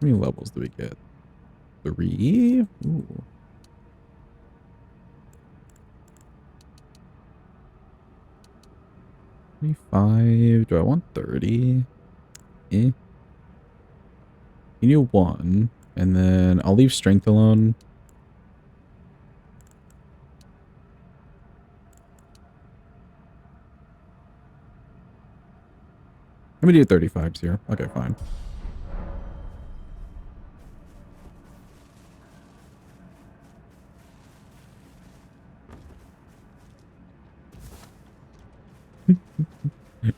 How many levels do we get? 3? Ooh. $25. Do I want 30? Eh. You need 1. And then I'll leave strength alone. Let me do 35s here. Okay, fine.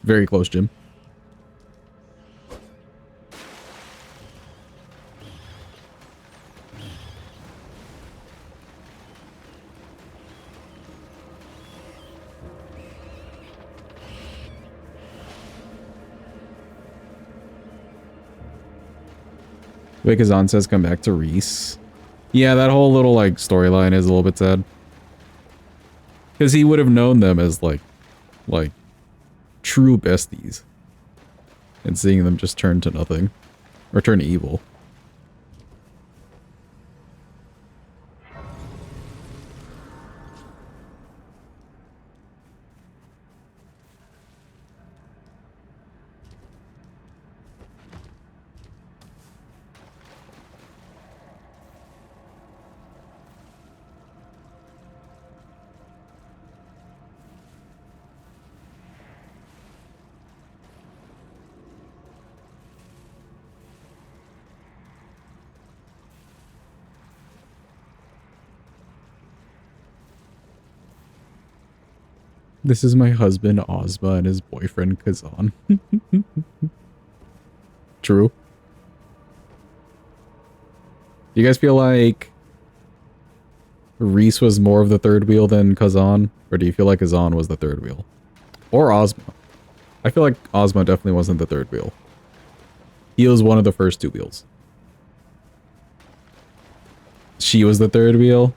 Very close, Jim. Wait, Kazan says come back to Reese. Yeah, that whole little, like, storyline is a little bit sad. Because he would have known them as, like, true besties. And seeing them just turn to nothing. Or turn evil. This is my husband, Ozma, and his boyfriend, Kazan. True. Do you guys feel like Reese was more of the third wheel than Kazan? Or do you feel like Kazan was the third wheel? Or Ozma? I feel like Ozma definitely wasn't the third wheel. He was one of the first 2 wheels. She was the third wheel?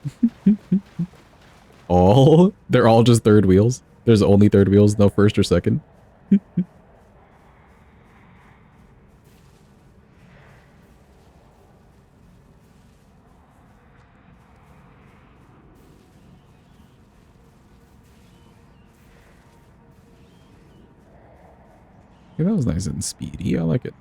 All? They're all just third wheels? There's only third wheels, no first or second? Yeah, that was nice and speedy. I like it.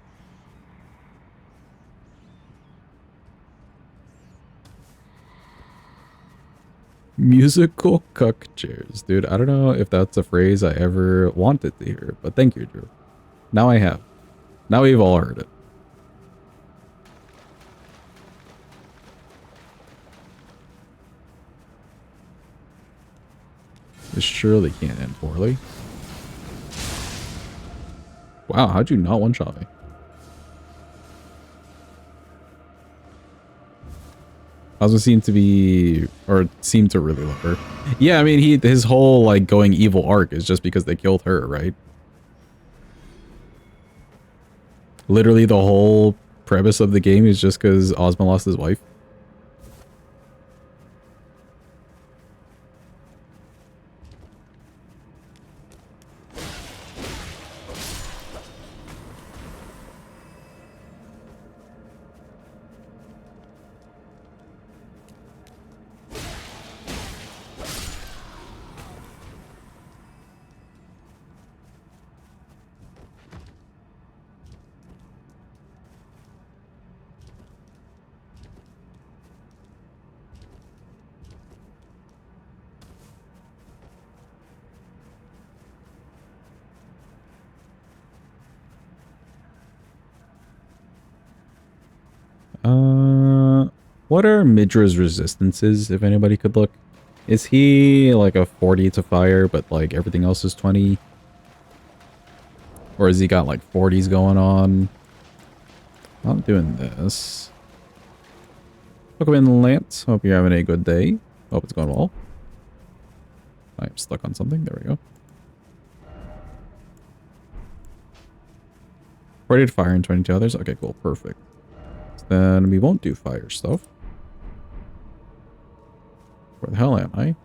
Musical cuck chairs. Dude, I don't know if that's a phrase I ever wanted to hear, but thank you, Drew. Now I have. Now we've all heard it. This surely can't end poorly. Wow, how'd you not one-shot me? Ozma seemed to be, or seemed to really love her. Yeah, I mean, his whole, like, going evil arc is just because they killed her, right? Literally the whole premise of the game is just because Ozma lost his wife. What are Midra's resistances, if anybody could look? Is he like a 40 to fire, but like everything else is 20? Or has he got like 40s going on? I'm doing this. Welcome in, Lance. Hope you're having a good day. Hope it's going well. I'm stuck on something. There we go. 40 to fire and 22 others. Okay, cool. Perfect. So then we won't do fire stuff. Where the hell am I?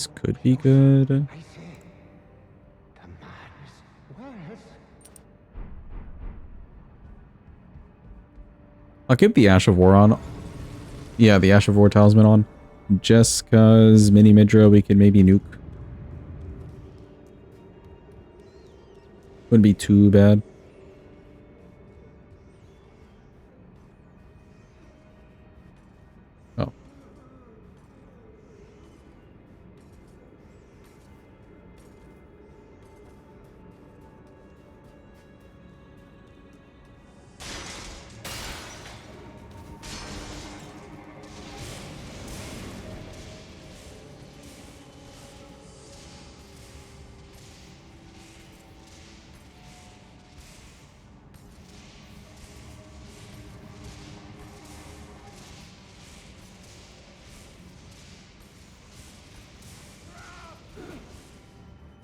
These could be good. I'll keep the Ash of War on. Yeah, the Ash of War Talisman on. Just because mini Midra we can maybe nuke. Wouldn't be too bad. Oh.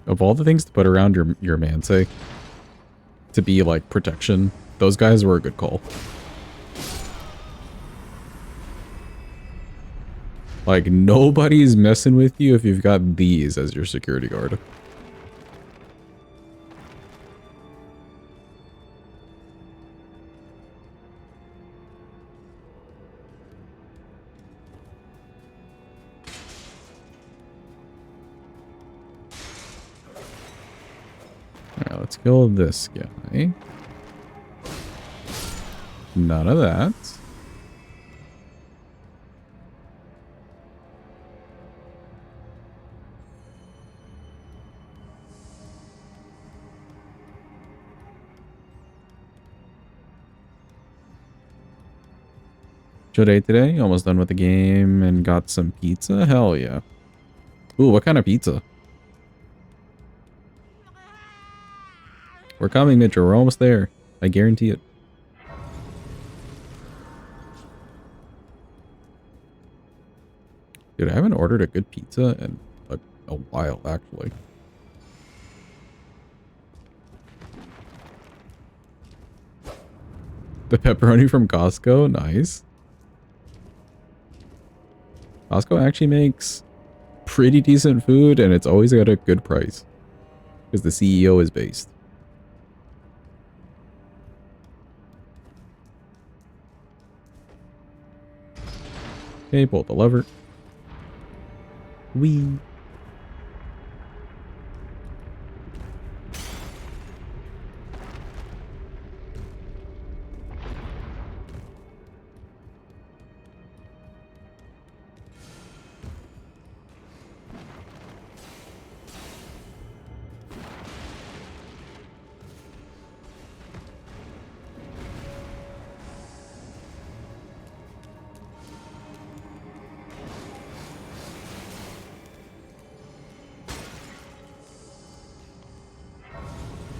Of all the things to put around your Manse to be like protection, those guys were a good call. Like nobody's messing with you if you've got these as your security guard. Alright, let's kill this guy. None of that. Chill day today. Almost done with the game and got some pizza. Hell yeah. Ooh, what kind of pizza? We're coming, Midra. We're almost there. I guarantee it. Dude, I haven't ordered a good pizza in a while, actually. The pepperoni from Costco? Nice. Costco actually makes pretty decent food, and it's always at a good price. Because the CEO is based. Okay, pull the lever. Whee.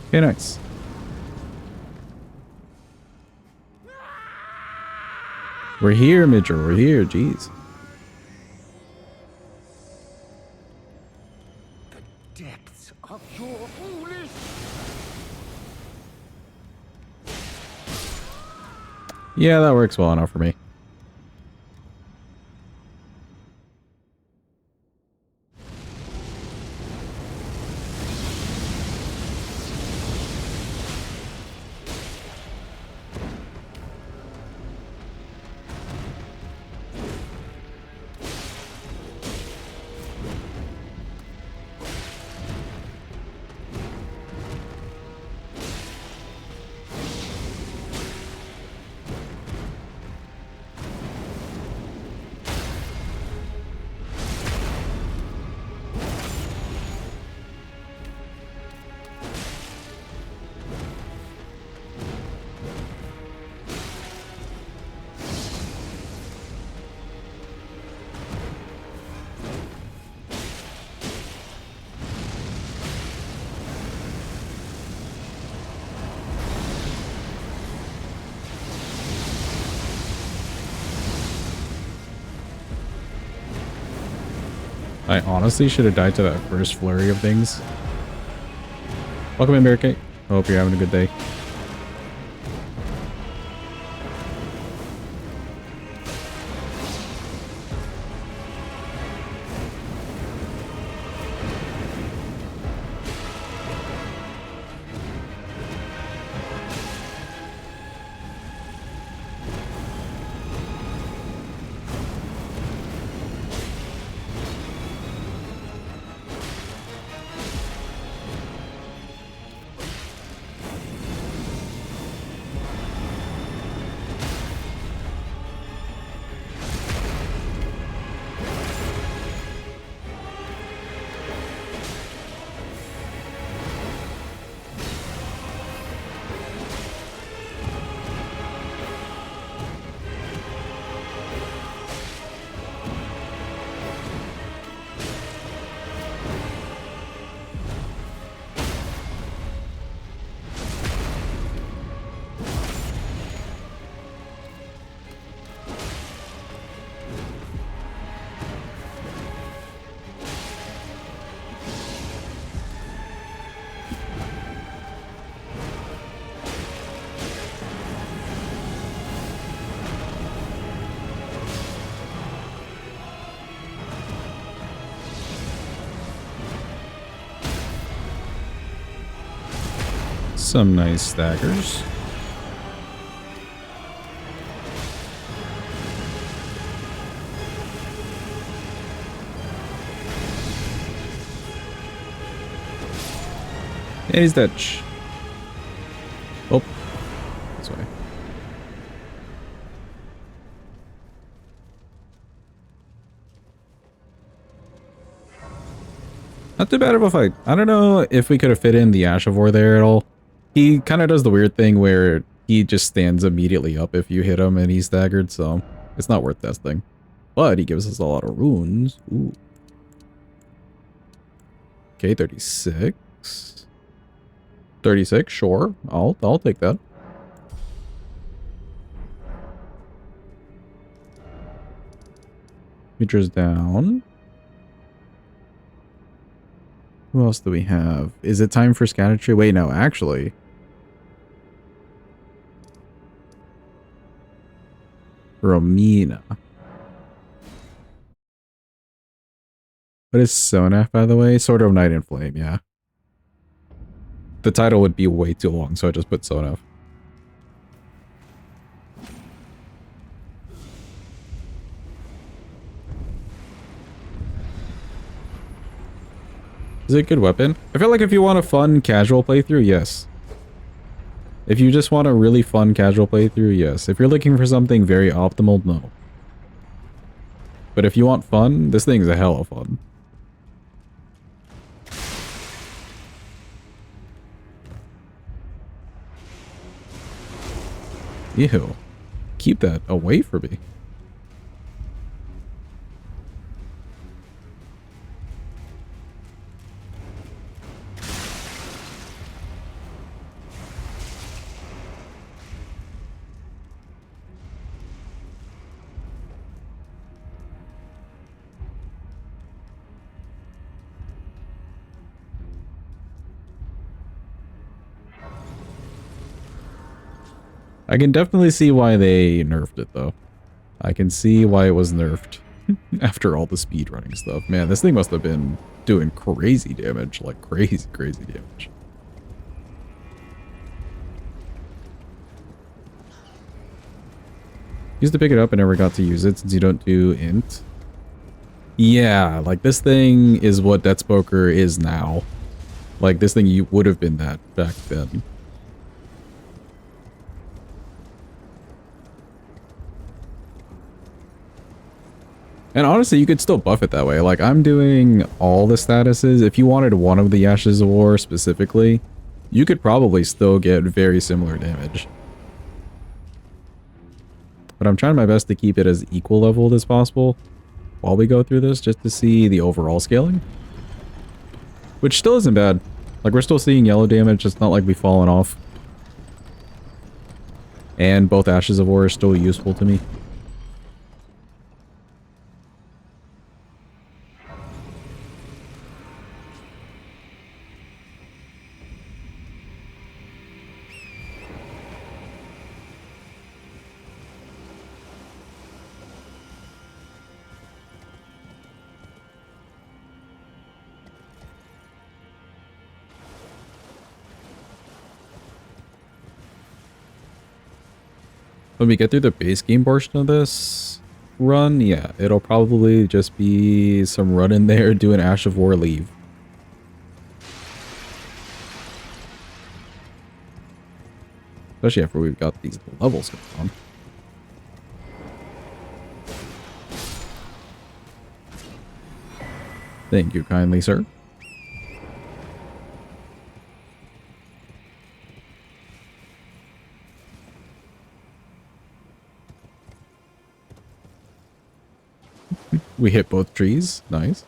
Okay, nice. We're here, Midra. We're here. Jeez. The depths of your foolish. Yeah, that works well enough for me. I honestly should have died to that first flurry of things. Welcome in, Barricade. I hope you're having a good day. Some nice staggers. And he's dead. Oh, this way. Not too bad of a fight. I don't know if we could have fit in the Ashevor there at all. He kind of does the weird thing where he just stands immediately up if you hit him and he's staggered, so it's not worth testing. But he gives us a lot of runes. Ooh. Okay, 36. 36, sure. I'll take that. Midra's down. Who else do we have? Is it time for Scadutree? Wait, no, actually. Romina. What is Sonaf, by the way? Sword of Night and Flame, yeah. The title would be way too long, so I just put Sonaf. Is it a good weapon? I feel like if you want a fun casual playthrough, yes. If you just want a really fun casual playthrough, yes. If you're looking for something very optimal, no. But if you want fun, this thing's a hell of fun. Ew. Keep that away from me. I can definitely see why they nerfed it, though. I can see why it was nerfed after all the speedrunning stuff. Man, this thing must have been doing crazy damage. Like, crazy damage. Used to pick it up and never got to use it since you don't do int. Yeah, like, this thing is what Deathspoker is now. Like, this thing you would have been that back then. And honestly, you could still buff it that way. Like, I'm doing all the statuses. If you wanted one of the Ashes of War specifically, you could probably still get very similar damage. But I'm trying my best to keep it as equal leveled as possible while we go through this, just to see the overall scaling. Which still isn't bad. Like, we're still seeing yellow damage. It's not like we've fallen off. And both Ashes of War are still useful to me. When we get through the base game portion of this run, yeah, it'll probably just be some run in there, do an Ash of War, leave. Especially after we've got these levels going on. Thank you kindly, sir. We hit both trees. Nice.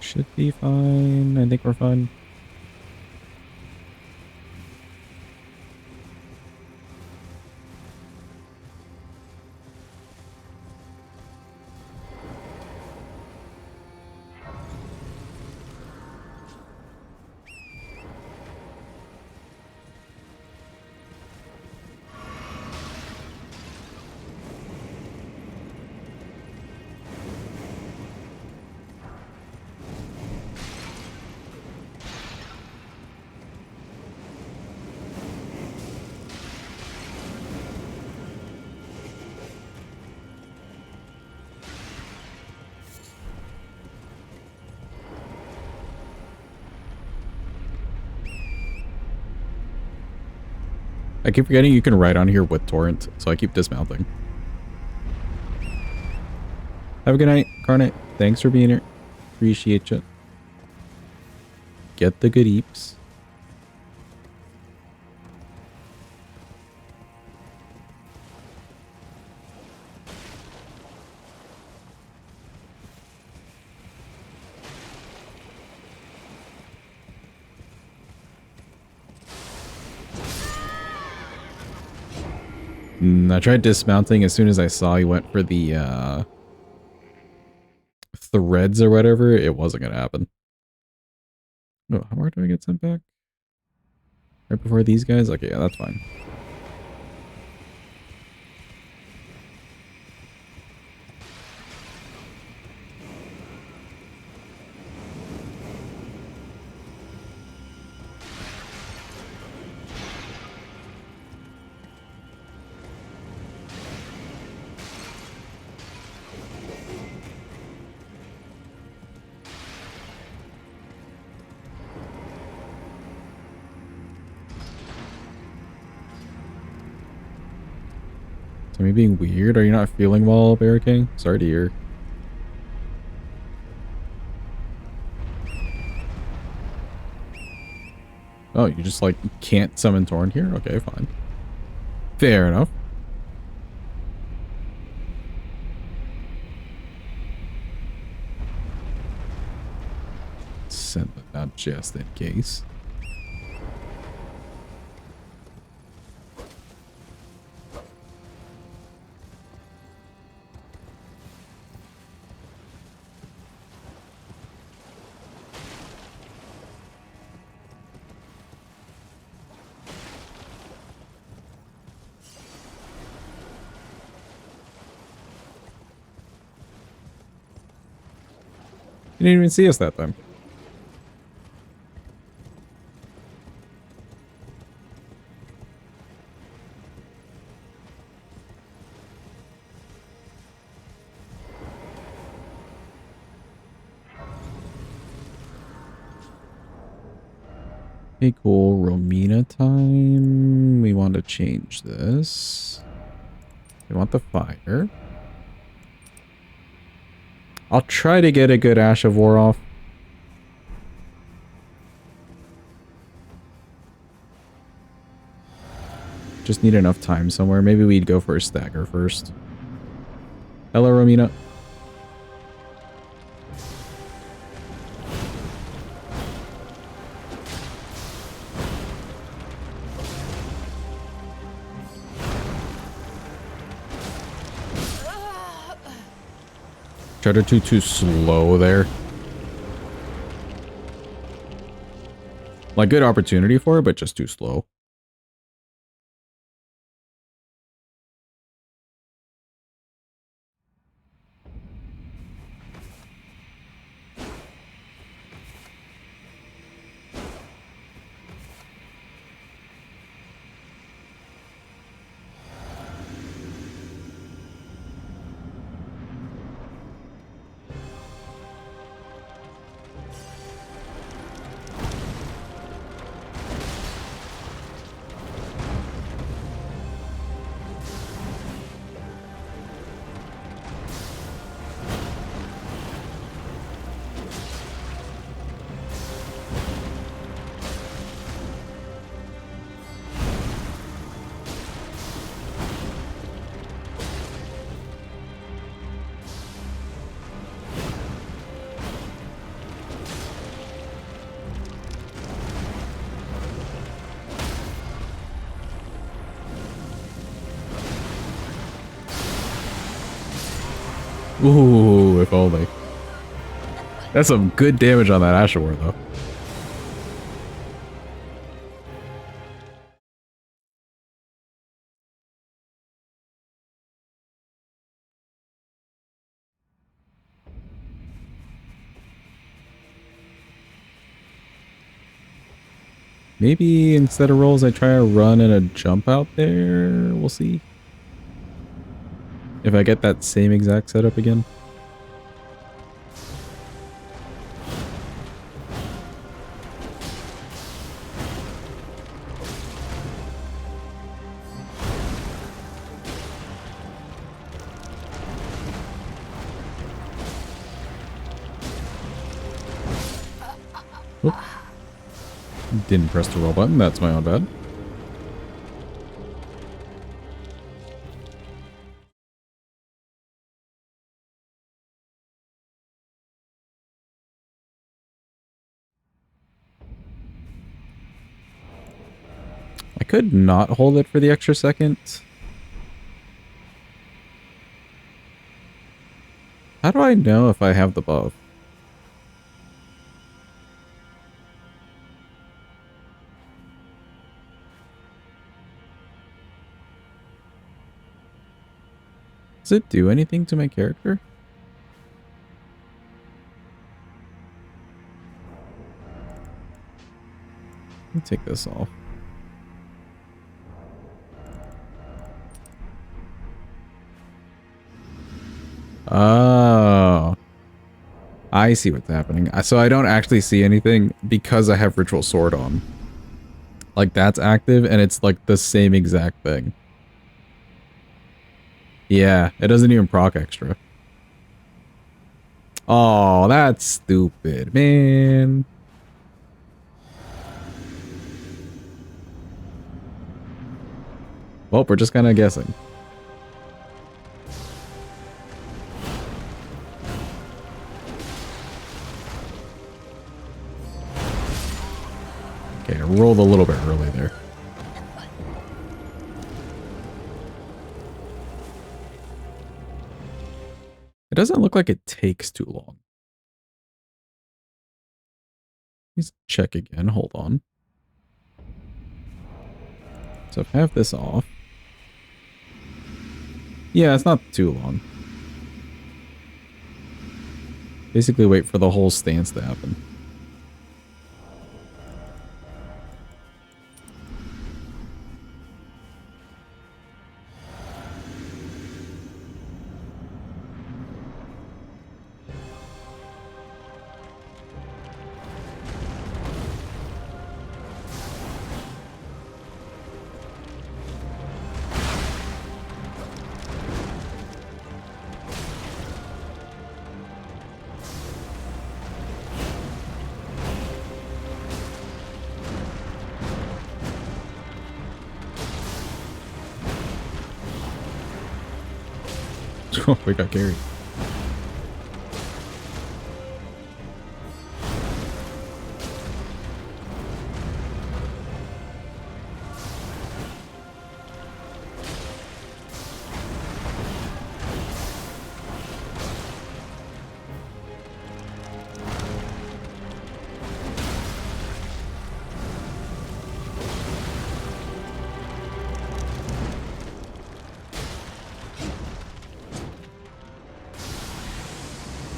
Should be fine. I think we're fine. I keep forgetting you can ride on here with Torrent, so I keep dismounting. Have a good night, Carnate. Thanks for being here. Appreciate you. Get the good eeps. I tried dismounting as soon as I saw he went for the threads or whatever. It wasn't going to happen. Oh, how far do I get sent back? Right before these guys? Okay, yeah, that's fine. Is me being weird? Are you not feeling well, Bear King? Sorry to hear. Oh, you just like can't summon Torn here? Okay, fine. Fair enough. Send it out just in case. You didn't even see us that time. Okay, cool. Romina time. We want to change this. We want the fire. I'll try to get a good Ash of War off. Just need enough time somewhere. Maybe we'd go for a stagger first. Hello, Romina. Tried to too slow there. Like, good opportunity for it, but just too slow. Ooh, if only. That's some good damage on that Asherwar, though. Maybe instead of rolls, I try a run and a jump out there. We'll see. If I get that same exact setup again. Oop. Didn't press the roll button. That's my own bad. I could not hold it for the extra second. How do I know if I have the buff? Does it do anything to my character? Let me take this off. Oh. I see what's happening. So I don't actually see anything because I have Ritual Sword on. Like, that's active, and it's like the same exact thing. Yeah, it doesn't even proc extra. Oh, that's stupid, man. Well, we're just kind of guessing. Okay, I rolled a little bit early there. It doesn't look like it takes too long. Let's check again. Hold on. So if I have this off. Yeah, it's not too long. Basically wait for the whole stance to happen. Oh, we got carried.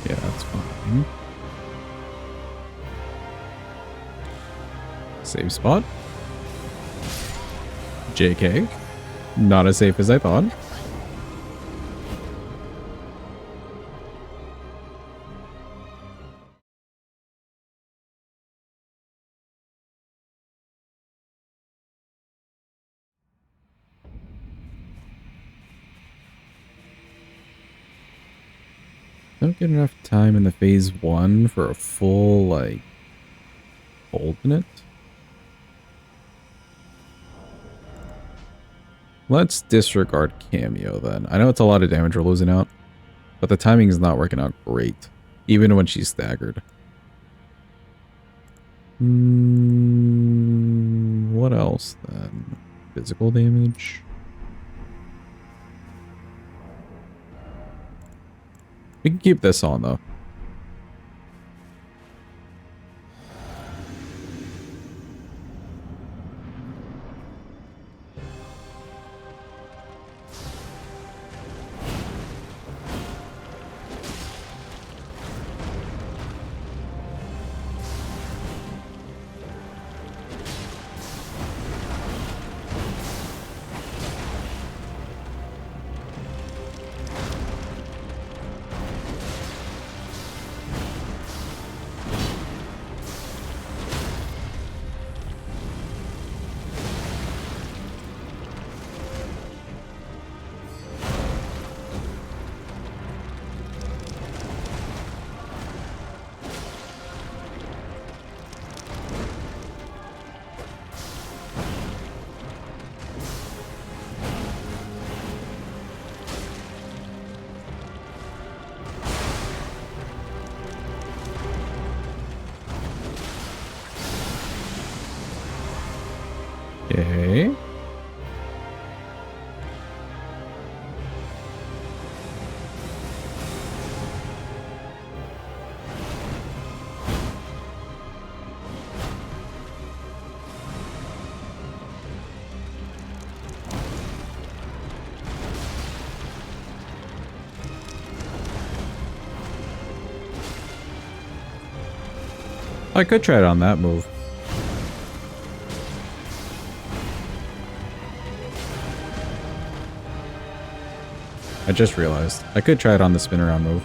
Yeah, that's fine. Save spot. JK. Not as safe as I thought. Don't get enough time in the phase 1 for a full, like, hold in it. Let's disregard Cameo then. I know it's a lot of damage we're losing out, but the timing is not working out great, even when she's staggered. What else then? Physical damage? We can keep this on, though. Okay. I could try it on that move. I just realized. I could try it on the spin around move.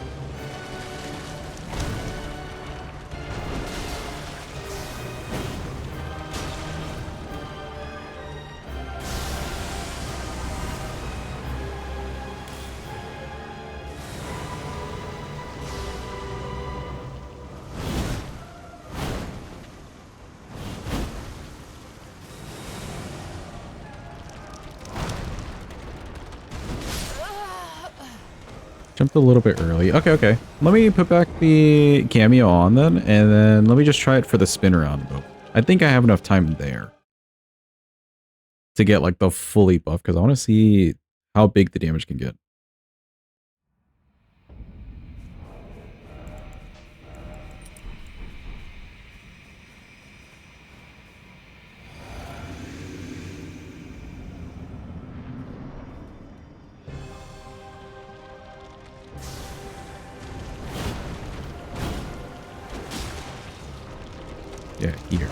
Jumped a little bit early. Okay, okay. Let me put back the cameo on then, and then let me just try it for the spin around move. I think I have enough time there to get like the fully buff, because I want to see how big the damage can get. Yeah, here.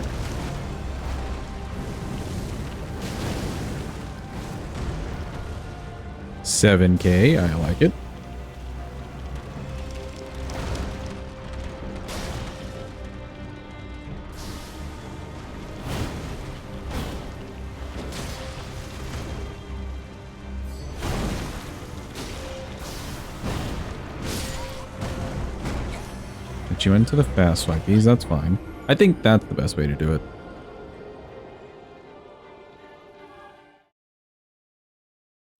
$7K, I like it. Put you into the fast swipies, that's fine. I think that's the best way to do it.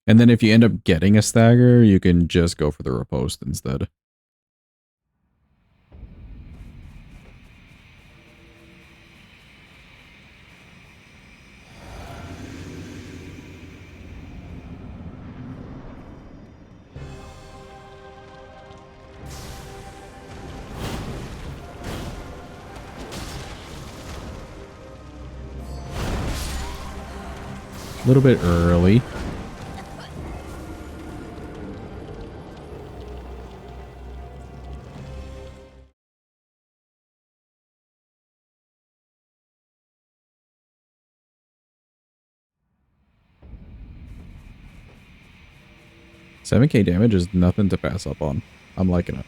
And then if you end up getting a stagger, you can just go for the riposte instead. A little bit early. $7K damage is nothing to pass up on. I'm liking it.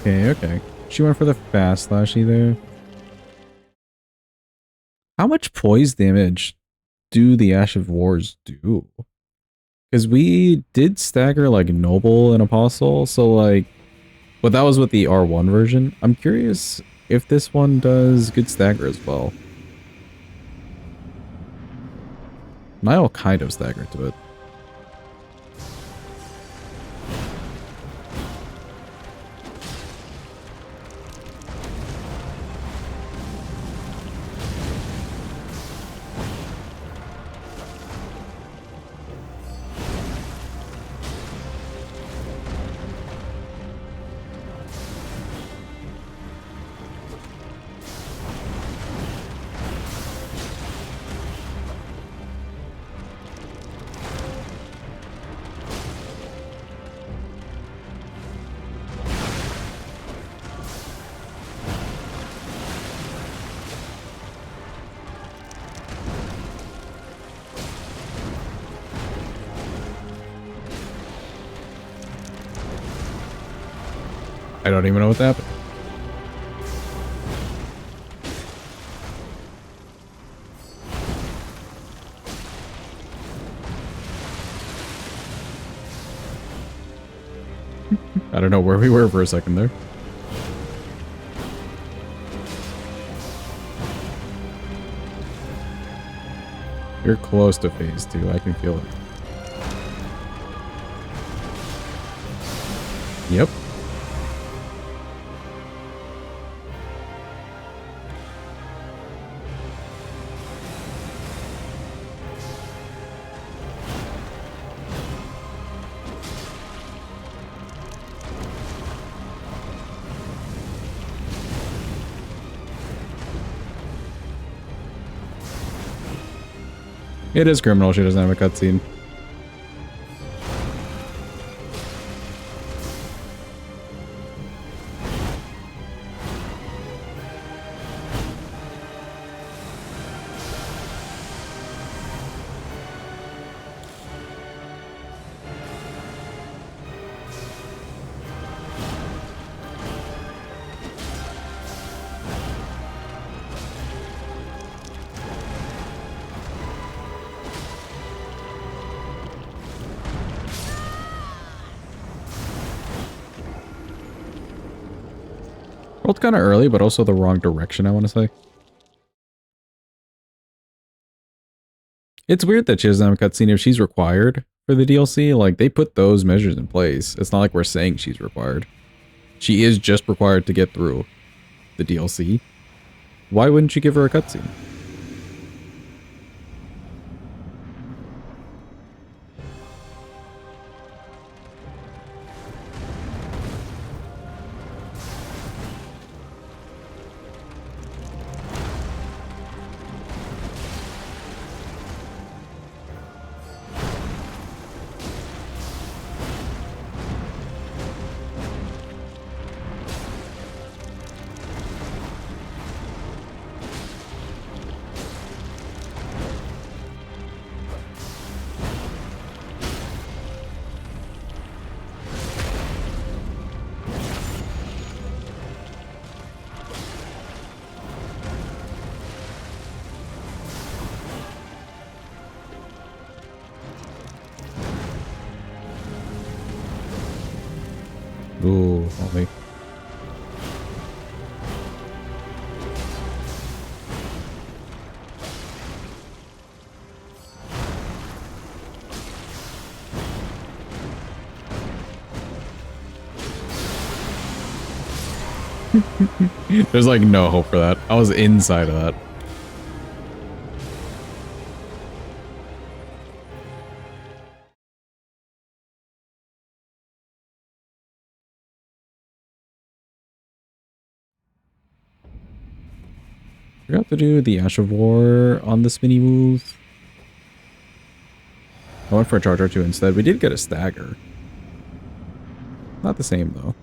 Okay, okay. She went for the fast slashy there. How much poise damage do the Ash of Wars do? Because we did stagger like Noble and Apostle, so like, but that was with the R1 version. I'm curious if this one does good stagger as well. Nile kind of staggered to it. I don't even know what happened. I don't know where we were for a second there. You're close to phase 2. I can feel it. Yep. It is criminal she doesn't have a cutscene. Both kind of early, but also the wrong direction, I want to say. It's weird that she doesn't have a cutscene if she's required for the DLC. Like, they put those measures in place. It's not like we're saying she's required. She is just required to get through the DLC. Why wouldn't you give her a cutscene? Ooh, only. There's like no hope for that. I was inside of that. Forgot to do the Ash of War on this mini move. I went for a Charge R2 instead. We did get a stagger. Not the same though.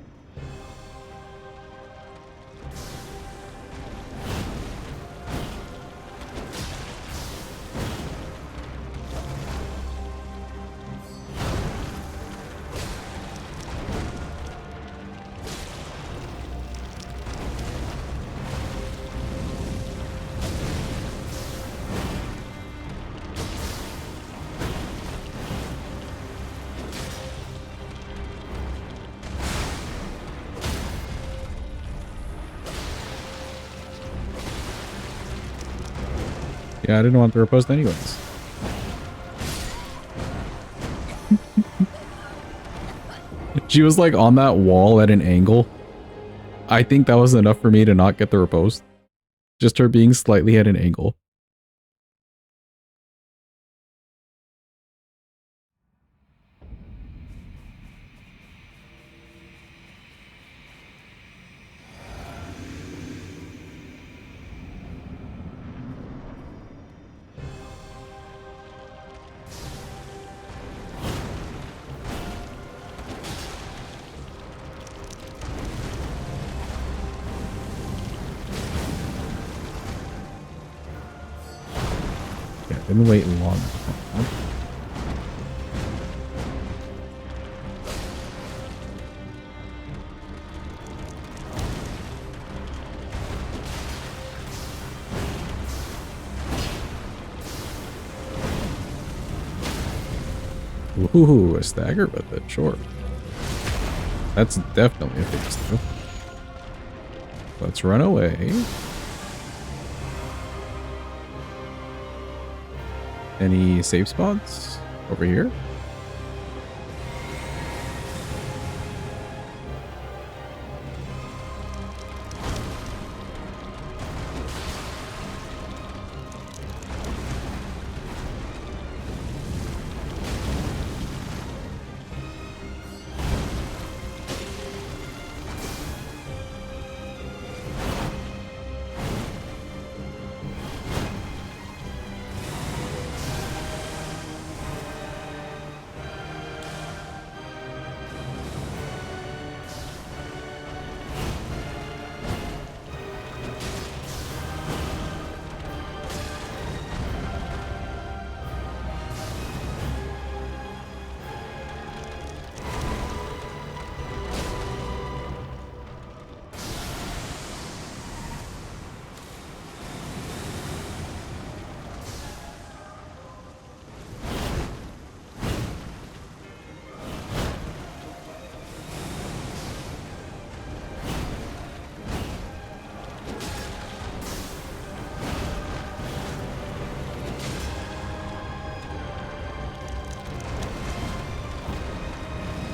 Yeah, I didn't want the riposte anyways. She was like on that wall at an angle. I think that was enough for me to not get the riposte. Just her being slightly at an angle. Didn't wait long. Ooh, a stagger with it, sure. That's definitely a fix too. Let's run away. Any safe spots over here?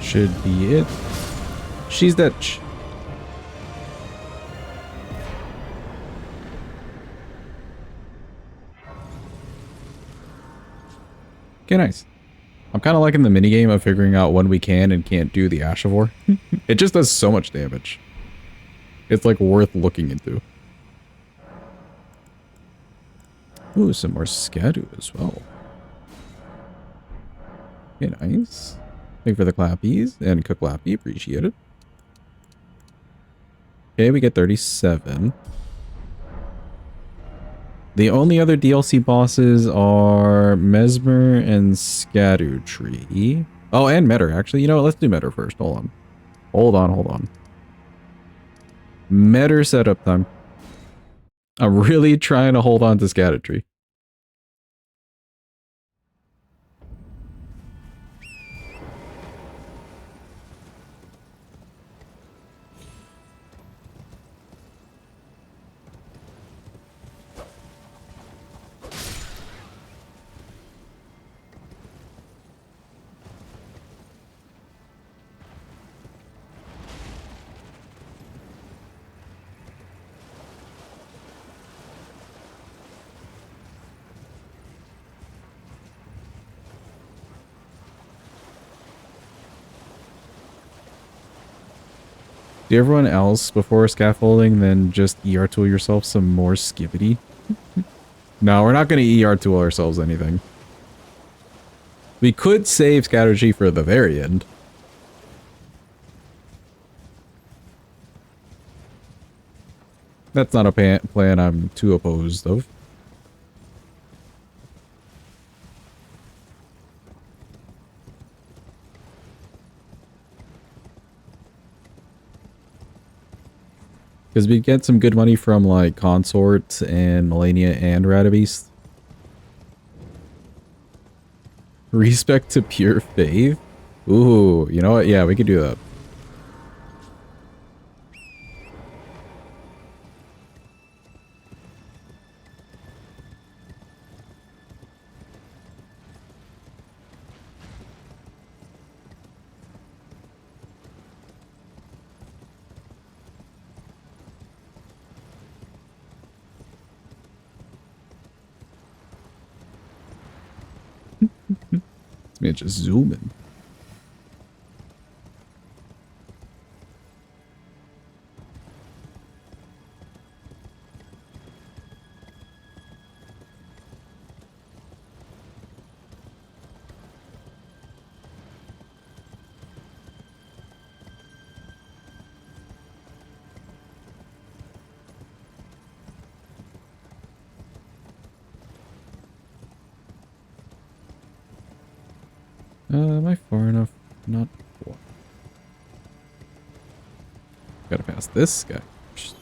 Should be it. She's that. Okay, nice. I'm kind of liking the minigame of figuring out when we can and can't do the Ashavor. It just does so much damage. It's like worth looking into. Ooh, some more Scadu as well. Okay, nice. Thank you for the clappies and cook lappy. Appreciate it. Okay, we get 37. The only other DLC bosses are Messmer and Scadutree. Oh, and Metyr, actually. You know what? Let's do Metyr first. Hold on. Hold on. Metyr setup time. I'm really trying to hold on to Scadutree. Do everyone else before scaffolding then just ER tool yourself some more skibbity? No, we're not going to ER tool ourselves anything. We could save Scadutree for the very end. That's not a plan I'm too opposed of. Because we get some good money from like Consort and Malenia and Radahn. Respect to pure faith? Ooh, you know what? Yeah, we could do that. This man just zooming. Am I far enough? Not far. Gotta pass this guy first.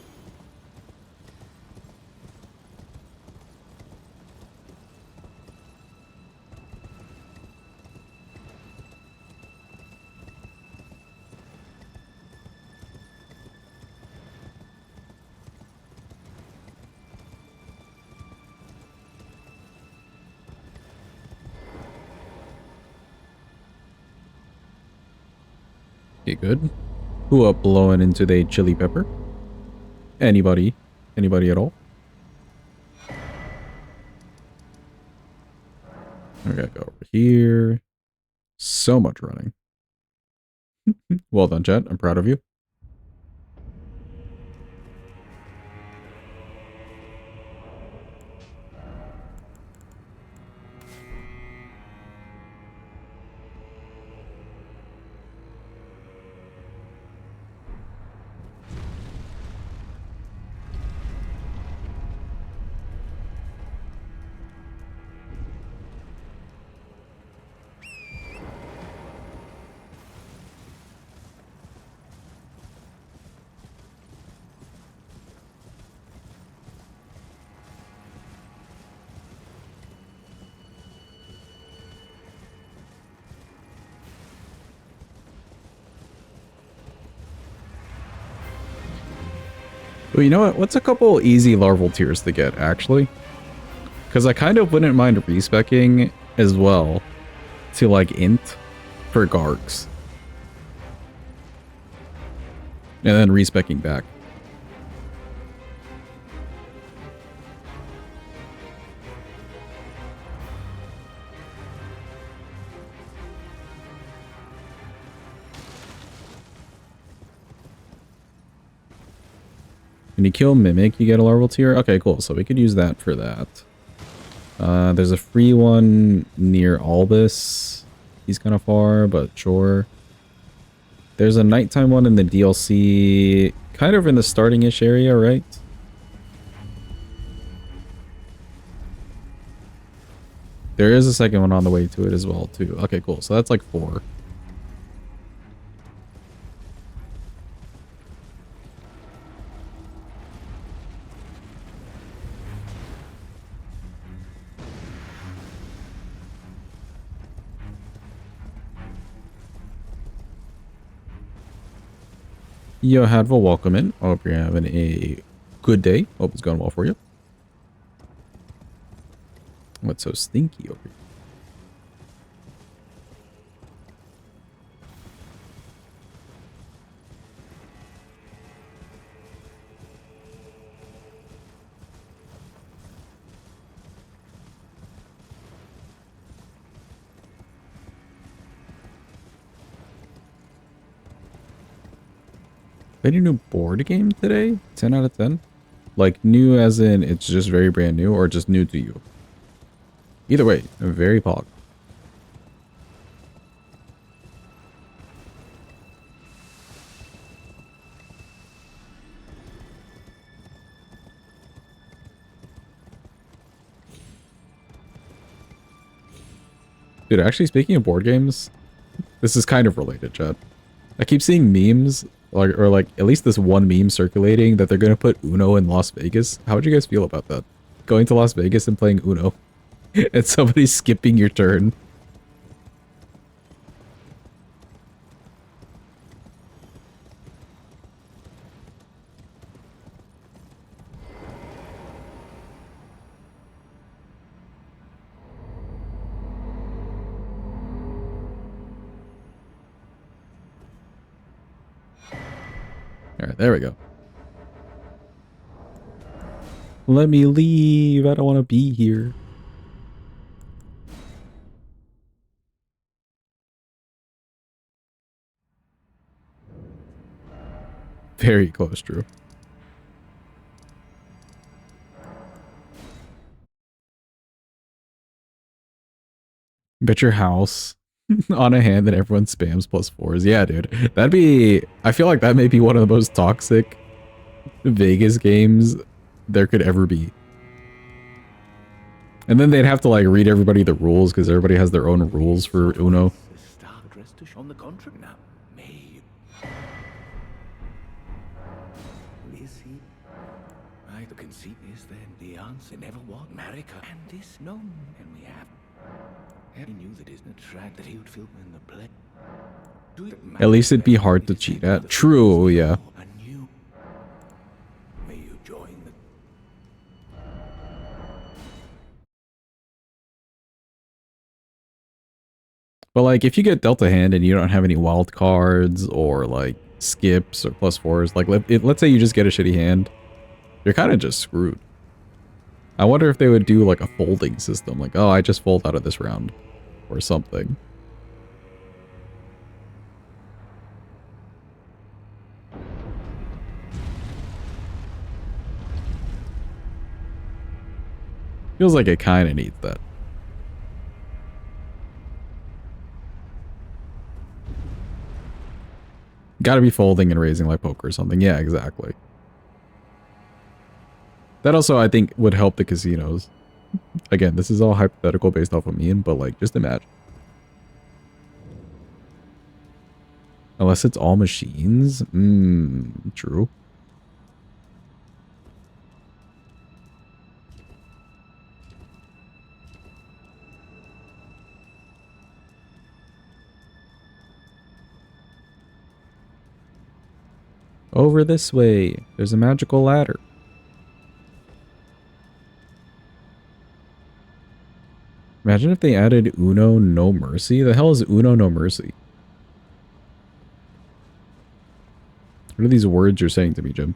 Okay, good. Who up blowing into the chili pepper? Anybody? Anybody at all? I gotta go over here. So much running. Well done, chat. I'm proud of you. Well, you know what? What's a couple easy larval tiers to get, actually? Because I kind of wouldn't mind respecking as well to, like, int for Gargs. And then respecking back. When you kill Mimic, you get a larval tier? Okay, cool. So we could use that for that. There's a free one near Albus. He's kind of far, but sure. There's a nighttime one in the DLC, kind of in the starting-ish area, right? There is a second one on the way to it as well, too. Okay, cool. So that's like 4. Yo, Hadville, welcome in. I hope you're having a good day. Hope it's going well for you. What's so stinky over here? Any new board game today? 10 out of 10? Like new as in it's just very brand new or just new to you? Either way, very pog. Dude, actually speaking of board games, this is kind of related, chat. I keep seeing memes, or like at least this one meme circulating that they're gonna put Uno in Las Vegas. How would you guys feel about that? Going to Las Vegas and playing Uno, and somebody skipping your turn. Alright, there we go. Let me leave. I don't want to be here. Very close, Drew. Bet your house on a hand that everyone spams +4s. Yeah, dude. That'd be... I feel like that may be one of the most toxic Vegas games there could ever be. And then they'd have to like read everybody the rules because everybody has their own rules for Uno. On the contrary, now, may is he? Right, the conceit is then the answer never was Marika, and this known, and we have. He knew that isn't a track that he would feel in the play. At least it'd be hard to cheat at. True, yeah. May you join the. But like, if you get dealt a hand and you don't have any wild cards or like skips or +4s, like let's say you just get a shitty hand, you're kind of just screwed. I wonder if they would do like a folding system, like, oh, I just fold out of this round or something. Feels like it kind of needs that. Gotta be folding and raising like poker or something. Yeah, exactly. That also, I think, would help the casinos. Again, this is all hypothetical based off of me, but like, just imagine. Unless it's all machines? True. Over this way. There's a magical ladder. Imagine if they added Uno No Mercy. The hell is Uno No Mercy? What are these words you're saying to me, Jim?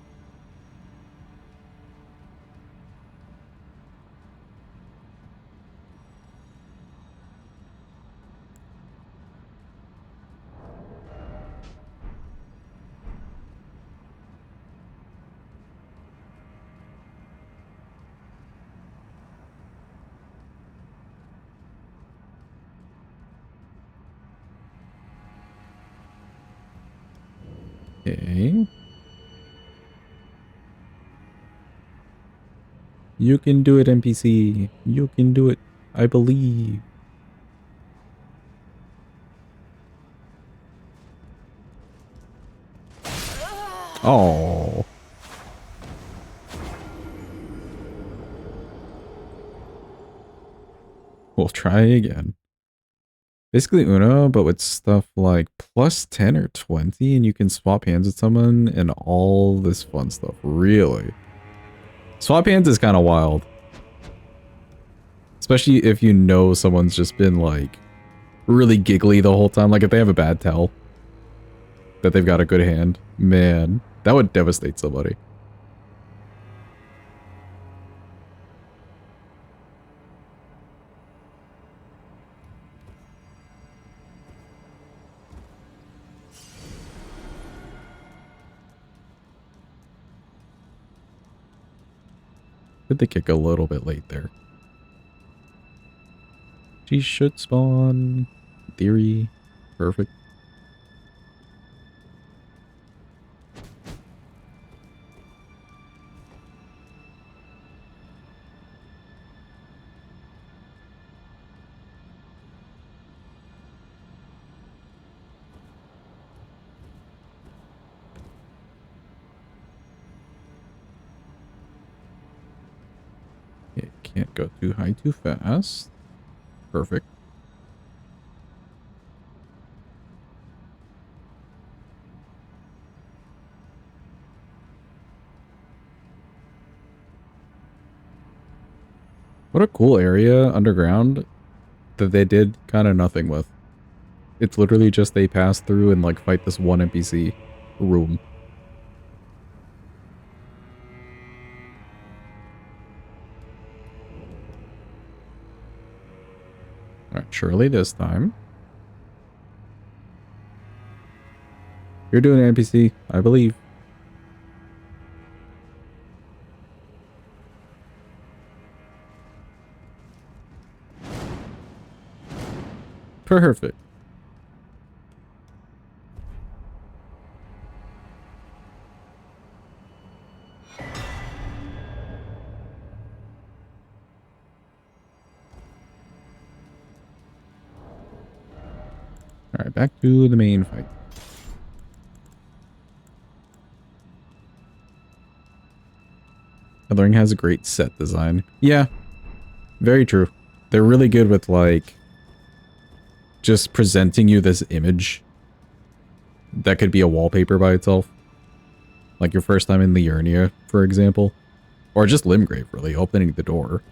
Okay. You can do it, NPC. You can do it. I believe. Oh. We'll try again. Basically Uno, but with stuff like +10 or 20, and you can swap hands with someone and all this fun stuff. Really? Swap hands is kind of wild. Especially if you know someone's just been like really giggly the whole time. Like if they have a bad tell that they've got a good hand. Man, that would devastate somebody. Did they kick a little bit late there? She should spawn. In theory. Perfect. It can't go too high too fast. Perfect. What a cool area underground that they did kind of nothing with. It's literally just they pass through and like fight this one NPC room. Alright, surely this time. You're doing an NPC, I believe. Perfect. Alright, back to the main fight. Elden Ring has a great set design. Yeah, very true. They're really good with, like, just presenting you this image that could be a wallpaper by itself. Like your first time in Liurnia, for example. Or just Limgrave, really, opening the door.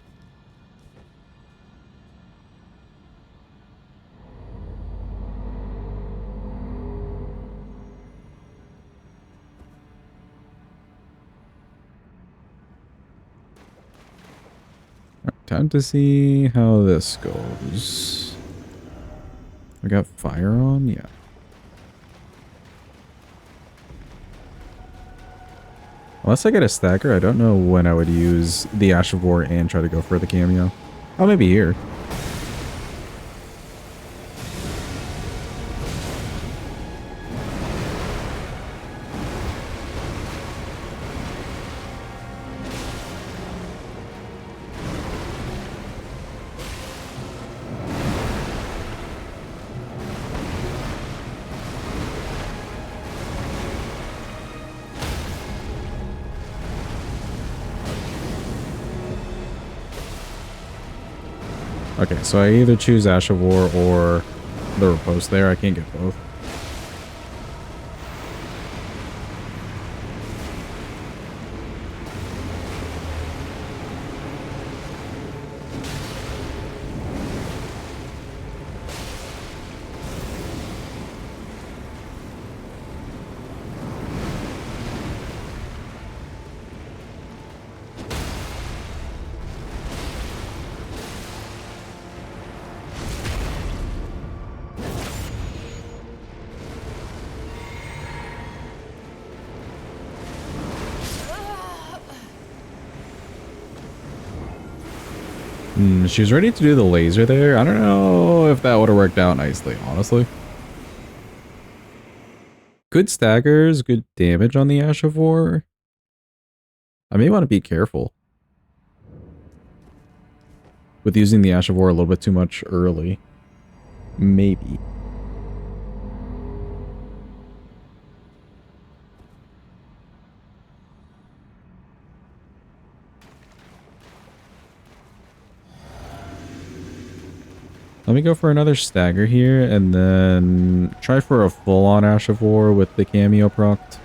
Right, time to see how this goes. I got fire on? Yeah. Unless I get a stagger, I don't know when I would use the Ash of War and try to go for the cameo. Oh, maybe here. Okay, so I either choose Ash of War or the Riposte there. I can't get both. She was ready to do the laser there. I don't know if that would have worked out nicely, honestly. Good staggers, good damage on the Ash of War. I may want to be careful with using the Ash of War a little bit too much early. Maybe. Let me go for another stagger here, and then try for a full-on Ash of War with the cameo procced.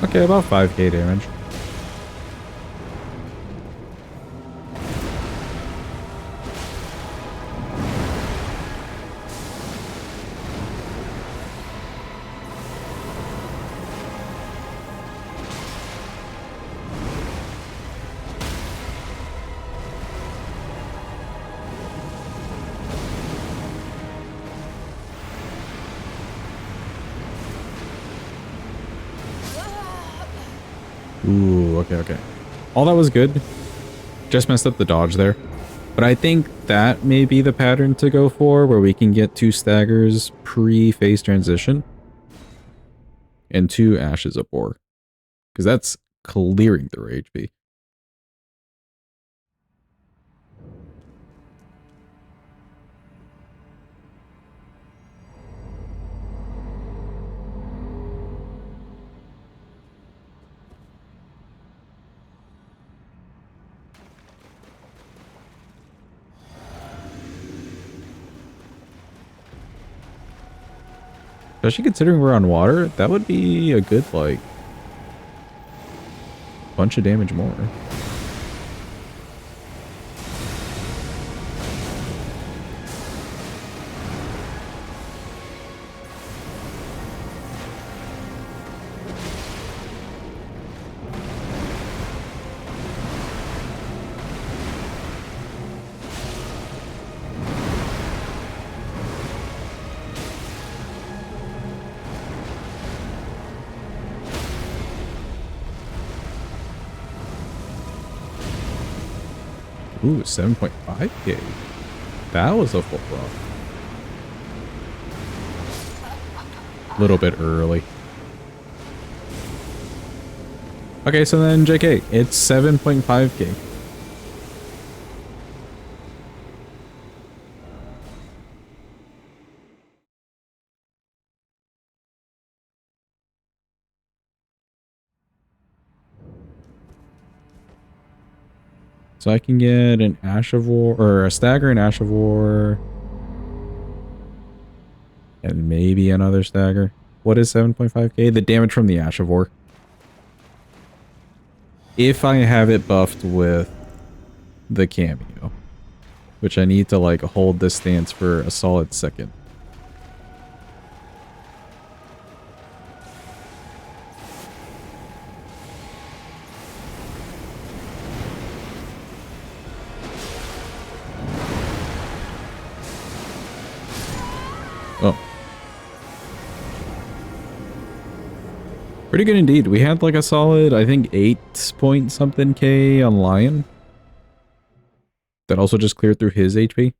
Okay, about 5k damage. Ooh, okay. All that was good. Just messed up the dodge there. But I think that may be the pattern to go for, where we can get 2 staggers pre-phase transition. And 2 Ashes of War. Because that's clearing their HP. Especially considering we're on water, that would be a good, like, bunch of damage more. Ooh, 7.5k. That was a full buff. Little bit early. Okay, so then JK, it's 7.5k. So I can get an Ash of War, or a Stagger and Ash of War. And maybe another Stagger. What is 7.5k? The damage from the Ash of War. If I have it buffed with the cameo. Which I need to like hold this stance for a solid second. Oh. Pretty good indeed. We had like a solid, I think 8 point something K on Lion. That also just cleared through his HP.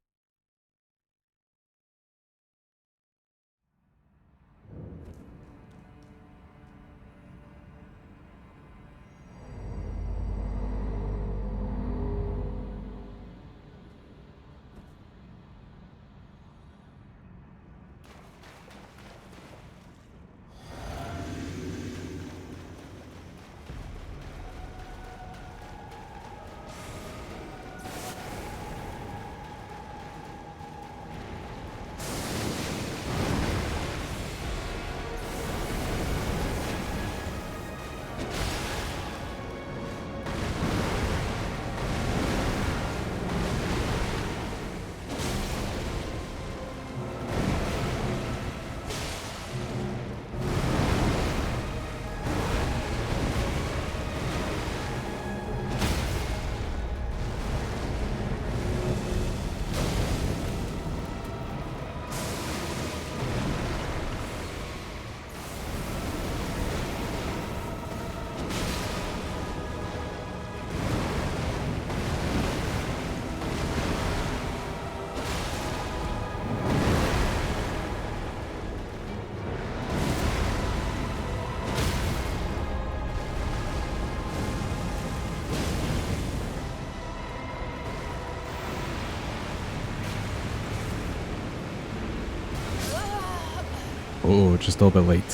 Oh, just a little bit late.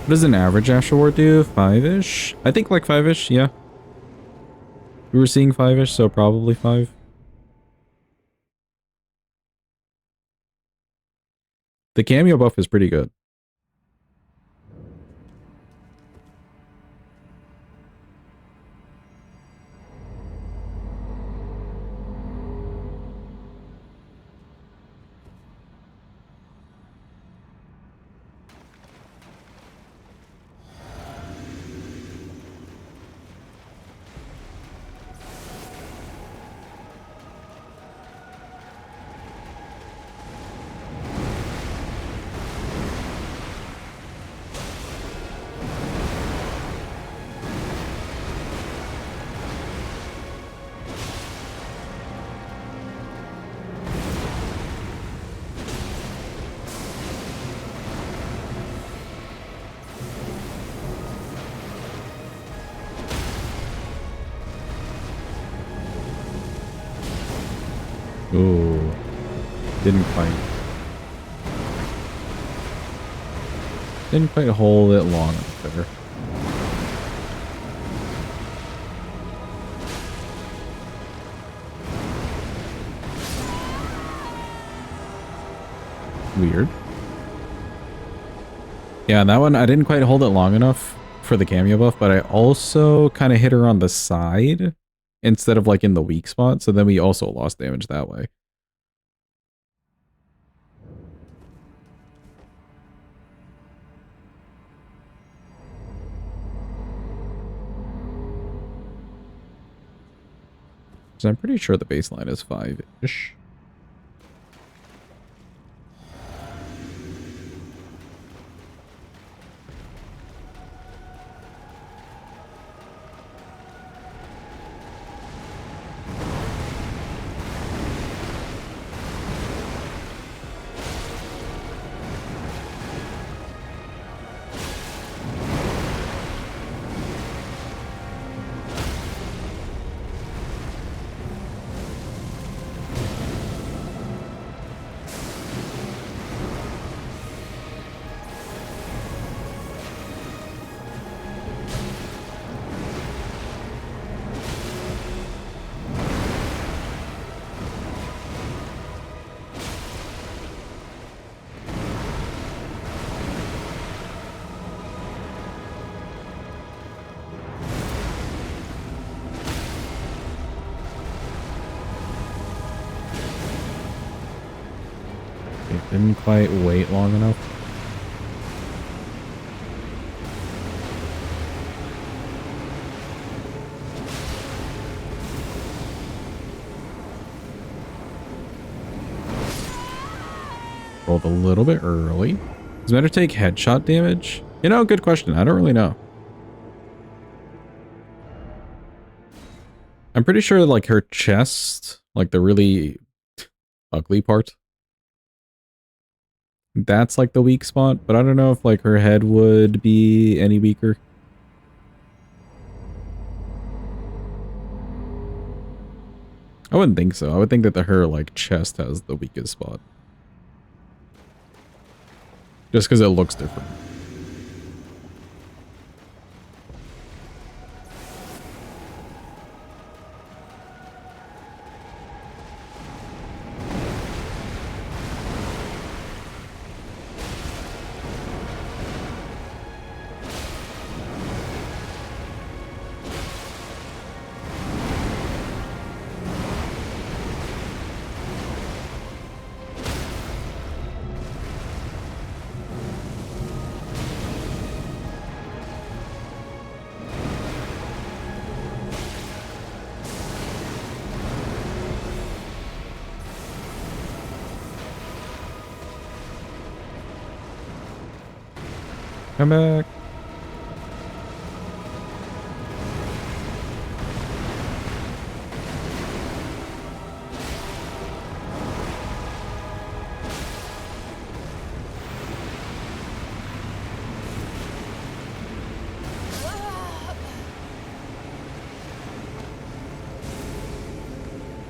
What does an average Ash Award do? 5-ish? I think like 5-ish, yeah. We were seeing 5-ish, so probably 5. The cameo buff is pretty good. Oh, didn't quite hold it long enough there. Weird. Yeah, and that one, I didn't quite hold it long enough for the cameo buff, but I also kind of hit her on the side instead of like in the weak spot. So then we also lost damage that way. So I'm pretty sure the baseline is 5-ish. Didn't quite wait long enough. Rolled a little bit early. Does Metyr take headshot damage? You know, good question. I don't really know. I'm pretty sure like her chest, like the really ugly part, that's like the weak spot, but I don't know if like her head would be any weaker. I wouldn't think so. I would think that her like chest has the weakest spot. Just because it looks different. Come back.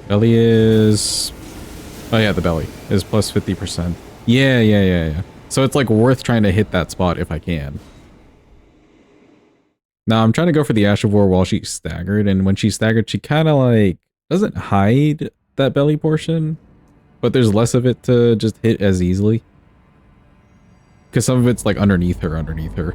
Belly is... Oh yeah, the belly is plus 50%. Yeah. So it's like worth trying to hit that spot if I can. Now I'm trying to go for the Ash of War while she's staggered, and when she's staggered, she kind of like doesn't hide that belly portion, but there's less of it to just hit as easily. Because some of it's like underneath her.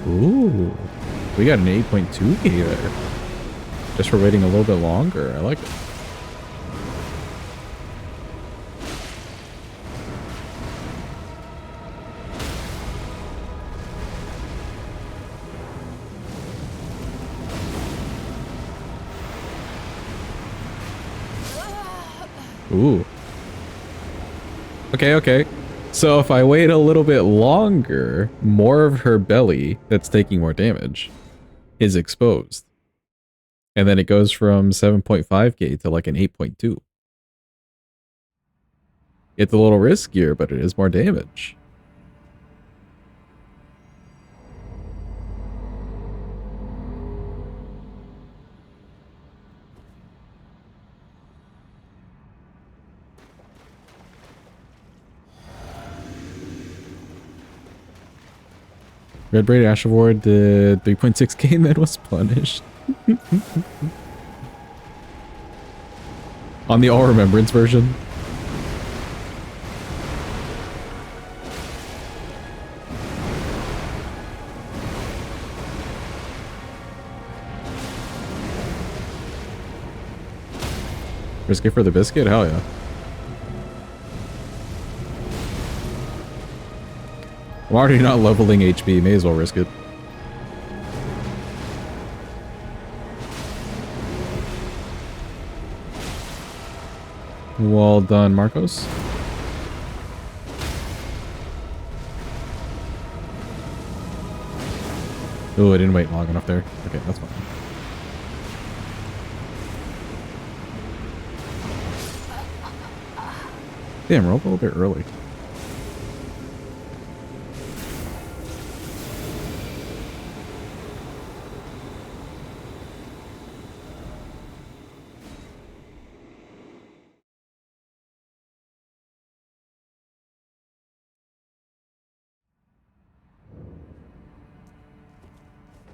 Ooh, we got an 8.2k there. Just for waiting a little bit longer. I like it. Ooh. Okay. So if I wait a little bit longer, more of her belly that's taking more damage is exposed. And then it goes from 7.5k to like an 8.2. It's a little riskier, but it is more damage. Red Braid Ashavor did 3.6k and then was punished. On the All Remembrance version. Risk it for the biscuit? Hell yeah. I'm already not leveling HP, may as well risk it. Well done, Marcos. Oh, I didn't wait long enough there. Okay, that's fine. Damn, roll a little bit early.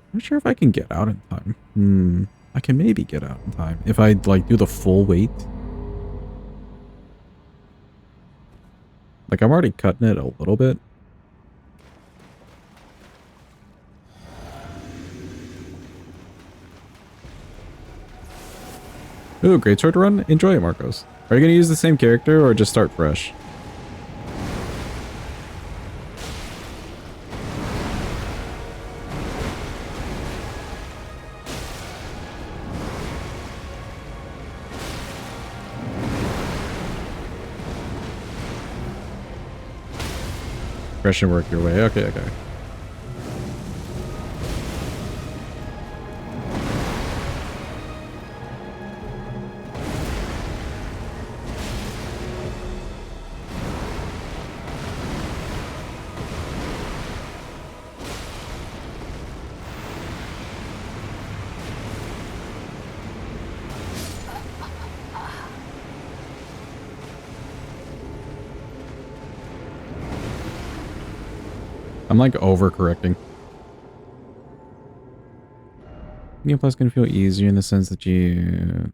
I'm not sure if I can get out in time. I can maybe get out in time if I like do the full weight. Like I'm already cutting it a little bit. Ooh, great sword run. Enjoy it, Marcos. Are you going to use the same character or just start fresh? Fresh and work your way. Okay, okay. I'm like overcorrecting. Gameplay is going to feel easier in the sense that you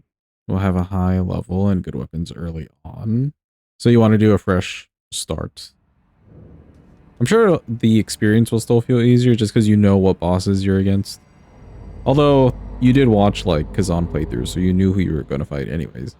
will have a high level and good weapons early on. So you want to do a fresh start. I'm sure the experience will still feel easier just because you know what bosses you're against. Although you did watch like Kazan playthroughs, so you knew who you were going to fight anyways.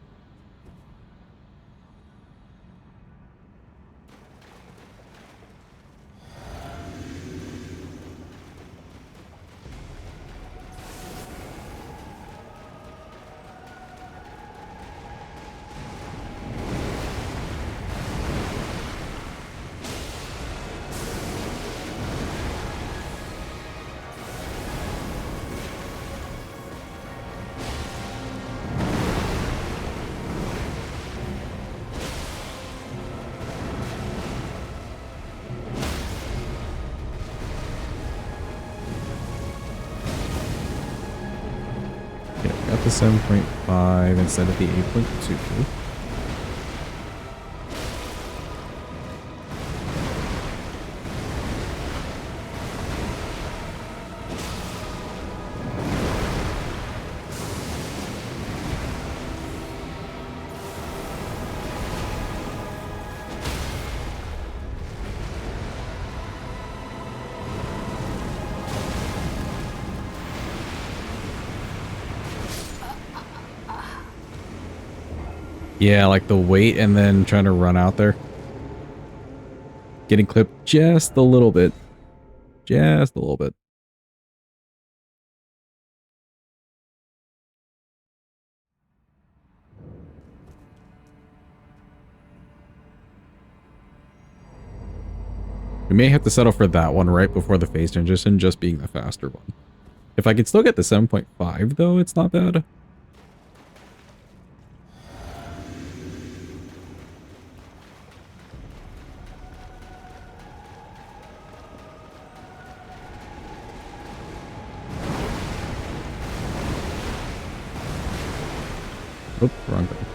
The 7.5 instead of the 8.2. Yeah, like the weight and then trying to run out there. Getting clipped just a little bit. Just a little bit. We may have to settle for that one right before the phase transition, just being the faster one. If I could still get the 7.5 though, it's not bad. Oop, wrong thing.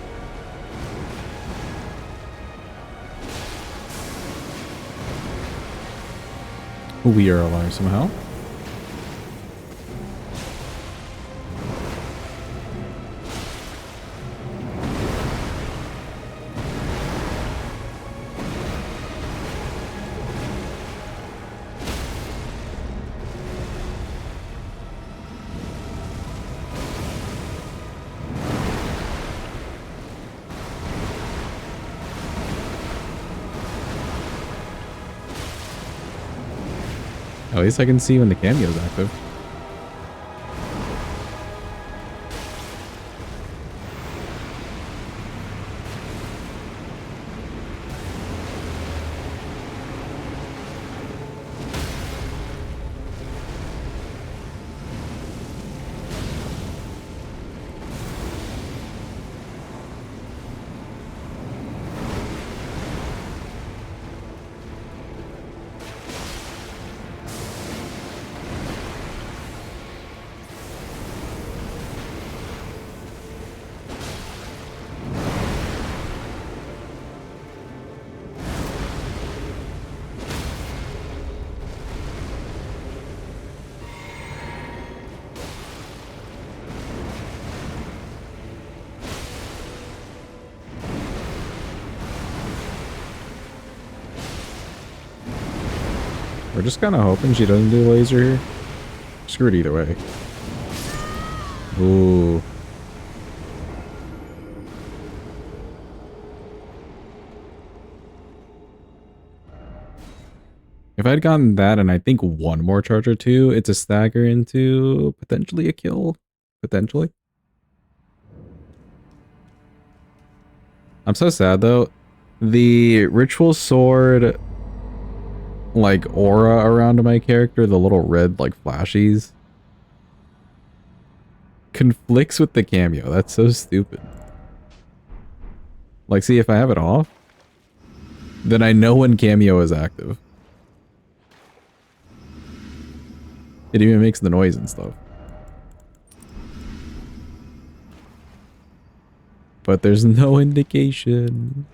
We are alive somehow. At least I can see when the cameo is active. We're just kind of hoping she doesn't do laser here. Screw it either way. Ooh. If I'd gotten that and I think one more charge or two, it's a stagger into potentially a kill. Potentially. I'm so sad though. The ritual sword like aura around my character, the little red like flashies, conflicts with the cameo. That's so stupid. Like, see, if I have it off, then I know when cameo is active. It even makes the noise and stuff. But there's no indication.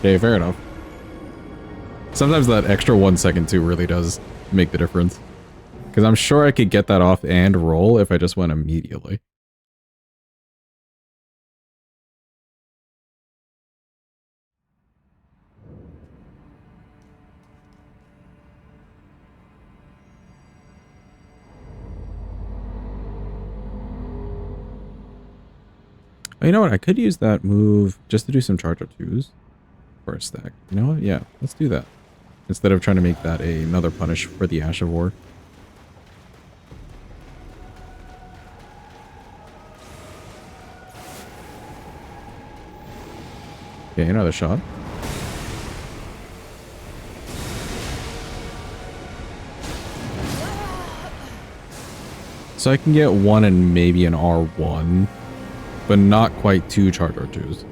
Okay, fair enough. Sometimes that extra 1 second too really does make the difference. Because I'm sure I could get that off and roll if I just went immediately. Oh, you know what? I could use that move just to do some charge up twos for a stack. You know what? Yeah, let's do that. Instead of trying to make that another punish for the Ash of War. Okay, another shot. So I can get one and maybe an R1, but not quite two charge R2s.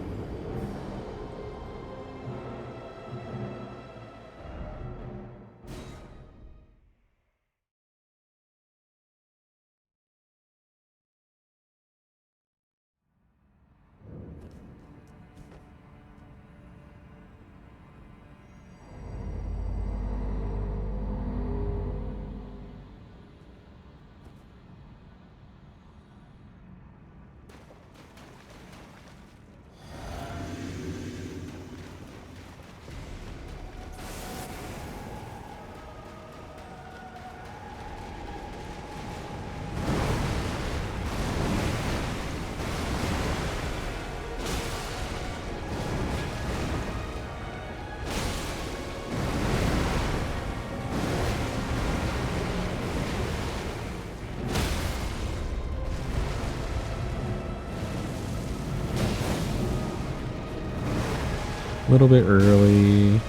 little bit early.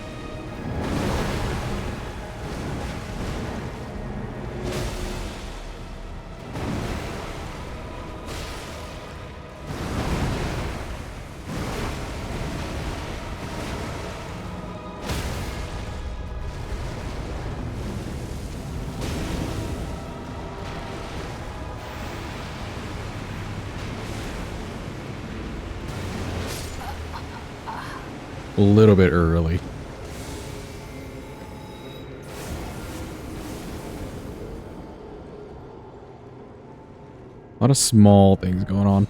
A little bit early. A lot of small things going on.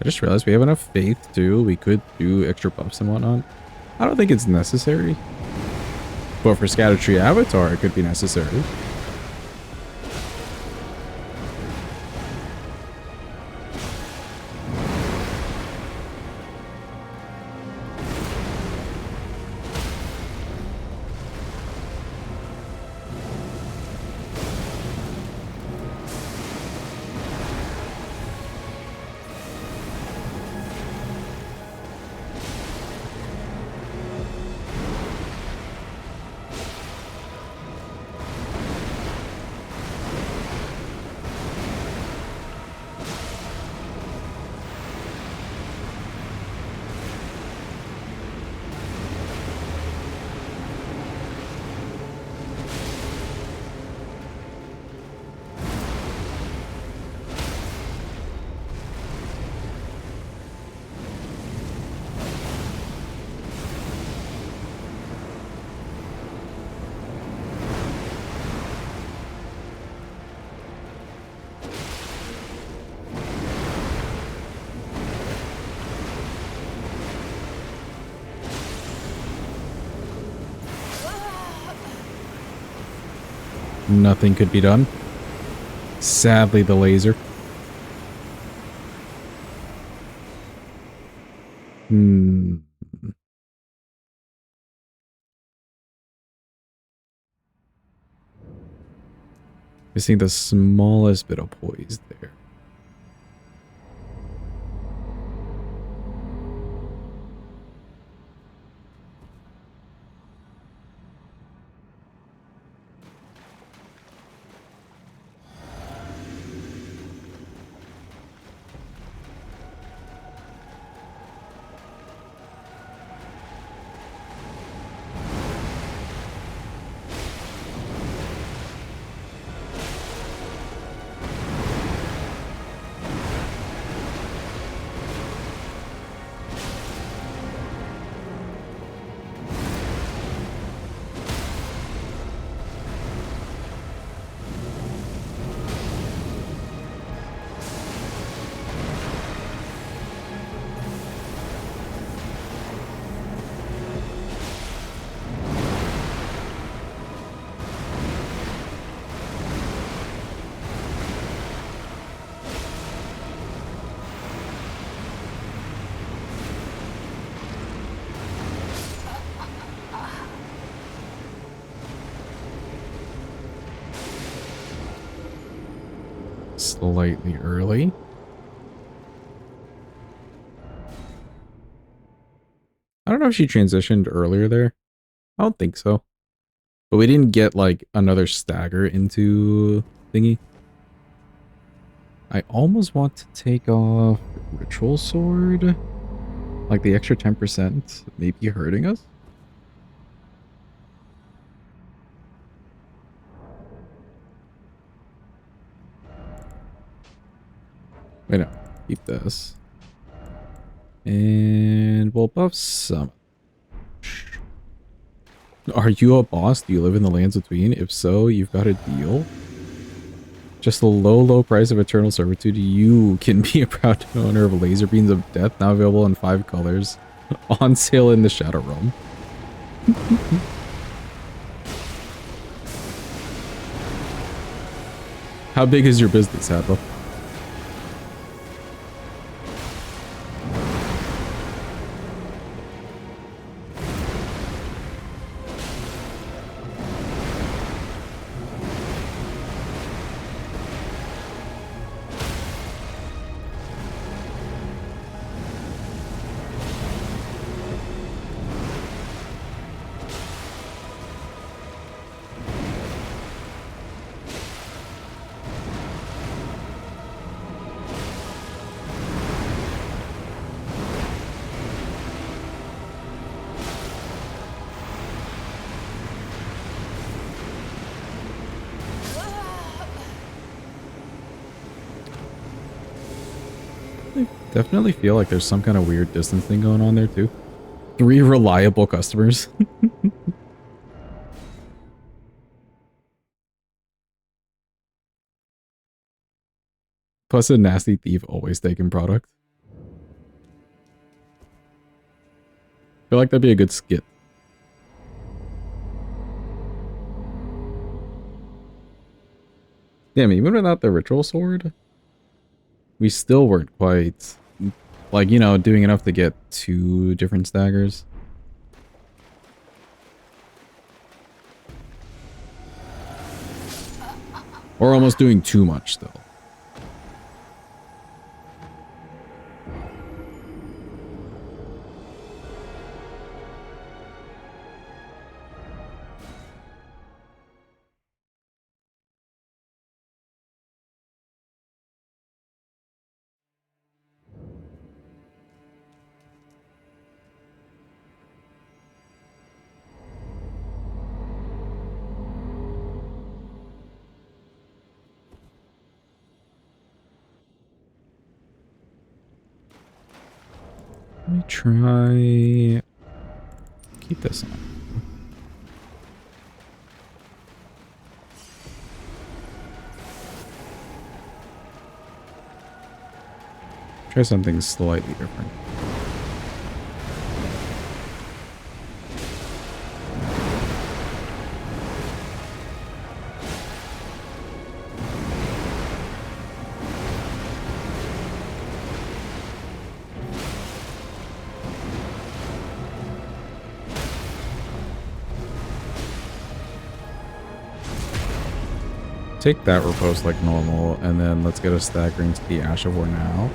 I just realized we have enough faith too. We could do extra buffs and whatnot. I don't think it's necessary. But for Scadutree Avatar, it could be necessary. Nothing could be done. Sadly, the laser. Missing the smallest bit of poise there. Slightly early. I don't know if she transitioned earlier there. I don't think so. But we didn't get like another stagger into thingy. I almost want to take off Ritual Sword. Like the extra 10% may be hurting us. Wait, no. Keep this. And we'll buff some. Are you a boss? Do you live in the lands between? If so, you've got a deal. Just the low price of eternal servitude. You can be a proud owner of laser beams of death, now available in 5 colors. On sale in the Shadow Realm. How big is your business, Admiral? Definitely feel like there's some kind of weird distance thing going on there too. 3 reliable customers. Plus a nasty thief always taking product. Feel like that'd be a good skit. Damn, even without the ritual sword, we still weren't quite, like, you know, doing enough to get 2 different staggers. Or almost doing too much still. Let me try... keep this on. Try something slightly different. Take that repose like normal, and then let's get a staggering to the Ash of War now.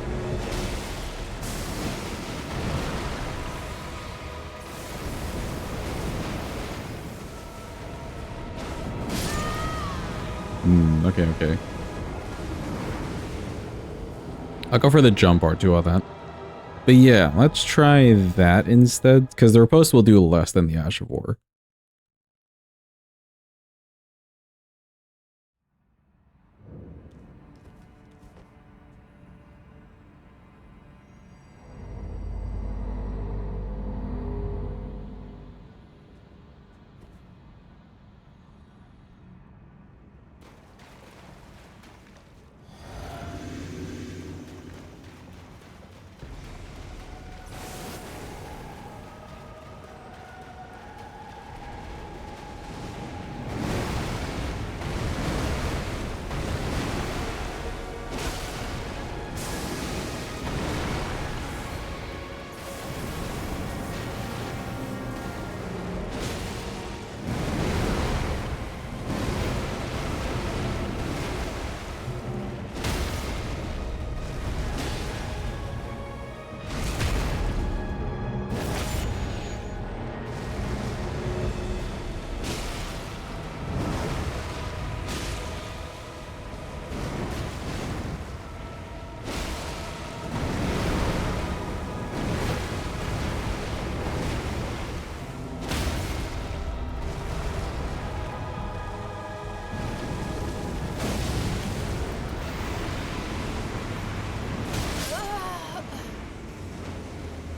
Okay. I'll go for the jump R2 on that. But yeah, let's try that instead, because the repose will do less than the Ash of War.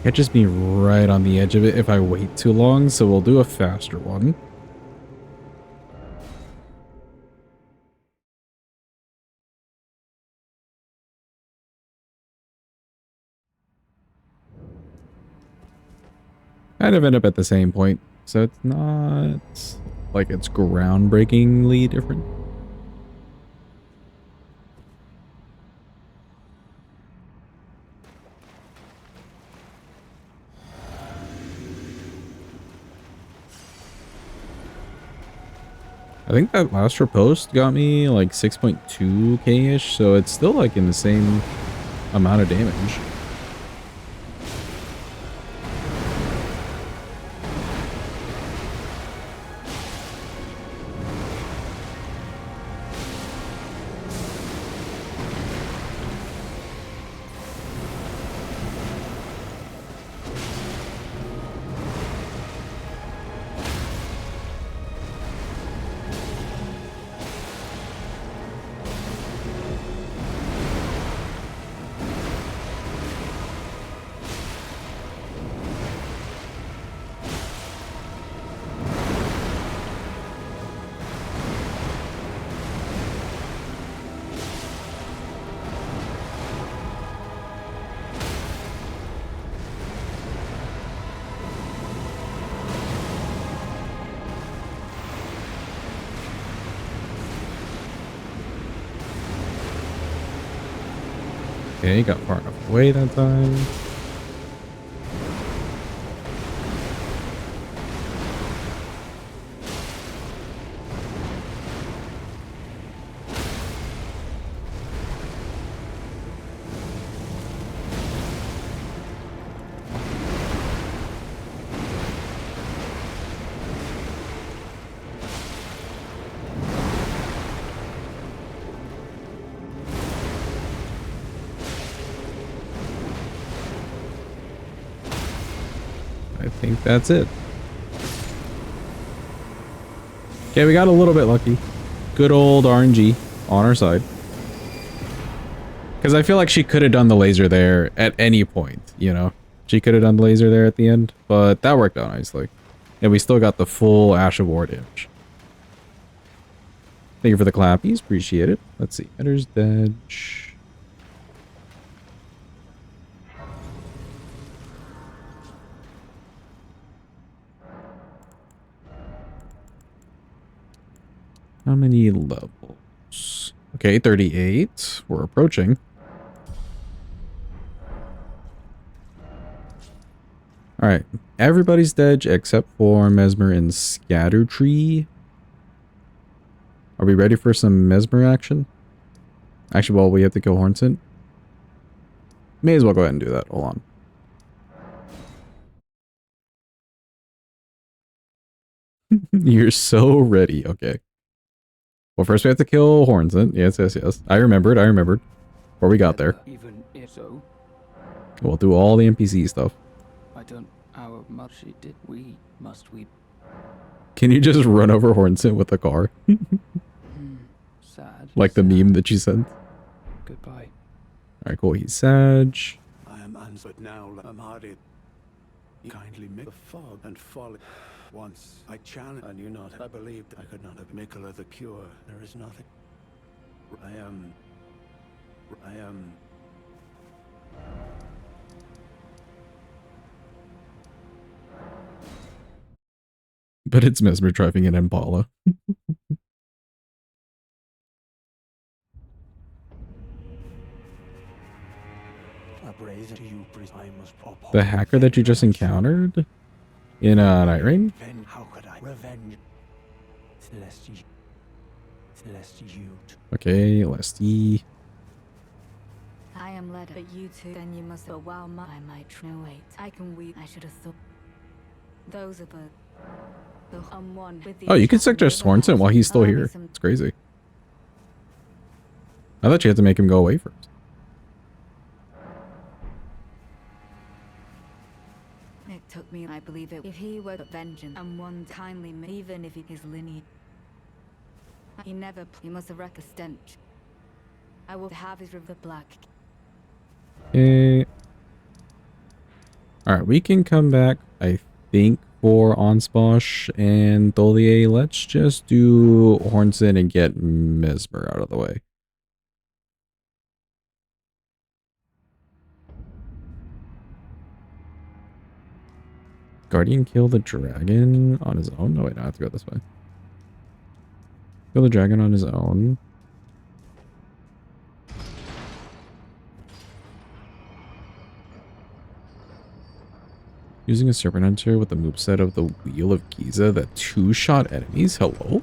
Catches me right on the edge of it if I wait too long, so we'll do a faster one. Kind of end up at the same point, so it's not like it's groundbreakingly different. I think that last riposte got me like 6.2k-ish, so it's still like in the same amount of damage. Okay, got far enough away that time. I think that's it. Okay, we got a little bit lucky. Good old RNG on our side. Because I feel like she could have done the laser there at any point, you know? She could have done the laser there at the end, but that worked out nicely. And we still got the full Ash of War damage. Thank you for the clappies. Appreciate it. Let's see. Metyr's dead. How many levels? Okay, 38. We're approaching. Alright. Everybody's dead except for Messmer and Scadutree. Are we ready for some Messmer action? Actually, well, we have to kill Hornsent. May as well go ahead and do that. Hold on. You're so ready. Okay. Well, first we have to kill Hornsent. Yes, yes, yes. I remembered. Before we got there. Even if so, We'll do all the NPC stuff. I don't. Our mercy did we? Must we? Can you just run over Hornsent with a car? Sad. Like the meme that you sent? Goodbye. Alright, cool. He's Sag. I am answered now, I'm hardy. Kindly make the fog and folly. Once I challenged, I knew not. I believed I could not have Miquella the cure. There is nothing. I am. But it's Messmer driving an Impala. The hacker that you just encountered? In Night Rain? How could I revenge? Okay, let's see. I am Leda, but you two, then you must have while I might no wait. I can weep. I should have thought. Those are the one with the. Oh, you can suggest Hornsent while he's still here. It's crazy. I thought you had to make him go away first. It took me, I believe it. If he were vengeance and one kindly, even if his lineage. He never, he must have wrecked a stench. I will have his river black. Okay. Alright, we can come back, I think, for Onsposh and Tholier. Let's just do Hornsent and get Messmer out of the way. Guardian kill the dragon on his own? No, wait, no, I have to go this way. Kill the dragon on his own. Using a Serpent Hunter with the moveset of the Wheel of Giza that two-shot enemies? Hello?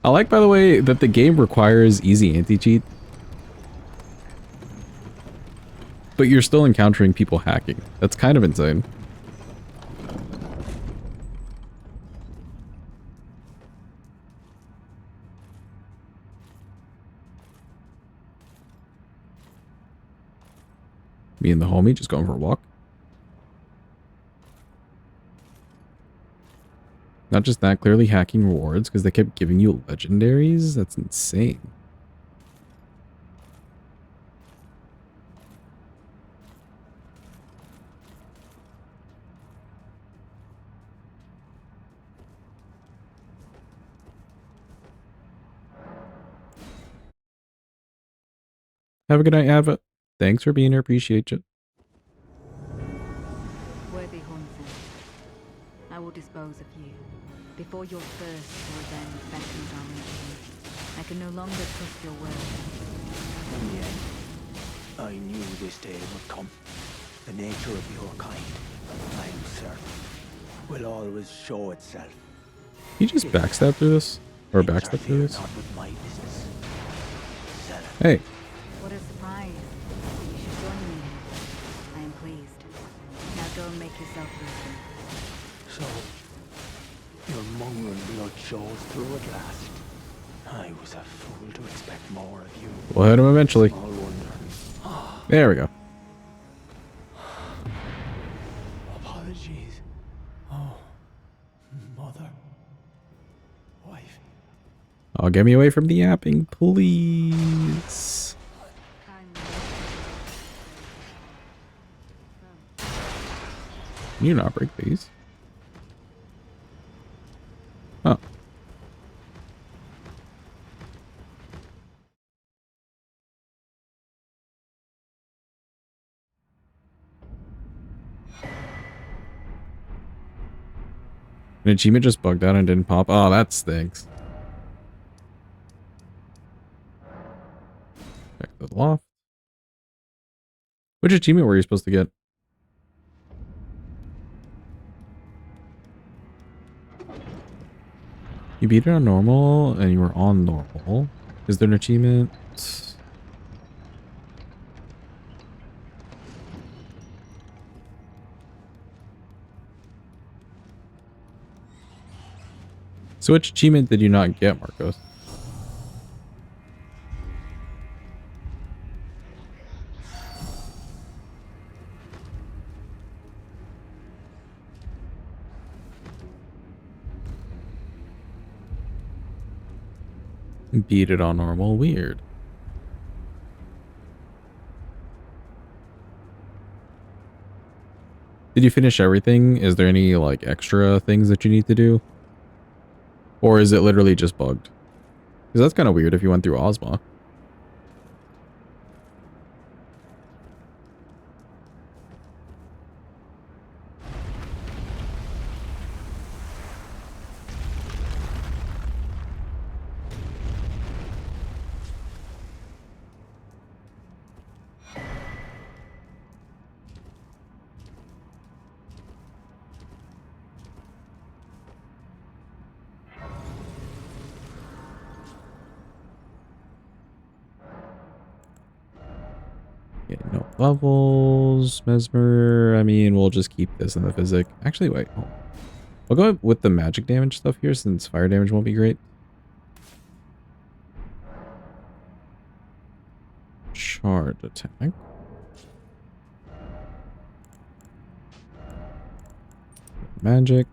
I like, by the way, that the game requires easy anti-cheat. But you're still encountering people hacking. That's kind of insane. Me and the homie just going for a walk. Not just that, clearly hacking rewards because they kept giving you legendaries. That's insane. Have a good night, Adva. Thanks for being here. Appreciate you. Worthy hunter, I will dispose of you. Before your thirst for revenge beckons our reaching, I can no longer trust your word. And yet, I knew this day would come. The nature of your kind, I am certain, will always show itself. You just backstab through this? Or backstab through this? Not with my business. Hey. What a surprise. You should join me here. I am pleased. Now go and make yourself useful. So, your mongrel blood shows through at last. I was a fool to expect more of you. We'll hit him eventually. Small wonder. There we go. Apologies. Oh, mother. Wife. Oh, get me away from the yapping, please. Can you not break these? Oh. An achievement just bugged out and didn't pop. Oh, that stinks. Back to the loft. Which achievement were you supposed to get? You beat it on normal and you were on normal. Is there an achievement? So which achievement did you not get, Marcos? Beat it on normal. Weird. Did you finish everything? Is there any, like, extra things that you need to do? Or is it literally just bugged? Because that's kind of weird if you went through Ozma. Yeah, no levels, Messmer. I mean, we'll just keep this in the physic. Actually, wait. Hold on. We'll go with the magic damage stuff here since fire damage won't be great. Charge attack. Magic.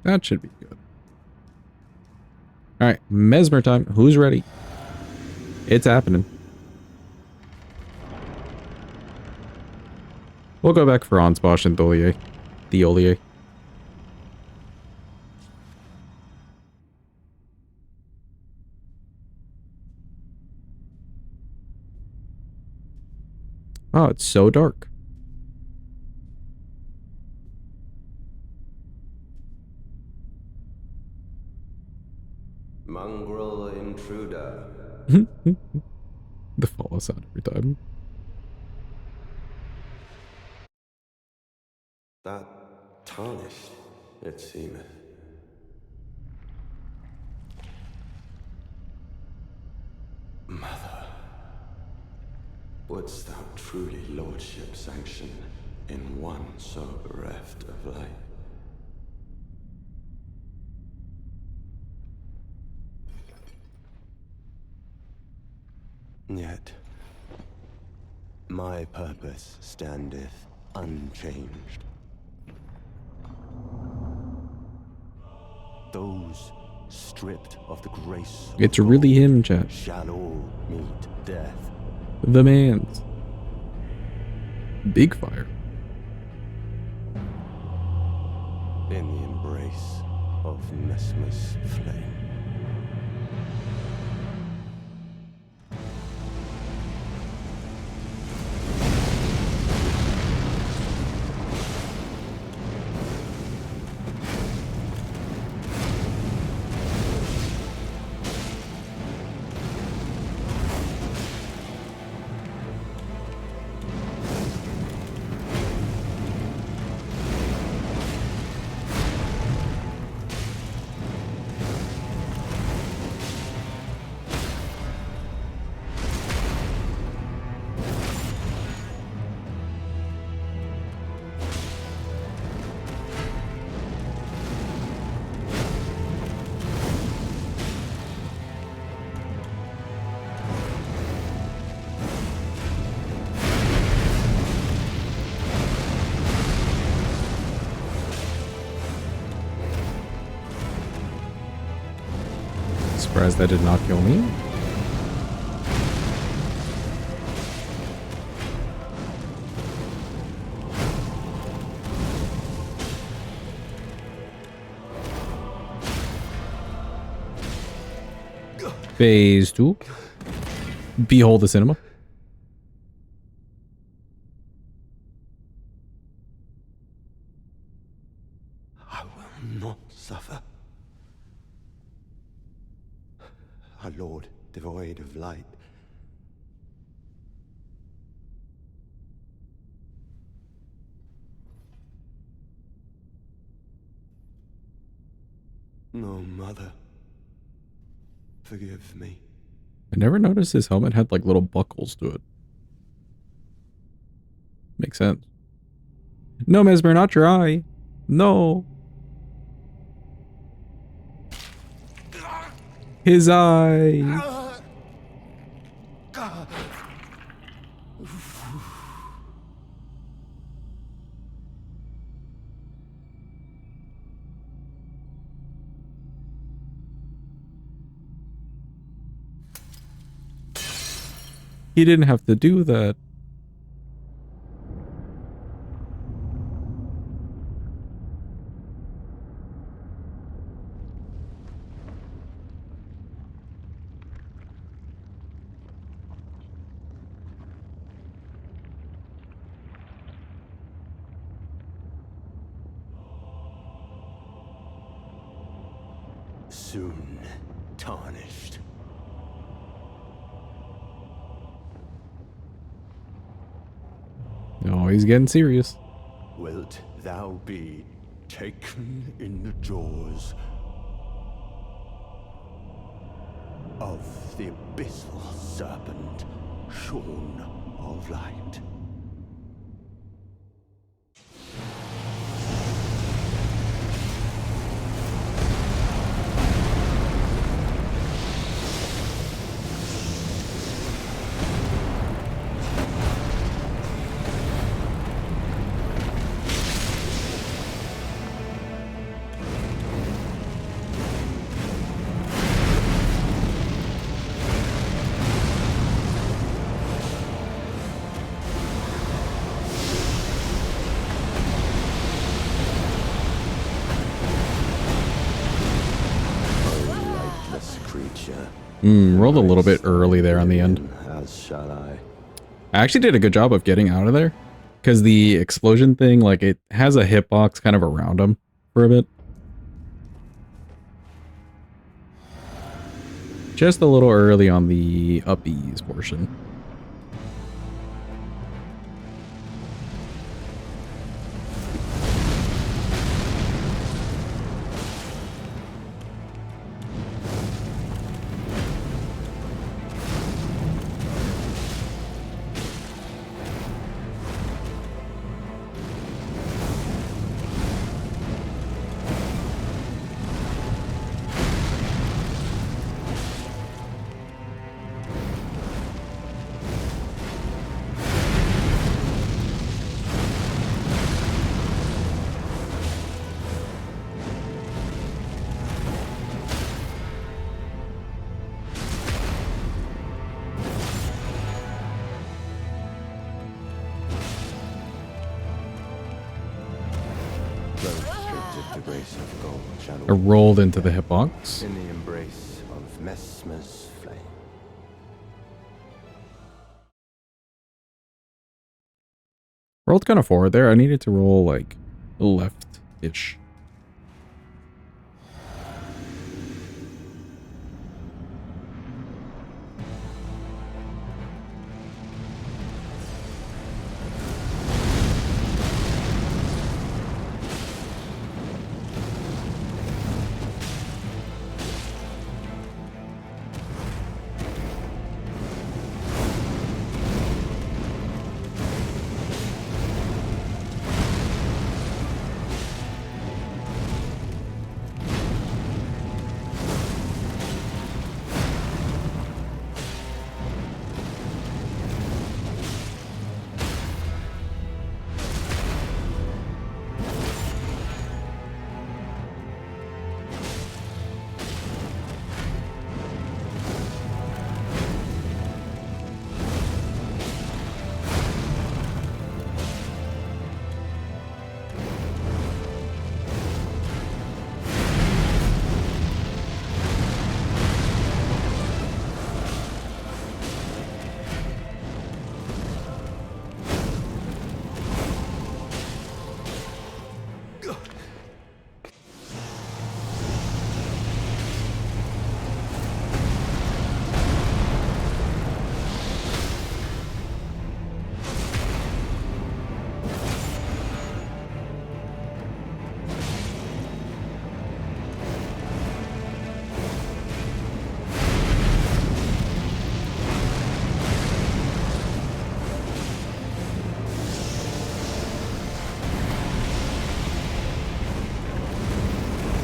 That should be good. Alright, Messmer time. Who's ready? It's happening. We'll go back for Ansposh and Tholier. Theolier. Oh, it's so dark. Mongrel intruder. The follow sound every time. That tarnished, it seemeth. Wouldst thou truly lordship sanction in one so bereft of light? Yet, my purpose standeth unchanged. Those stripped of the grace of It's really God him, chat. shall all meet death. The man's. Big fire. In the embrace of Messmer's flame. Surprised that did not kill me. Phase 2. Behold the cinema. I will not suffer. Our Lord, devoid of light. No, Mother. Forgive me. I never noticed his helmet had like little buckles to it. Makes sense. No, Messmer, not your eye. No. His eye. He didn't have to do that. Soon tarnished. Oh, he's getting serious. Wilt thou be taken in the jaws of the abyssal serpent, shorn of light? Rolled a little bit early there on the end. As shall I. I actually did a good job of getting out of there. Because the explosion thing, like, it has a hitbox kind of around him for a bit. Just a little early on the up-ease portion. trace of gold shall I rolled into the hitbox. in the embrace of Messmer's flame. Rolled kind of forward there. I needed to roll like left-ish.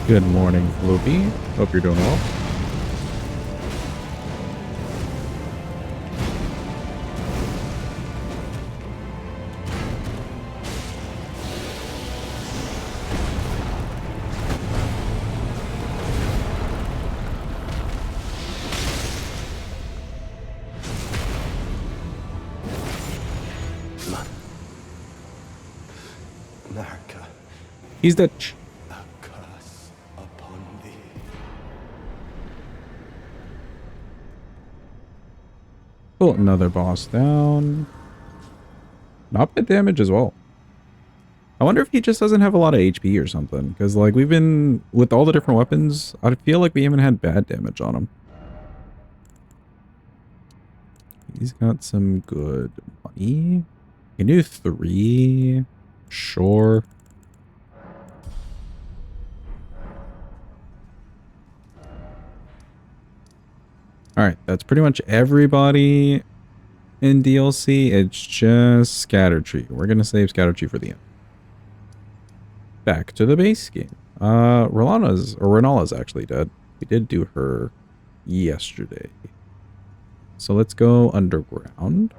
Good morning, Floopy. Hope you're doing well. Narca, He's the... a curse upon thee. Oh, another boss down. Not bad damage as well. I wonder if he just doesn't have a lot of HP or something. Because, like, we've been... With all the different weapons, I feel like we haven't had bad damage on him. He's got some good money. Can do 3. Sure. Alright, that's pretty much everybody in DLC. It's just Scadutree. We're going to save Scadutree for the end. Back to the base game. Renala's actually dead. We did do her yesterday. So let's go underground.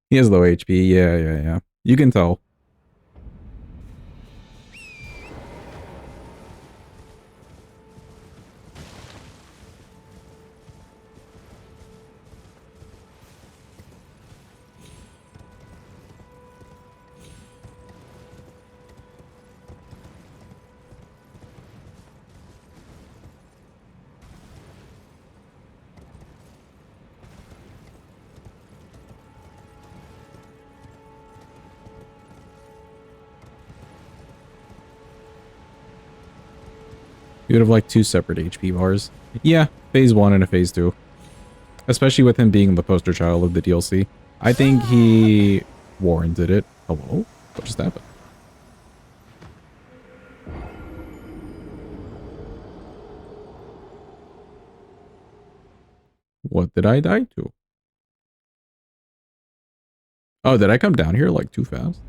He has low HP. Yeah. You can tell. You would have like 2 separate HP bars. Yeah, phase 1 and a phase 2. Especially with him being the poster child of the DLC. I think he warranted it. Hello? What just happened? What did I die to? Oh, did I come down here like too fast?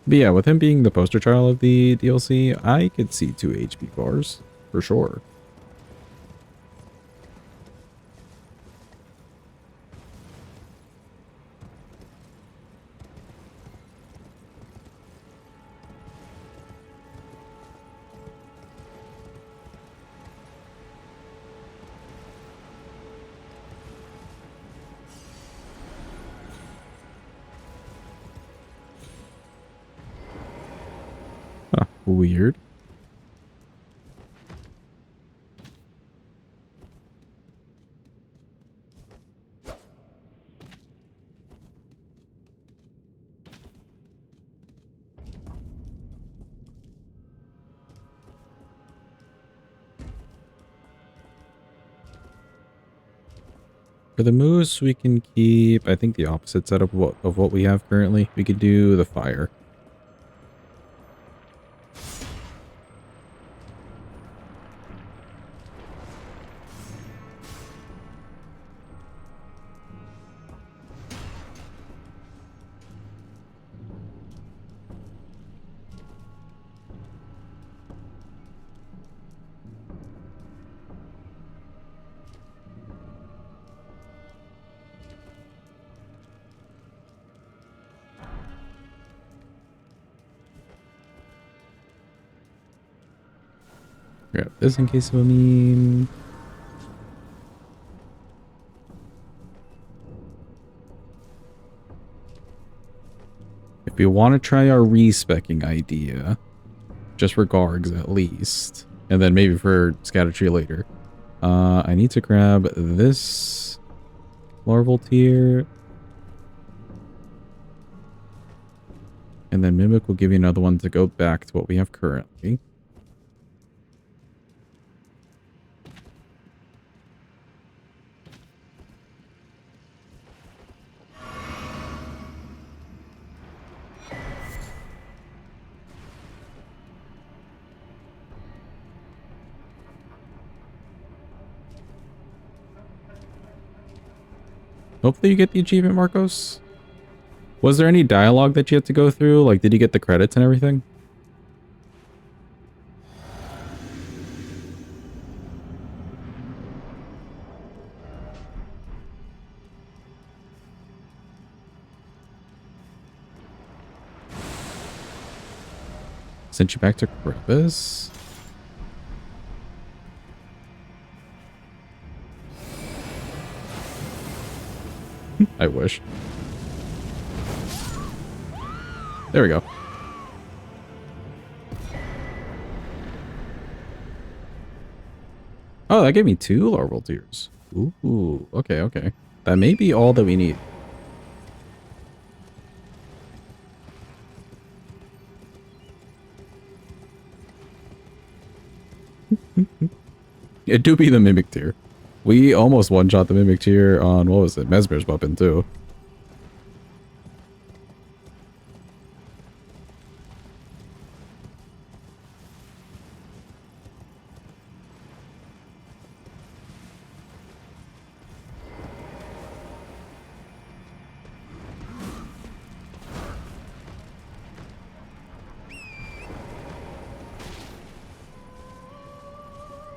But yeah, with him being the poster child of the DLC, I could see 2 HP bars, for sure. weird. For the moose, we can keep, I think, the opposite setup of what we have currently. We could do the fire. Grab this in case of a meme. If we want to try our respecking idea, just for Gargs at least, and then maybe for Scadutree later, I need to grab this larval tier, and then Mimic will give you another one to go back to what we have currently. Hopefully you get the achievement, Marcos. Was there any dialogue that you had to go through? Like, did you get the credits and everything? Sent you back to Crevice. I wish. There we go. Oh, that gave me 2 larval tears. Ooh, okay, okay. That may be all that we need. It do be the Mimic tier. We almost one-shot the Mimic tier on, what was it, Messmer's weapon too.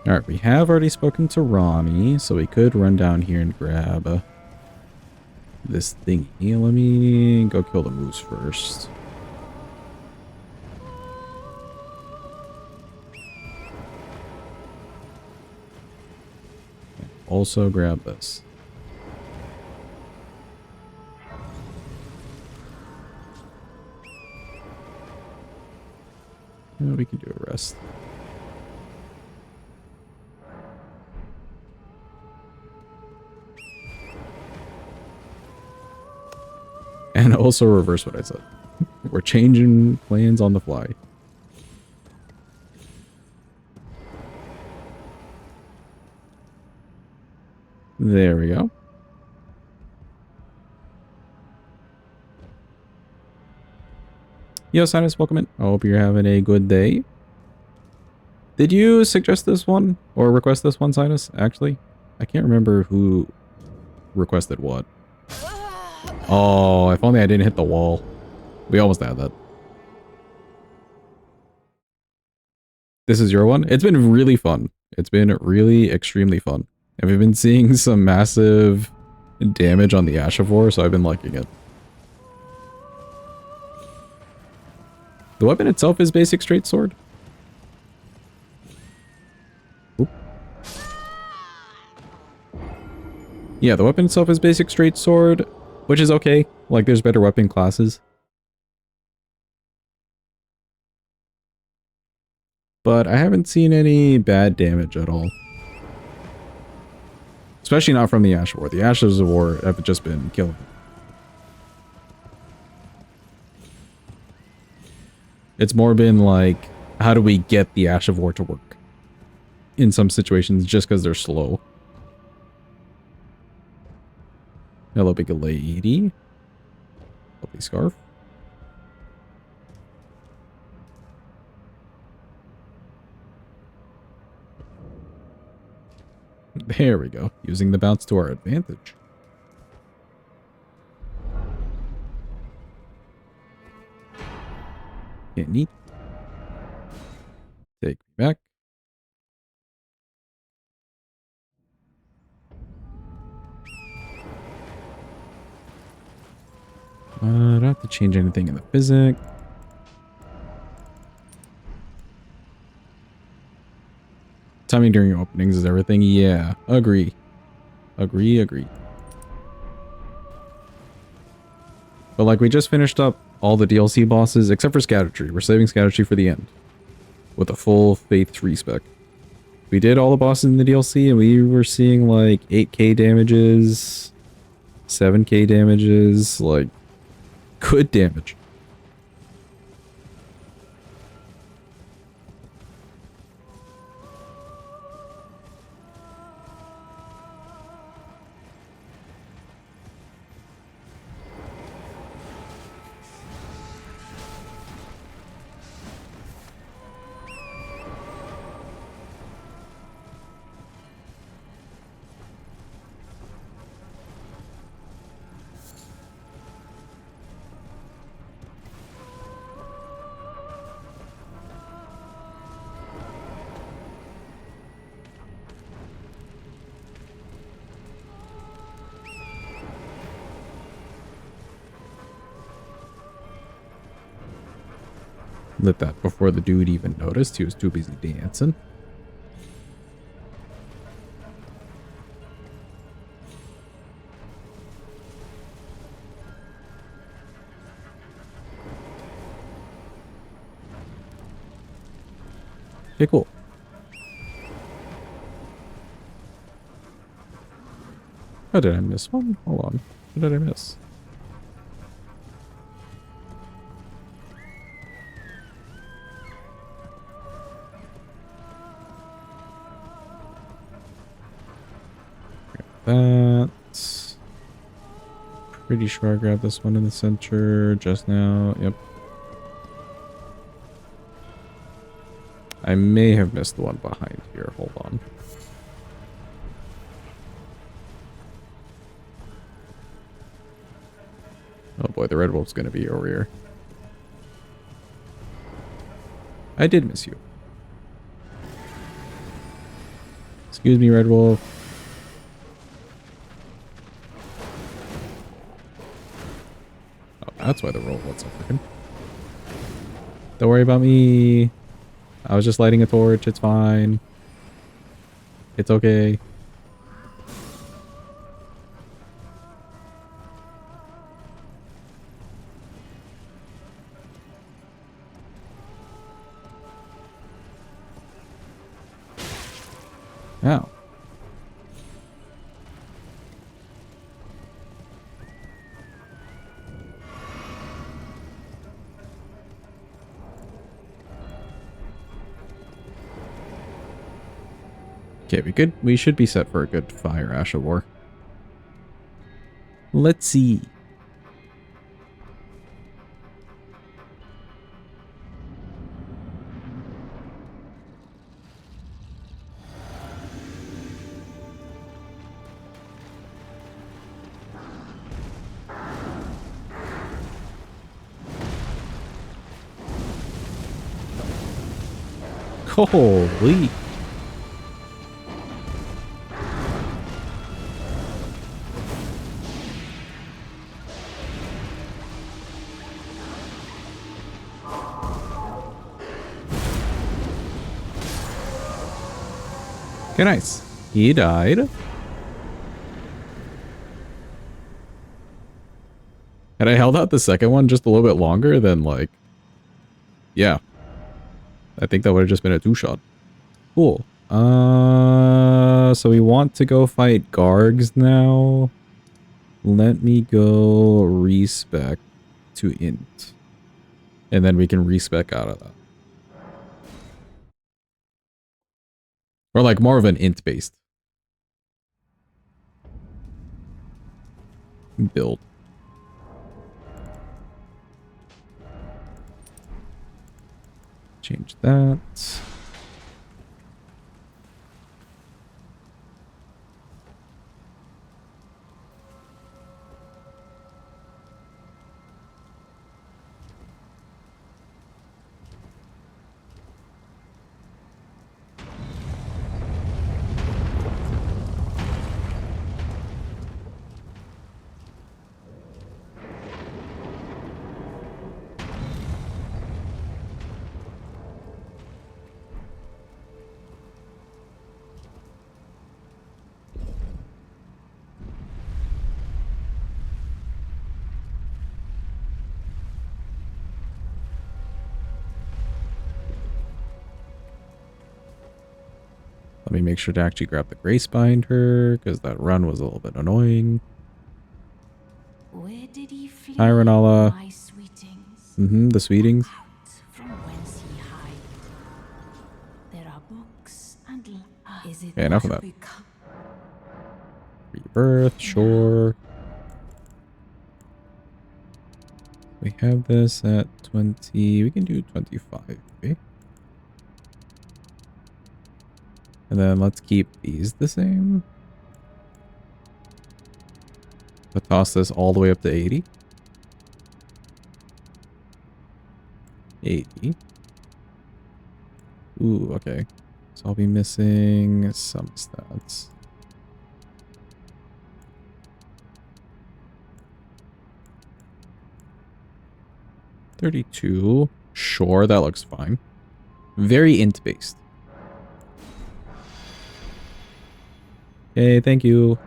Alright, we have already spoken to Ronnie, so we could run down here and grab this thingy. Let me go kill the moose first. Also grab this. Yeah, we can do a rest. And also reverse what I said. We're changing plans on the fly. There we go. Yo, Sinus, welcome in. I hope you're having a good day. Did you suggest this one? Or request this one, Sinus? Actually, I can't remember who requested what. Oh, if only I didn't hit the wall. We almost had that. This is your one? It's been really fun. It's been really extremely fun. And we've been seeing some massive damage on the Ashavor, so I've been liking it. The weapon itself is basic straight sword. Oop. Yeah, the weapon itself is basic straight sword. Which is okay. Like, there's better weapon classes. But I haven't seen any bad damage at all. Especially not from the Ash of War. The Ashes of War have just been killing. It's more been like, how do we get the Ash of War to work? In some situations, just because they're slow. Hello, big lady. Lovely scarf. There we go. Using the bounce to our advantage. Yeah, neat. Take me back. I don't have to change anything in the physics. Timing during openings is everything. Yeah, agree. Agree. But like, we just finished up all the DLC bosses, except for Scadutree. We're saving Scadutree for the end. With a full Faith 3 spec. We did all the bosses in the DLC, and we were seeing like 8k damages, 7k damages, like, good damage. Lit that before the dude even noticed. He was too busy dancing. Okay, cool. Oh, did I miss one? Hold on. What did I miss? That. Pretty sure I grabbed this one in the center just now. Yep. I may have missed the one behind here. Hold on. Oh boy, the red wolf's gonna be over here. I did miss you. Excuse me, red wolf. Oh, that's why the roll wasn't working. Don't worry about me. I was just lighting a torch. It's fine. It's okay. Ow. Okay, we should be set for a good fire Ash of War. Let's see. Holy. Okay, nice. He died. Had I held out the second one just a little bit longer, then like, yeah. I think that would have just been a 2-shot. Cool. So we want to go fight Gargs now. Let me go respec to int. And then we can respec out of that. Or like more of an int based build. Change that. Let me make sure to actually grab the Grace Binder, because that run was a little bit annoying. Where did he flee, Hi, Renala. my sweetings? The sweetings. Out from whence he hide. There are books and is it Okay, enough of what that. we come- Rebirth, sure. We have this at 20. We can do 25, okay? And then let's keep these the same. But toss this all the way up to 80. 80. Ooh, okay. So I'll be missing some stats. $32. Sure, that looks fine. Very int based. Okay, thank you.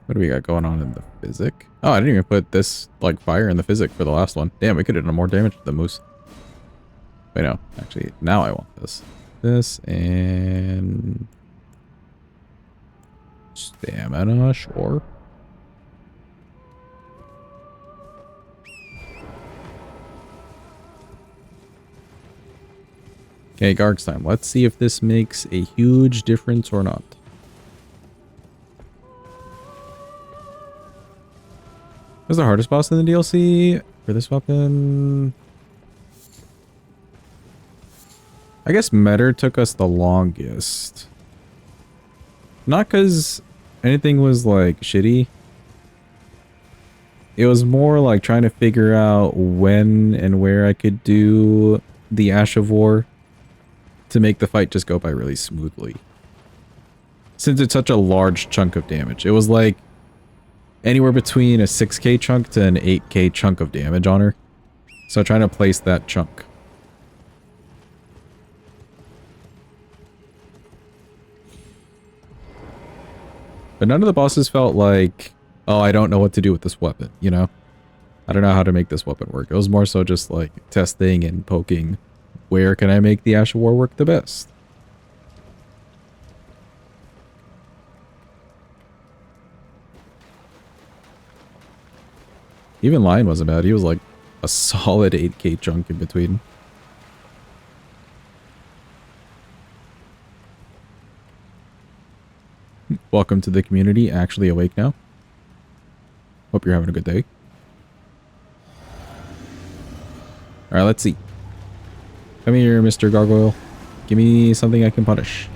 What do we got going on in the physic? Oh, I didn't even put this, like, fire in the physic for the last one. Damn, we could have done more damage to the moose. Wait, no. Actually, now I want this. This and... stamina, sure. Okay, Garg's time. Let's see if this makes a huge difference or not. What's the hardest boss in the DLC for this weapon? I guess Metyr took us the longest. Not because anything was like shitty. It was more like trying to figure out when and where I could do the Ash of War to make the fight just go by really smoothly. Since it's such a large chunk of damage. It was like anywhere between a 6k chunk to an 8k chunk of damage on her. So trying to place that chunk. But none of the bosses felt like, oh, I don't know what to do with this weapon, you know? I don't know how to make this weapon work. It was more so just like testing and poking. Where can I make the Ash of War work the best? Even Lion wasn't bad. He was like a solid 8k chunk in between. Welcome to the community. Actually awake now. Hope you're having a good day. Alright, let's see. Come here, Mr. Gargoyle. Give me something I can punish.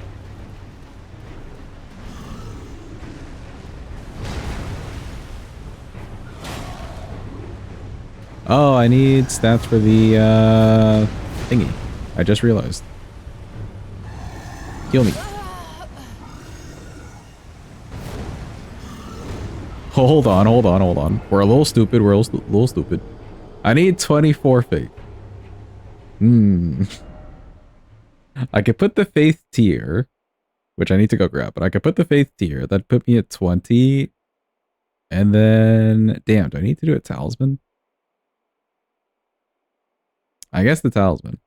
Oh, I need stats for the thingy. I just realized. Kill me. Hold on, hold on, hold on. We're a little stupid, we're a little stupid. I need 24 fate. I could put the Faith tier, which I need to go grab, but I could put the Faith tier. That'd put me at 20. And then, damn, do I need to do a Talisman? I guess the Talisman.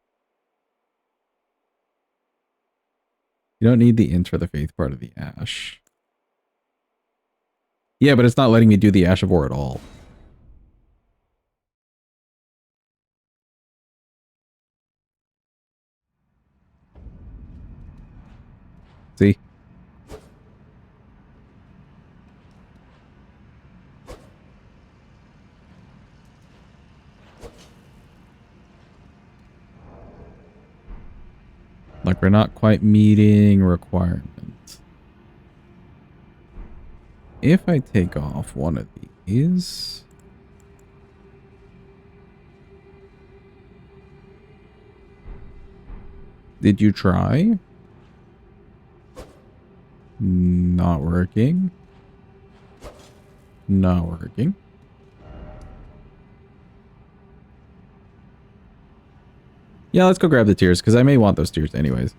You don't need the int for the Faith part of the Ash. Yeah, but it's not letting me do the Ash of War at all. See? Like, we're not quite meeting requirements. If I take off one of these... Did you try? Not working. Not working. Yeah, let's go grab the tiers, because I may want those tiers anyways.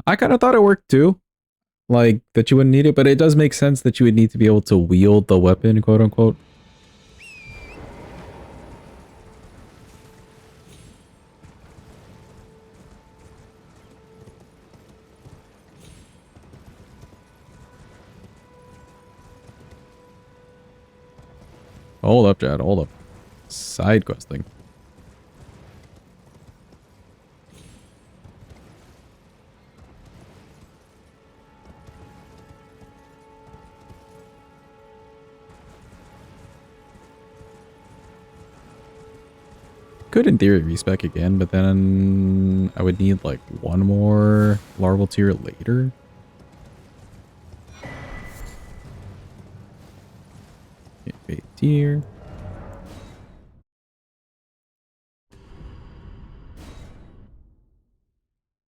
I kind of thought it worked too. Like, that you wouldn't need it, but it does make sense that you would need to be able to wield the weapon, quote unquote. Hold up, Chad. Hold up. Side questing. Could in theory respec again, but then I would need like one more larval tier later. Fate tier.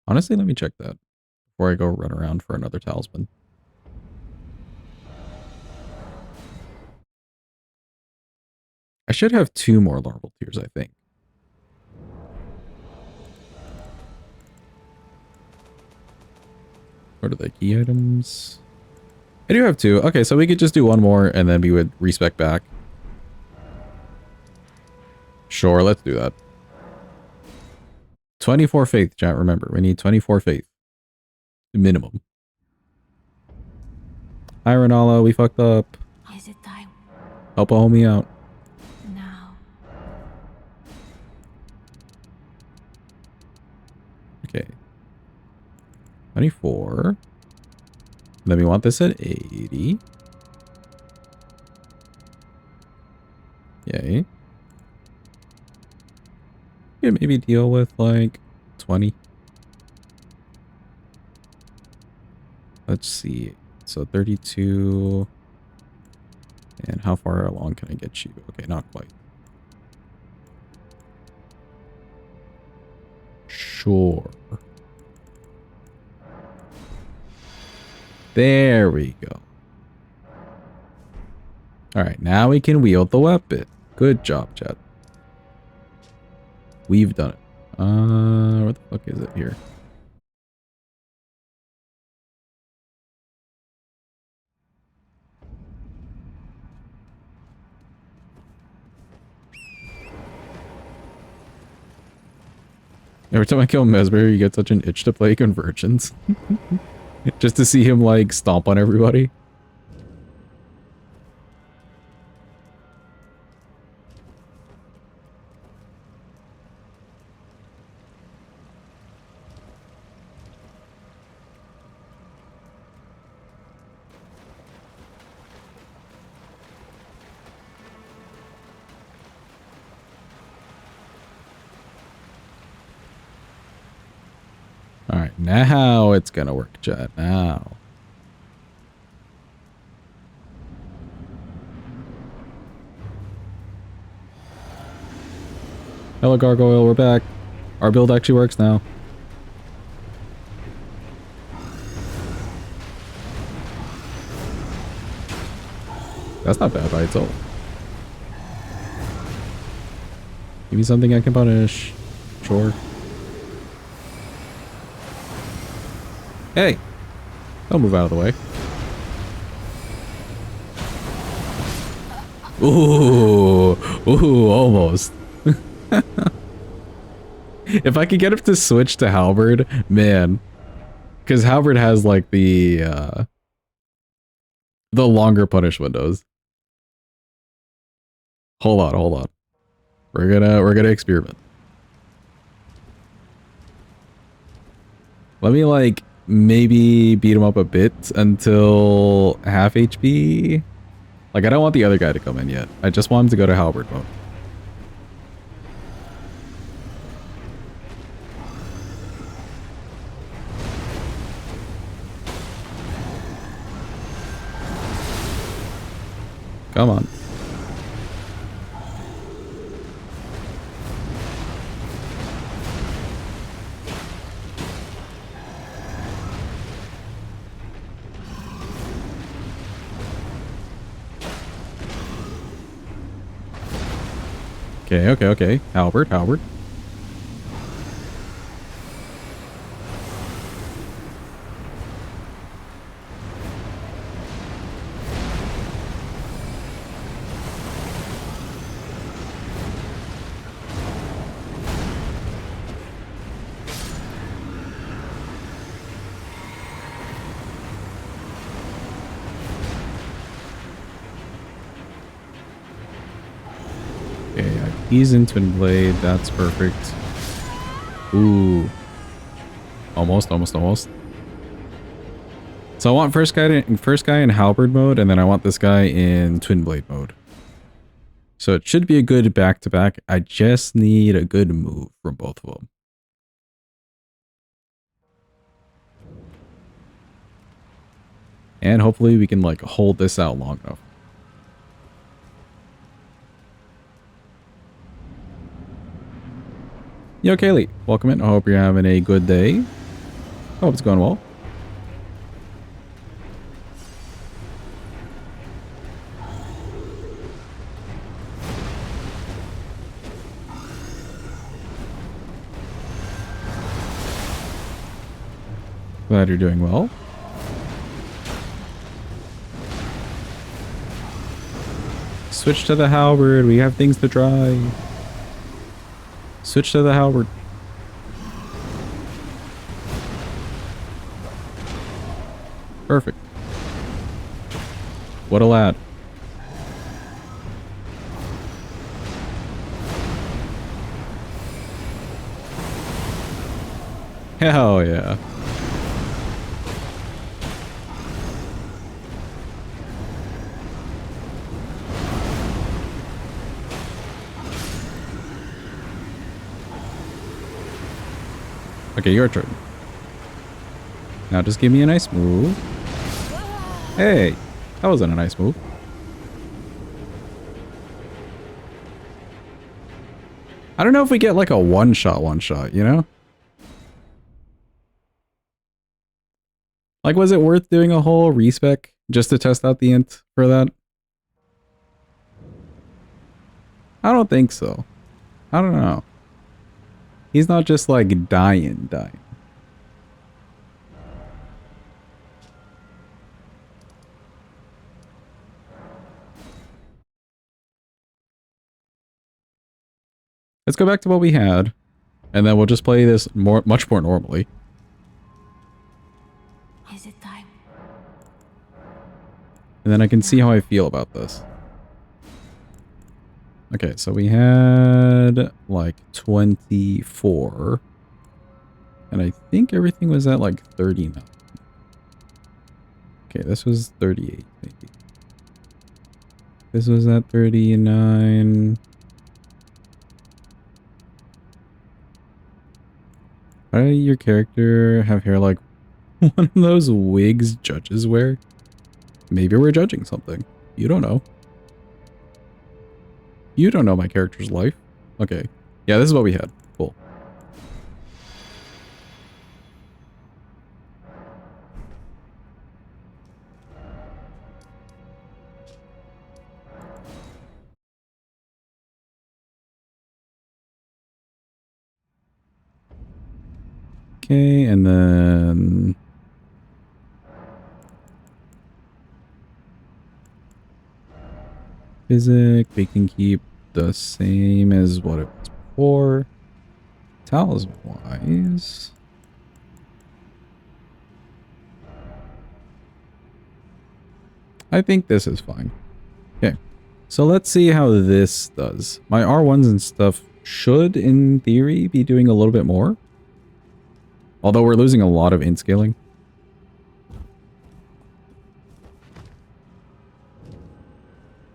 Honestly, let me check that before I go run around for another talisman. I should have 2 more larval tiers, I think. What are the key items? I do have 2. Okay, so we could just do one more and then we would respec back. Sure, let's do that. 24 faith, chat. Remember, we need 24 faith. Minimum. Hi, Renala. We fucked up. Is it time? Help a homie out. Now. Okay. 24. Then we want this at 80. Yay. You can maybe deal with like 20. Let's see. So 32. And how far along can I get you? Okay, not quite. Sure. There we go. Alright, now we can wield the weapon. Good job, chat. We've done it. Where the fuck is it here? Every time I kill Messmer, you get such an itch to play Convergence. Just to see him, like, stomp on everybody. Alright, now it's gonna work, chat. Now. Hello, Gargoyle. We're back. Our build actually works now. That's not bad by itself. Give me something I can punish. Sure. Hey! Don't move out of the way. Ooh! Ooh, almost. If I could get him to switch to Halberd, man. Because Halberd has like the longer punish windows. Hold on, hold on. We're gonna experiment. Let me like maybe beat him up a bit until half HP. Like I don't want the other guy to come in yet. I just want him to go to Halberd mode. Come on. Okay. Halberd. He's in Twin Blade. That's perfect. Ooh. Almost. So I want first guy in Halberd mode, and then I want this guy in Twin Blade mode. So it should be a good back-to-back. I just need a good move from both of them. And hopefully we can like hold this out long enough. Yo, Kaylee, welcome in. I hope you're having a good day. I hope it's going well. Glad you're doing well. Switch to the halberd. We have things to try. Switch to the halberd. Perfect. What a lad. Hell yeah. Okay, your turn. Now just give me a nice move. Hey, that wasn't a nice move. I don't know if we get like a one shot, you know? Like, was it worth doing a whole respec just to test out the int for that? I don't think so. I don't know. He's not just like dying. Let's go back to what we had, and then we'll just play this much more normally. Is it time? And then I can see how I feel about this. Okay, so we had like 24. And I think everything was at like 39. Okay, this was 38 maybe. This was at 39. Why did your character have hair like one of those wigs judges wear? Maybe we're judging something. You don't know. You don't know my character's life. Okay. Yeah, this is what we had. Cool. Okay, and then... Physic, we can keep the same as what it was before. Talisman-wise... I think this is fine. Okay, so let's see how this does. My R1s and stuff should, in theory, be doing a little bit more. Although we're losing a lot of int scaling.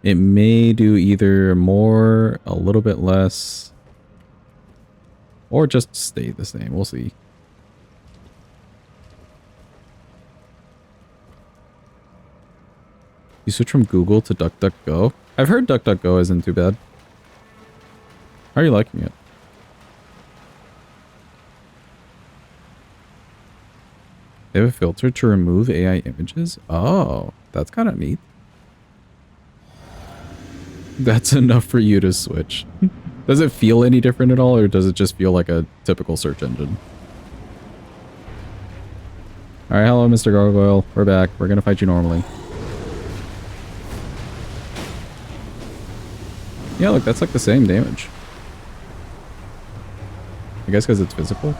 It may do either more, a little bit less, or just stay the same. We'll see. You switch from Google to DuckDuckGo. I've heard DuckDuckGo isn't too bad. How are you liking it? They have a filter to remove AI images? Oh, that's kind of neat. That's enough for you to switch. Does it feel any different at all, or does it just feel like a typical search engine? Alright, hello Mr. Gargoyle. We're back. We're gonna fight you normally. Yeah, look, that's like the same damage. I guess because it's physical.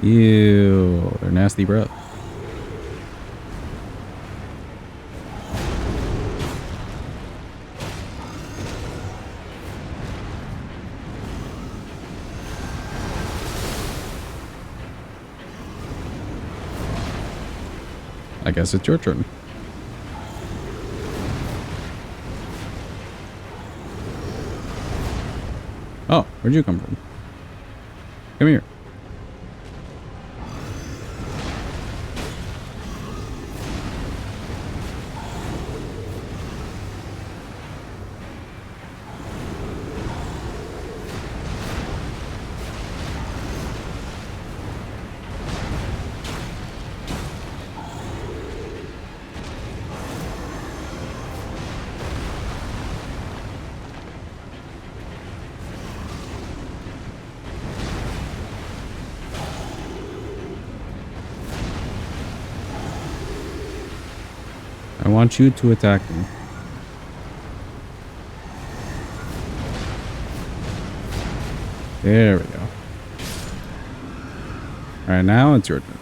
Ew, their nasty breath. I guess it's your turn. Oh, where'd you come from? Come here. I want you to attack me. There we go. Alright, now it's your turn.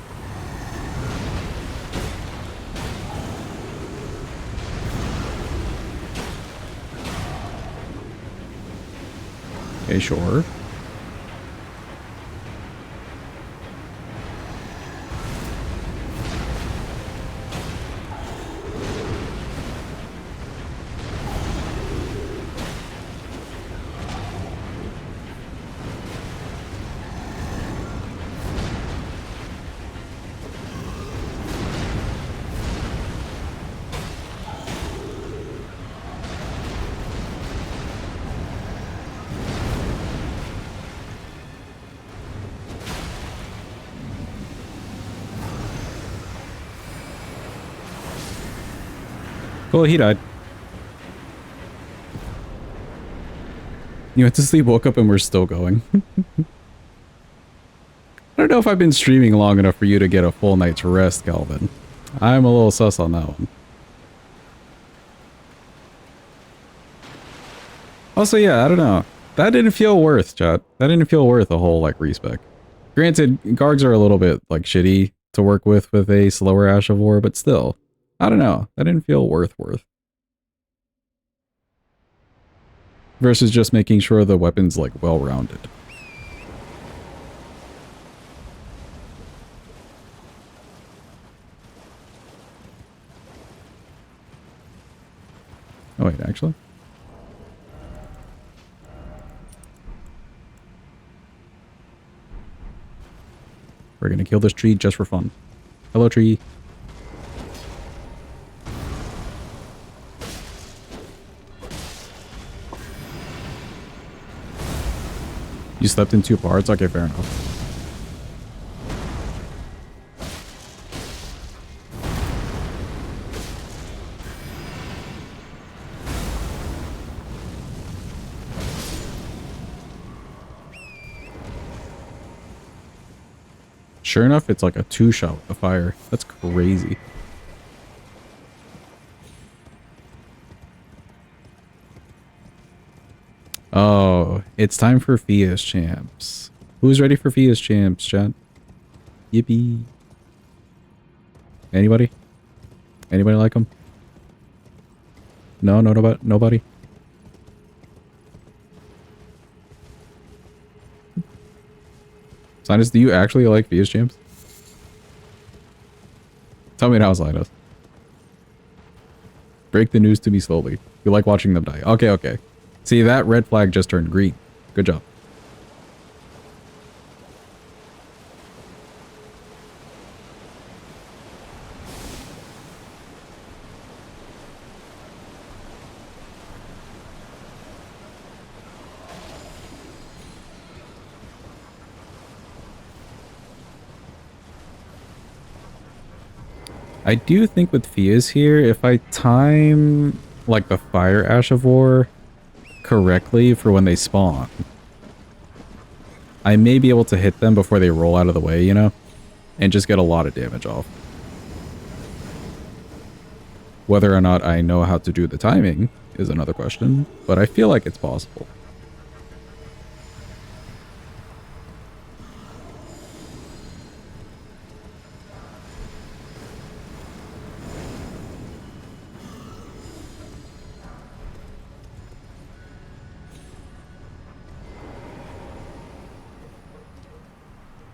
Okay, sure. Cool, he died. You went to sleep, woke up, and we're still going. I don't know if I've been streaming long enough for you to get a full night's rest, Calvin. I'm a little sus on that one. Also, yeah, I don't know. That didn't feel worth, chat. That didn't feel worth a whole, like, respec. Granted, Gargs are a little bit, like, shitty to work with a slower Ash of War, but still. I don't know. That didn't feel worth. Versus just making sure the weapon's, like, well-rounded. Oh, wait, actually? We're gonna kill this tree just for fun. Hello, tree. You slept in 2 parts? Okay, fair enough. Sure enough, it's like a 2-shot with the fire. That's crazy. Oh, it's time for Fia's champs. Who's ready for Fia's champs, chat? Yippee. Anybody? Anybody like them? No, nobody. Sinus, do you actually like Fia's champs? Tell me now, Sinus. Break the news to me slowly. You like watching them die. Okay, okay. See, that red flag just turned green. Good job. I do think with Fia's here, if I time like the Fire Ash of War correctly for when they spawn, I may be able to hit them before they roll out of the way, you know? And just get a lot of damage off. Whether or not I know how to do the timing is another question, but I feel like it's possible.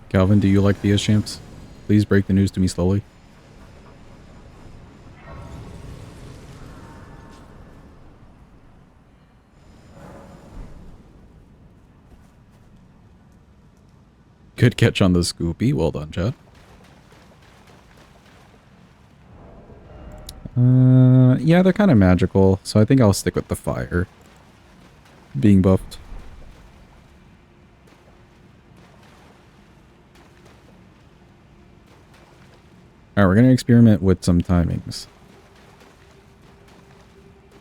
Calvin, do you like Fia's champs? Please break the news to me slowly. Good catch on the Scoopy. Well done, Chad. Yeah, they're kind of magical, so I think I'll stick with the fire being buffed. Alright, we're going to experiment with some timings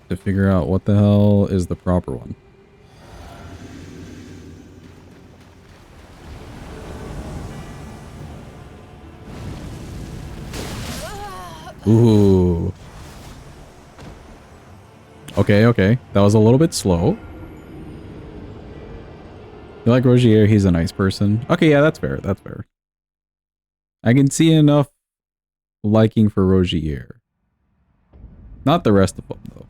to figure out what the hell is the proper one. Ooh. Okay, okay. That was a little bit slow. You like Rogier? He's a nice person. Okay, yeah, that's fair. That's fair. I can see enough liking for Rogier. Not the rest of them, though.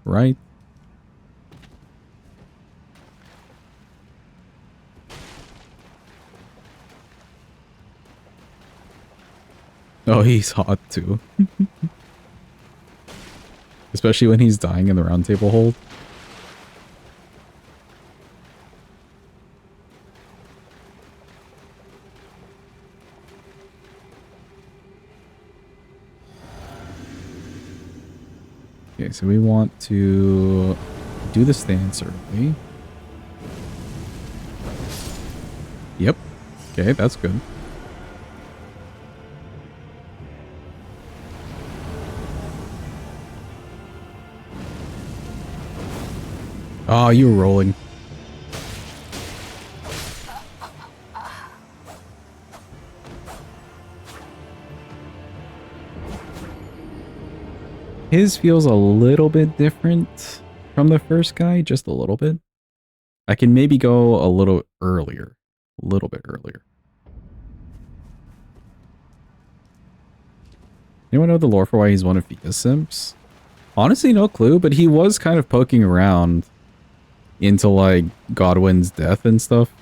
Right? Oh, he's hot too. Especially when he's dying in the round table hold. Okay, so we want to do the stance early. Yep. Okay, that's good. Oh, you were rolling. His feels a little bit different from the first guy, just a little bit. I can maybe go a little earlier. A little bit earlier. Anyone know the lore for why he's one of Fia's simps? Honestly, no clue, but he was kind of poking around into like Godwin's death and stuff.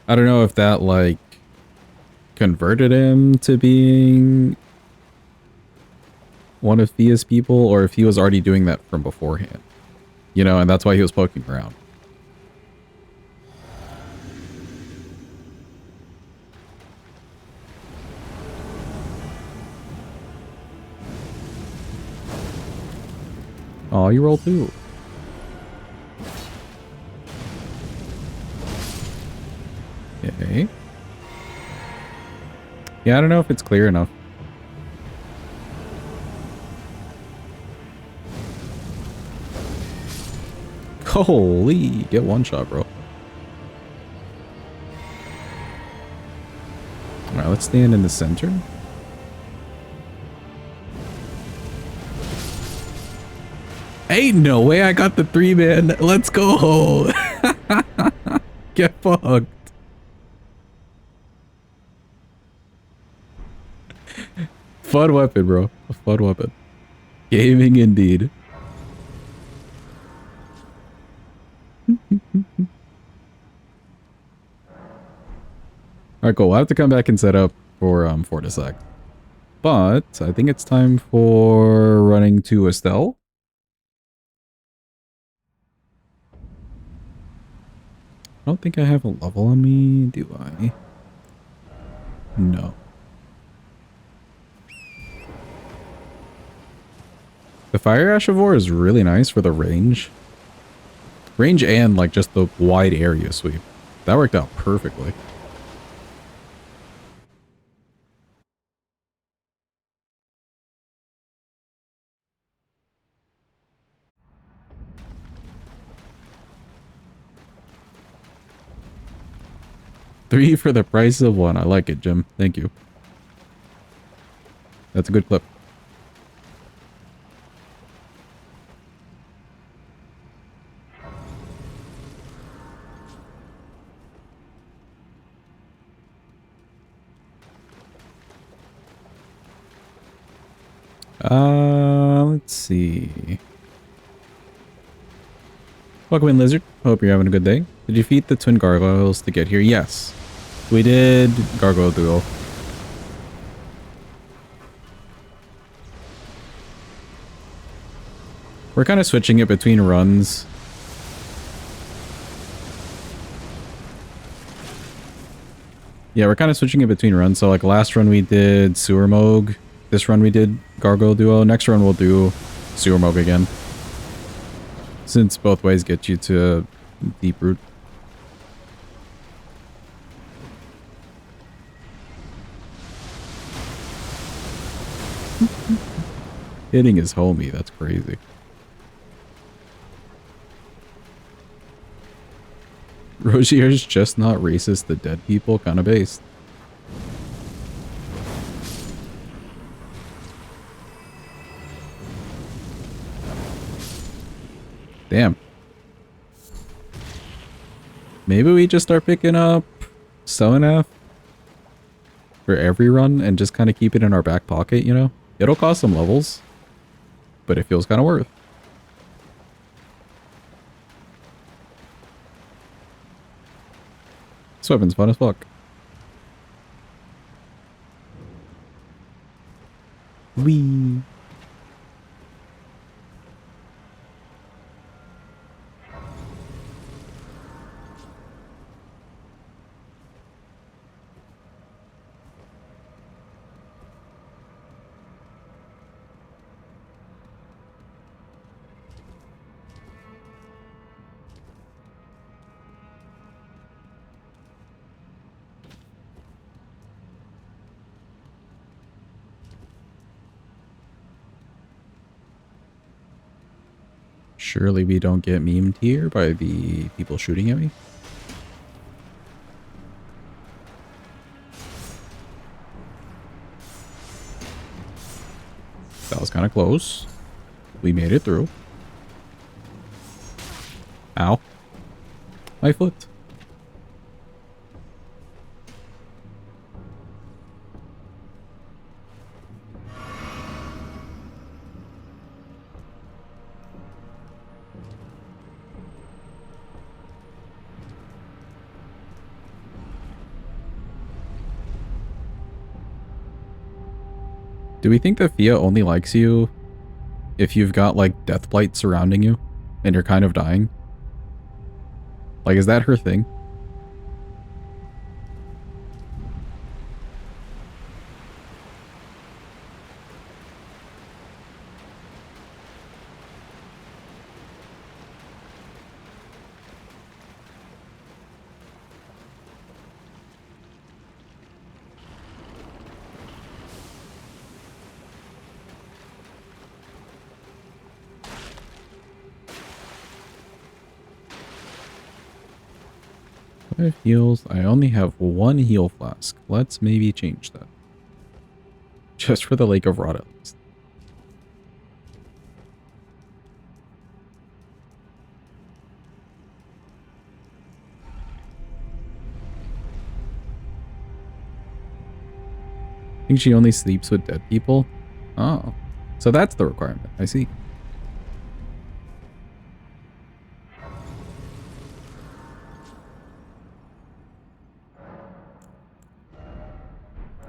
I don't know if that like converted him to being one of Fia's people, or if he was already doing that from beforehand. You know, and that's why he was poking around. Oh, you rolled too. Yeah, I don't know if it's clear enough. Holy, get one shot, bro. Alright, let's stand in the center. Ain't no way I got the 3-man. Let's go. Get fucked. Fun weapon, bro. A fun weapon. Gaming indeed. Alright, cool. We'll have to come back and set up for Fortissax. But I think it's time for running to Astel. I don't think I have a level on me, do I? No. The Fire Ash of War is really nice for the range. Range and like just the wide area sweep. That worked out perfectly. Three for the price of one. I like it, Jim. Thank you. That's a good clip. Let's see. Welcome in, Lizard. Hope you're having a good day. Did you defeat the twin gargoyles to get here? Yes. We did gargoyle duel. We're kind of switching it between runs. Yeah, we're kind of switching it between runs. So like last run we did Sewer Moog. This run we did Gargoyle Duo. Next run we'll do Sewer Moog again. Since both ways get you to Deep Root. Hitting his homie, that's crazy. Rogier's just not racist, the dead people kind of based. Damn. Maybe we just start picking up Sonaf for every run and just kind of keep it in our back pocket, you know? It'll cost some levels, but it feels kind of worth. This weapon's fun as fuck. Wee. Surely we don't get memed here by the people shooting at me. That was kind of close. We made it through. Ow. My foot. Do we think that Fia only likes you if you've got, like, Deathblight surrounding you and you're kind of dying? Like, is that her thing? 5 heals. I only have 1 heal flask. Let's maybe change that. Just for the Lake of Rot at least. I think she only sleeps with dead people. Oh. So that's the requirement. I see.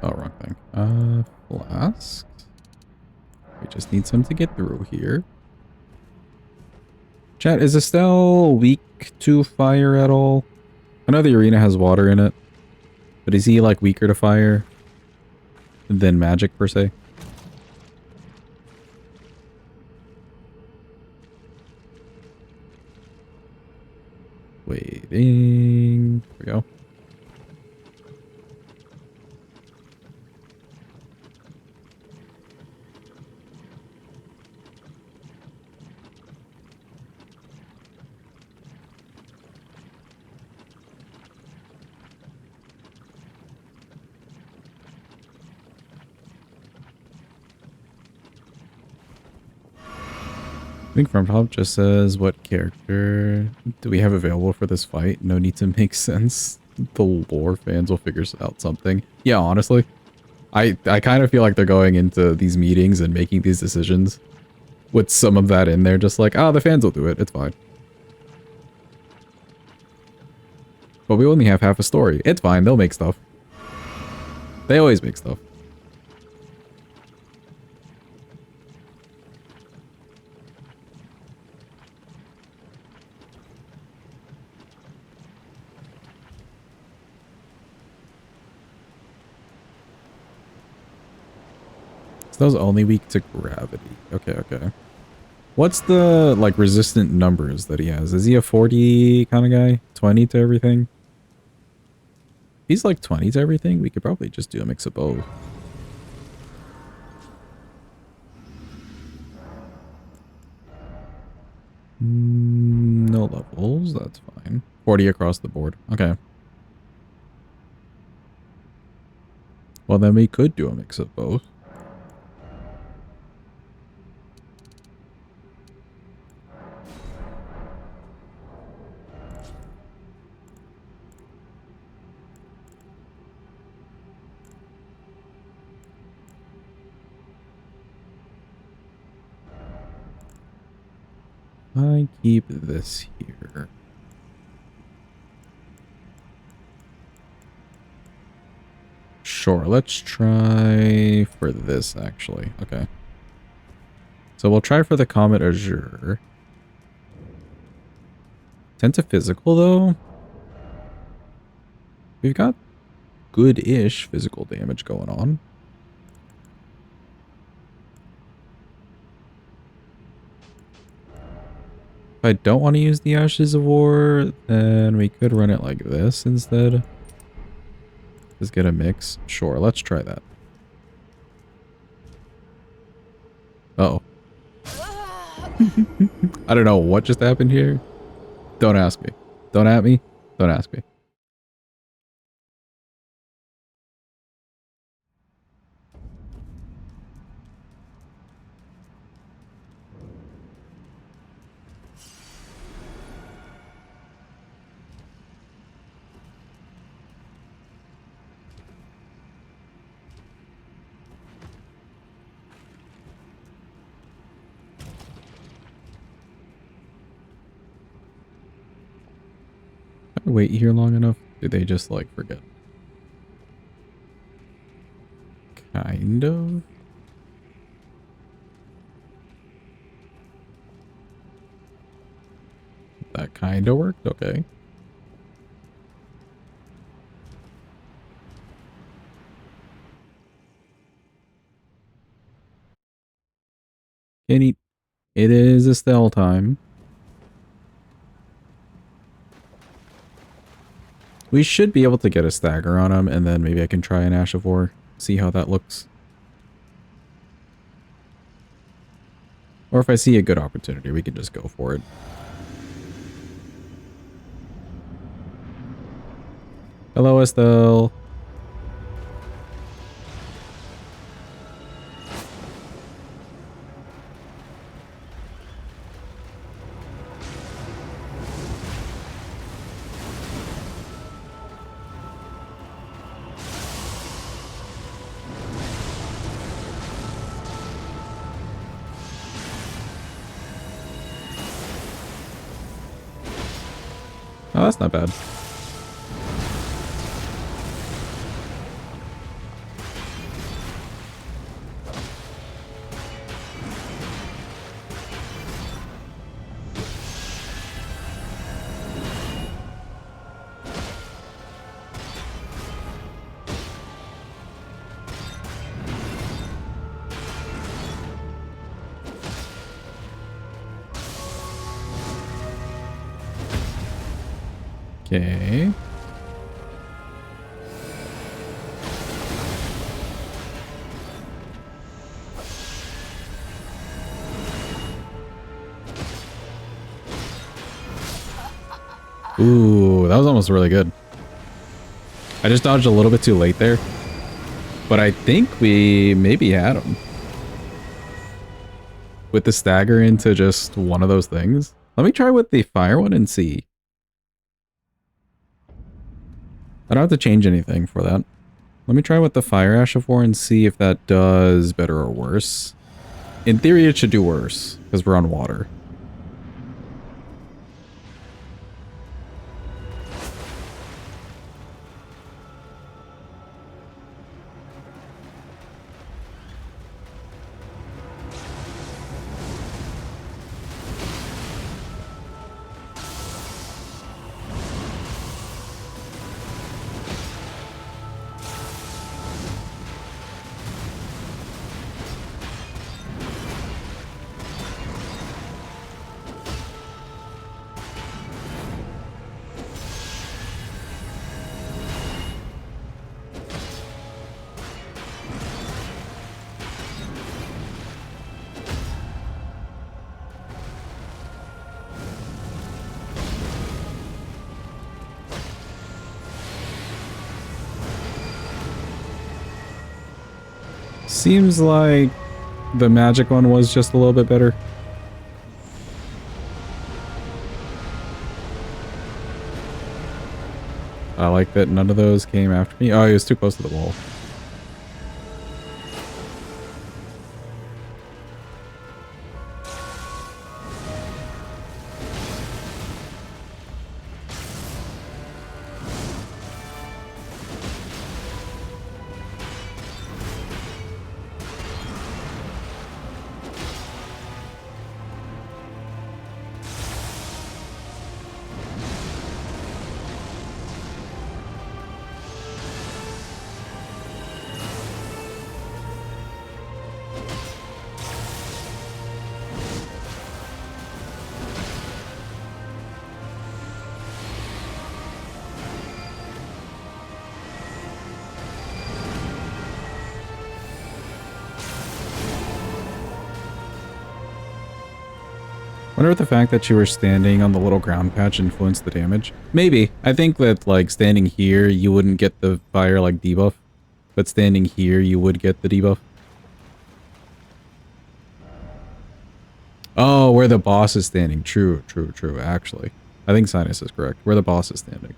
Oh, wrong thing. Flasks. We just need some to get through here. Chat, is Astel weak to fire at all? I know the arena has water in it, but is he like weaker to fire than magic per se? Waiting. Here we go. I think FromTop just says, what character do we have available for this fight? No need to make sense. The lore fans will figure out something. Yeah, honestly. I kind of feel like they're going into these meetings and making these decisions with some of that in there. Just like, the fans will do it. It's fine. But we only have half a story. It's fine. They'll make stuff. They always make stuff. Those only weak to gravity. Okay, okay. What's the, like, resistant numbers that he has? Is he a 40 kind of guy? 20 to everything? If he's like 20 to everything, we could probably just do a mix of both. No levels, that's fine. 40 across the board. Okay. Well, then we could do a mix of both. I keep this here. Sure, let's try for this, actually. Okay. So we'll try for the Comet Azure. 10 to physical, though. We've got good-ish physical damage going on. If I don't want to use the Ashes of War, then we could run it like this instead. Just get a mix. Sure, let's try that. Uh-oh. I don't know what just happened here. Don't ask me. Don't at me. Don't ask me. Wait here long enough? Do they just like forget? Kind of. That kind of worked. Okay. It is Astel time. We should be able to get a stagger on him, and then maybe I can try an Ash of War. See how that looks. Or if I see a good opportunity, we can just go for it. Hello, Astel. Oh, that's not bad. Okay. Ooh, that was almost really good. I just dodged a little bit too late there. But I think we maybe had him. With the stagger into just one of those things. Let me try with the fire one and see. I don't have to change anything for that. Let me try with the Fire Ash of War and see if that does better or worse. In theory, it should do worse, because we're on water. Seems like the magic one was just a little bit better. I like that none of those came after me. Oh, he was too close to the wall. Wonder if the fact that you were standing on the little ground patch influenced the damage. Maybe. I think that, like, standing here, you wouldn't get the fire, like, debuff. But standing here, you would get the debuff. Oh, where the boss is standing. True, true, true, actually. I think Sinus is correct. Where the boss is standing.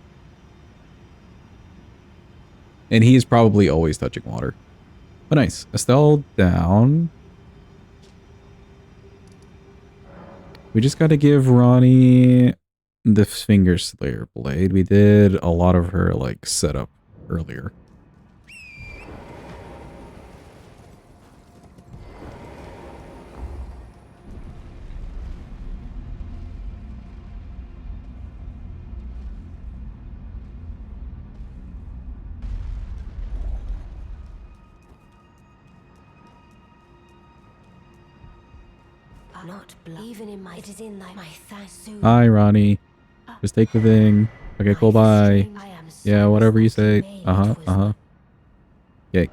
And he's probably always touching water. But nice. Astel down. We just got to give Ronnie the Finger Slayer Blade. We did a lot of her, like, setup earlier. Not even in my, it is in my thanks. Hi, Ronnie. Just take the thing. Okay, cool, bye. Yeah, whatever you say. Uh-huh, uh-huh. Okay.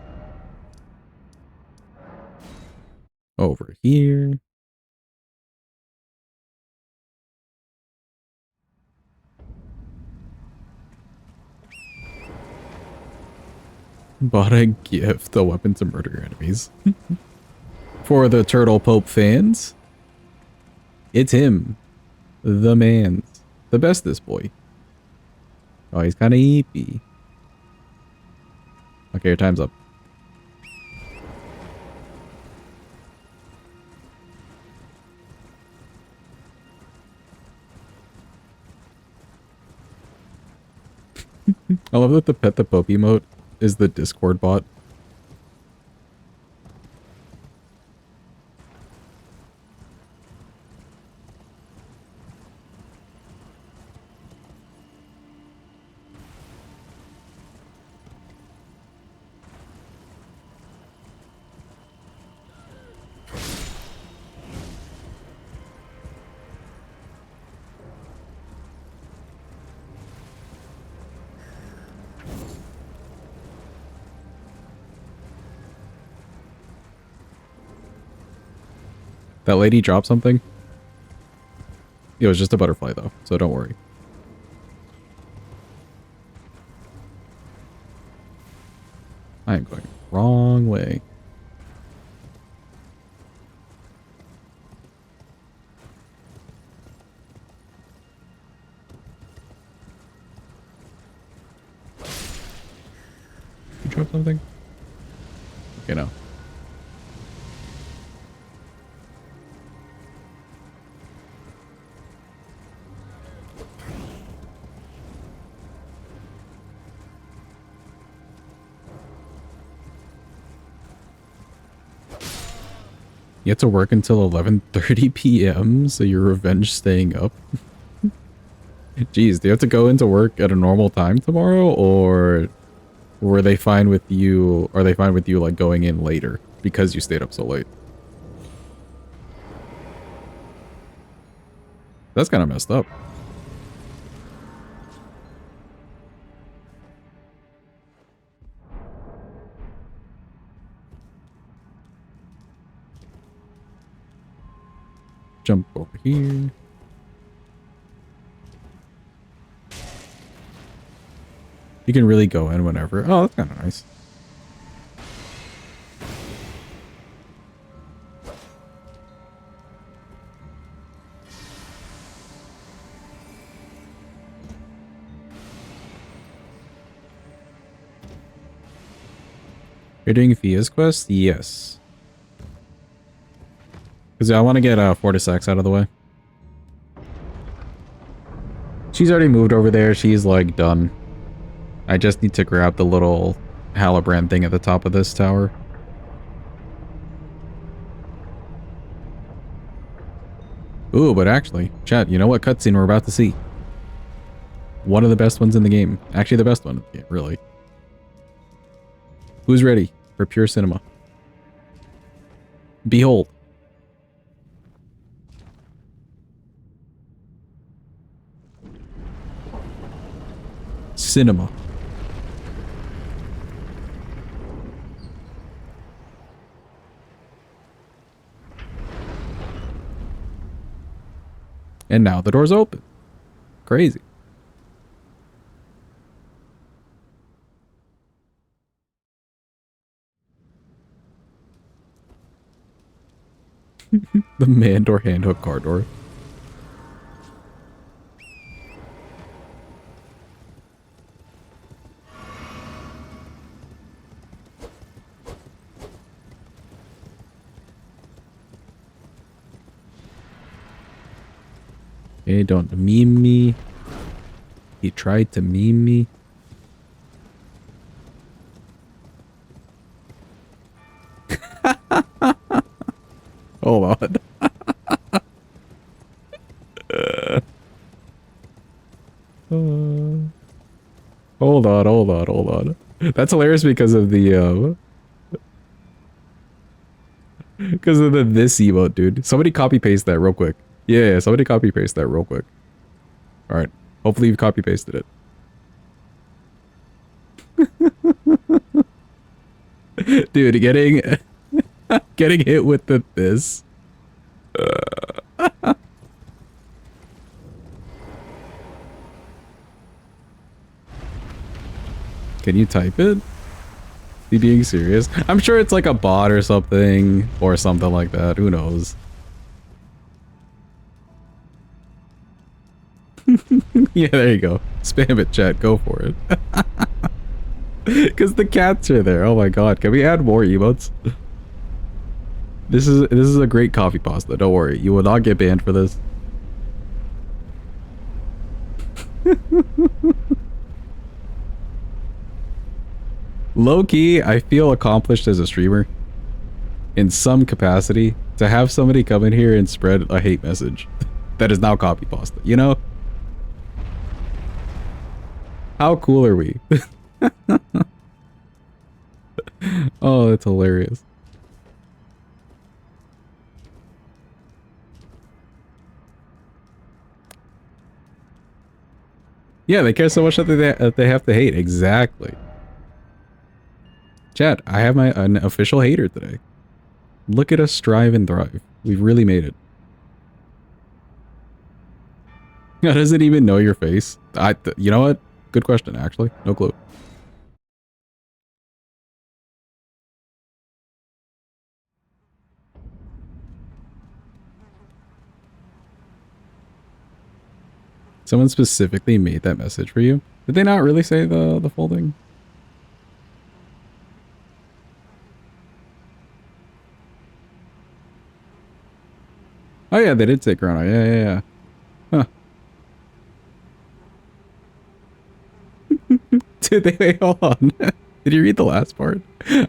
Over here. Bought a gift, a weapon to murder your enemies. For the Turtle Pope fans, it's him. The man. The bestest boy. Oh, he's kind of eepy. Okay, your time's up. I love that the Pet the Pope emote is the Discord bot. That lady dropped something? It was just a butterfly though, so don't worry. I am going wrong way. You drop something? Okay, no. You have to work until 11:30 p.m. so your revenge staying up. Jeez, do you have to go into work at a normal time tomorrow, or were they fine with you? Are they fine with you like going in later because you stayed up so late? That's kind of messed up. Jump over here. You can really go in whenever. Oh, that's kind of nice. You're doing Fia's quest? Yes. Because I want to get Fortissax out of the way. She's already moved over there. She's like done. I just need to grab the little Halibrand thing at the top of this tower. Ooh, but actually, chat, you know what cutscene we're about to see? One of the best ones in the game. Actually, the best one in the game, really. Who's ready for pure cinema? Behold. Cinema. And now the door's open. Crazy. The man door hand hook car door. Hey, don't meme me. He tried to meme me. Hold on. Hold on. That's hilarious because of the this emote, dude. Somebody copy paste that real quick. Yeah, somebody copy paste that real quick. All right. Hopefully you've copy pasted it. Dude, getting hit with this. Can you type it? He being serious? I'm sure it's like a bot or something like that. Who knows? Yeah, there you go. Spam it, chat. Go for it. Because the cats are there. Oh my god. Can we add more emotes? This is a great coffee pasta. Don't worry. You will not get banned for this. Low-key, I feel accomplished as a streamer. In some capacity. To have somebody come in here and spread a hate message. That is now copy pasta. You know? How cool are we? Oh, that's hilarious. Yeah, they care so much that they have to hate. Exactly. Chat, I have an official hater today. Look at us strive and thrive. We've really made it. How does it even know your face? You know what? Good question, actually. No clue. Someone specifically made that message for you? Did they not really say the full thing? Oh yeah, they did say Chrono. Yeah. Huh. Did they? Wait, hold on. Did you read the last part?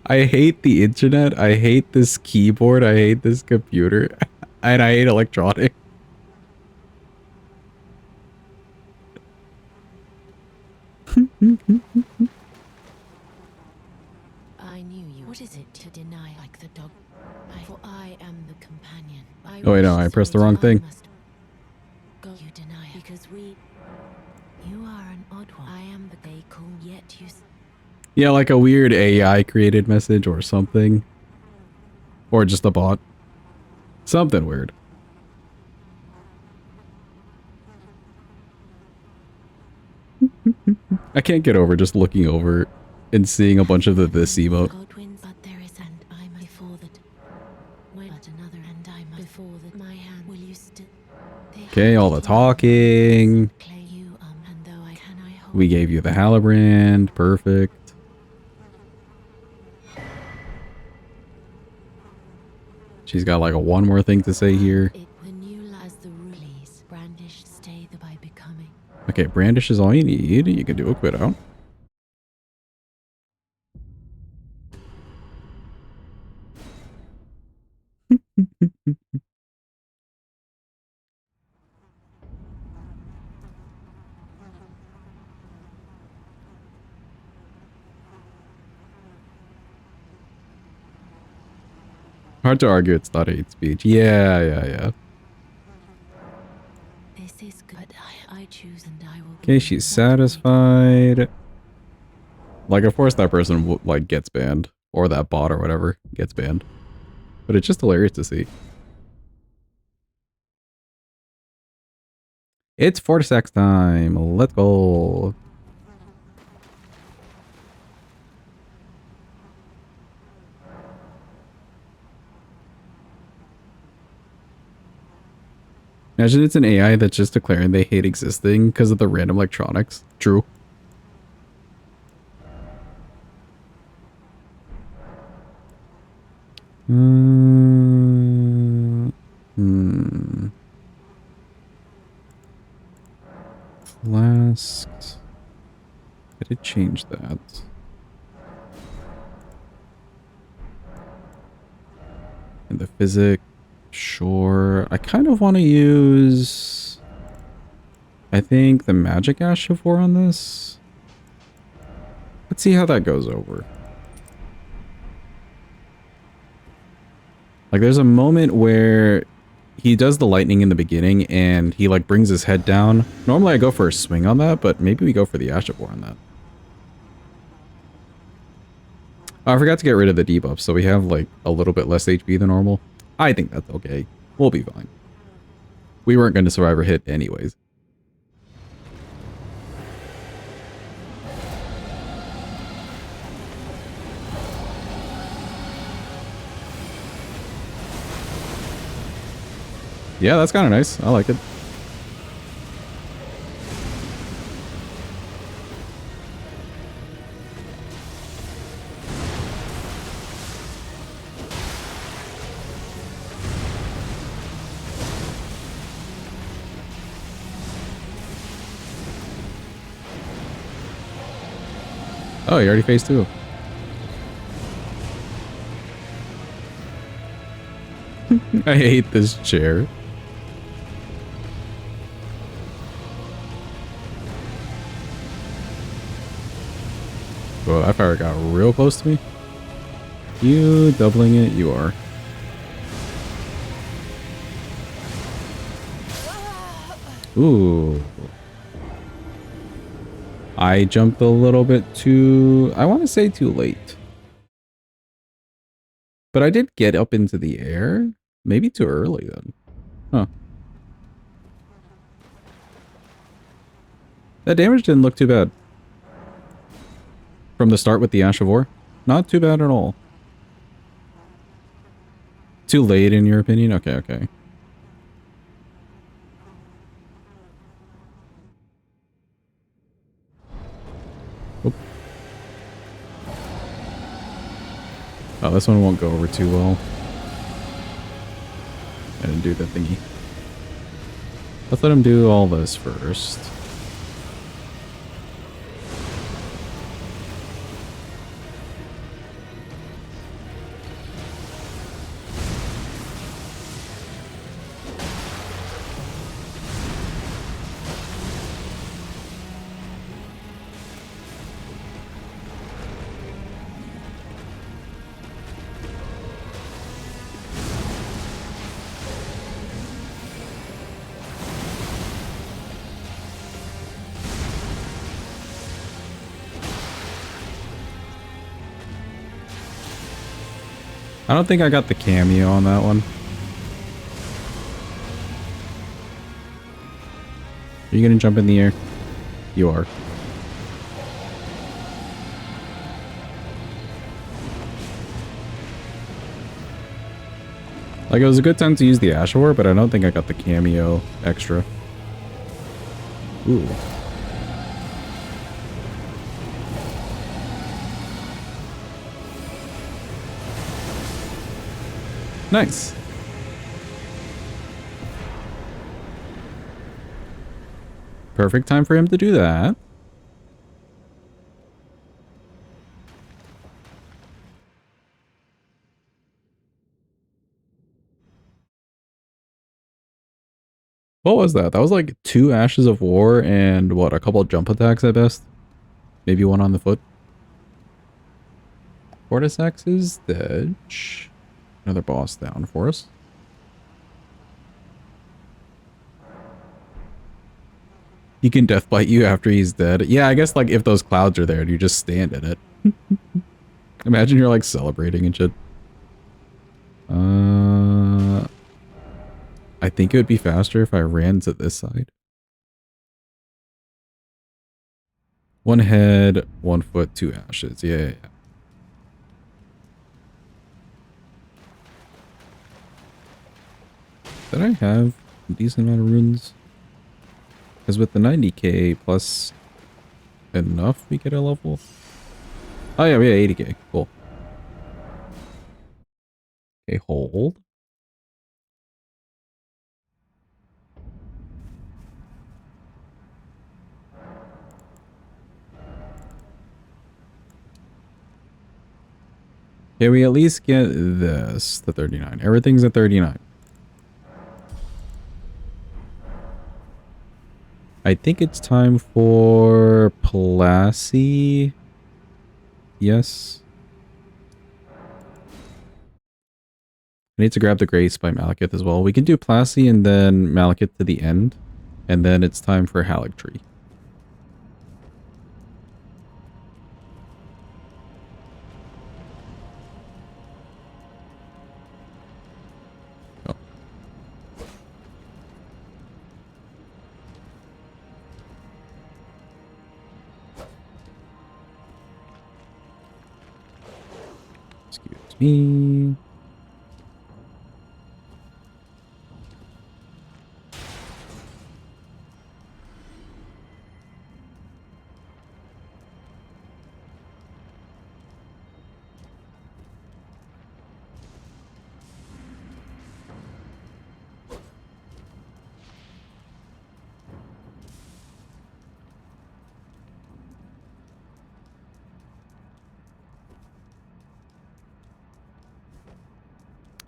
I hate the internet. I hate this keyboard. I hate this computer. And I hate electronics. I knew you. What is it to deny like the dog? For I am the companion. Oh wait, no, I pressed the wrong thing. Go, you deny it. Because you are an odd one. I am the they call yet you. Yeah, like a weird AI created message or something. Or just a bot. Something weird. I can't get over just looking over and seeing a bunch of this emote. Okay, all the talking. We gave you the Halibrand. Perfect. She's got like one more thing to say here. Okay, brandish is all you need. You can do a quit out. Hard to argue it's not hate speech. Yeah. This is good. I choose and I will. Okay, she's satisfied. Like, of course that person like gets banned, or that bot or whatever gets banned. But it's just hilarious to see. It's Fortissax time. Let's go. Imagine it's an AI that's just declaring they hate existing because of the random electronics. True. Flasks. I did change that. And the physic. Sure. I kind of want to use, I think, the Magic Ash of War on this. Let's see how that goes over. Like, there's a moment where he does the lightning in the beginning and he, like, brings his head down. Normally I go for a swing on that, but maybe we go for the Ash of War on that. Oh, I forgot to get rid of the debuff, so we have, like, a little bit less HP than normal. I think that's okay. We'll be fine. We weren't going to survive a hit anyways. Yeah, that's kind of nice. I like it. Oh, you already phase 2. I hate this chair. Whoa, that fire got real close to me. You doubling it? You are. Ooh. I jumped a little bit too... I want to say too late. But I did get up into the air. Maybe too early then. Huh. That damage didn't look too bad. From the start with the Ash of War. Not too bad at all. Too late in your opinion? Okay, okay. Oop. Oh, this one won't go over too well. I didn't do the thingy. Let's let him do all this first. I don't think I got the cameo on that one. Are you gonna jump in the air? You are. Like, it was a good time to use the Ash War, but I don't think I got the cameo extra. Ooh. Nice. Perfect time for him to do that. What was that? That was like 2 Ashes of War and what, a couple of jump attacks at best? Maybe one on the foot. Fortissax is dead. Another boss down for us. He can death bite you after he's dead. Yeah, I guess like if those clouds are there, you just stand in it. Imagine you're like celebrating and shit. I think it would be faster if I ran to this side. 1 head, 1 foot, 2 ashes. Yeah, yeah, yeah. Did I have a decent amount of runes? Because with the 90k plus enough, we get a level. Oh yeah, we have 80k. Cool. Okay, hold. Okay, we at least get this, the 39. Everything's at 39. I think it's time for Placi. Yes. I need to grab the Grace by Maliketh as well. We can do Placi and then Maliketh to the end. And then it's time for Haligtree. Oh. Excuse me.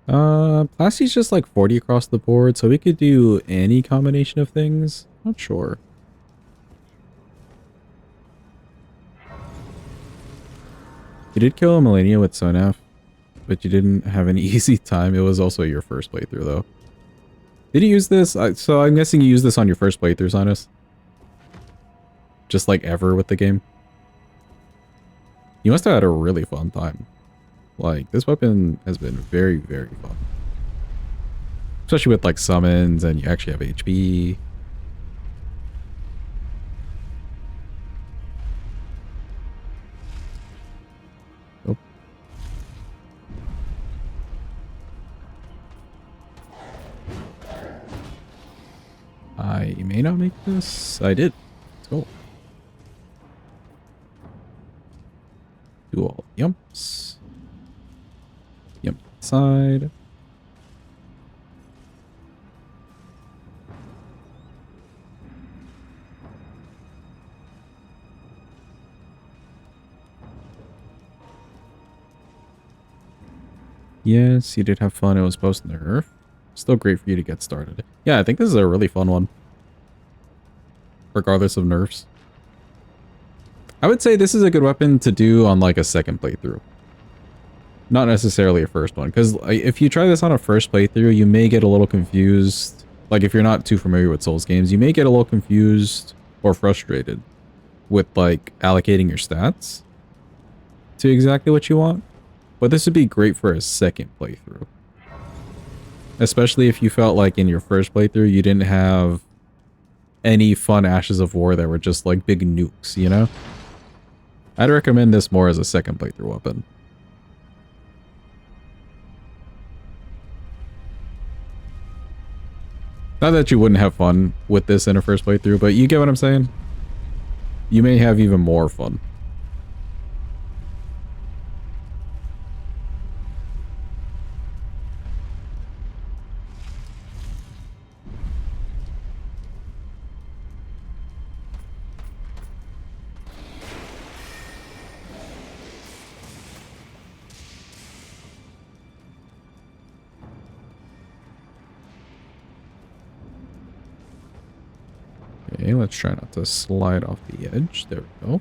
Plasty's just like 40 across the board, so we could do any combination of things. Not sure. You did kill a Malenia with Sonaf, but you didn't have any easy time. It was also your first playthrough, though. Did you use this? So I'm guessing you used this on your first playthrough, Sinus? Just like ever with the game? You must have had a really fun time. Like, this weapon has been very, very fun. Especially with like summons and you actually have HP. Oh. I may not make this. I did. Let's go. Do all yumps. Yump side. Yes, you did have fun. It was post-nerf. Still great for you to get started. Yeah, I think this is a really fun one. Regardless of nerfs. I would say this is a good weapon to do on like a second playthrough. Not necessarily a first one. Because if you try this on a first playthrough, you may get a little confused. Like if you're not too familiar with Souls games, you may get a little confused or frustrated with like allocating your stats to exactly what you want. But this would be great for a second playthrough. Especially if you felt like in your first playthrough you didn't have any fun Ashes of War that were just like big nukes, you know? I'd recommend this more as a second playthrough weapon. Not that you wouldn't have fun with this in a first playthrough, but you get what I'm saying? You may have even more fun. Okay, let's try not to slide off the edge. There we go.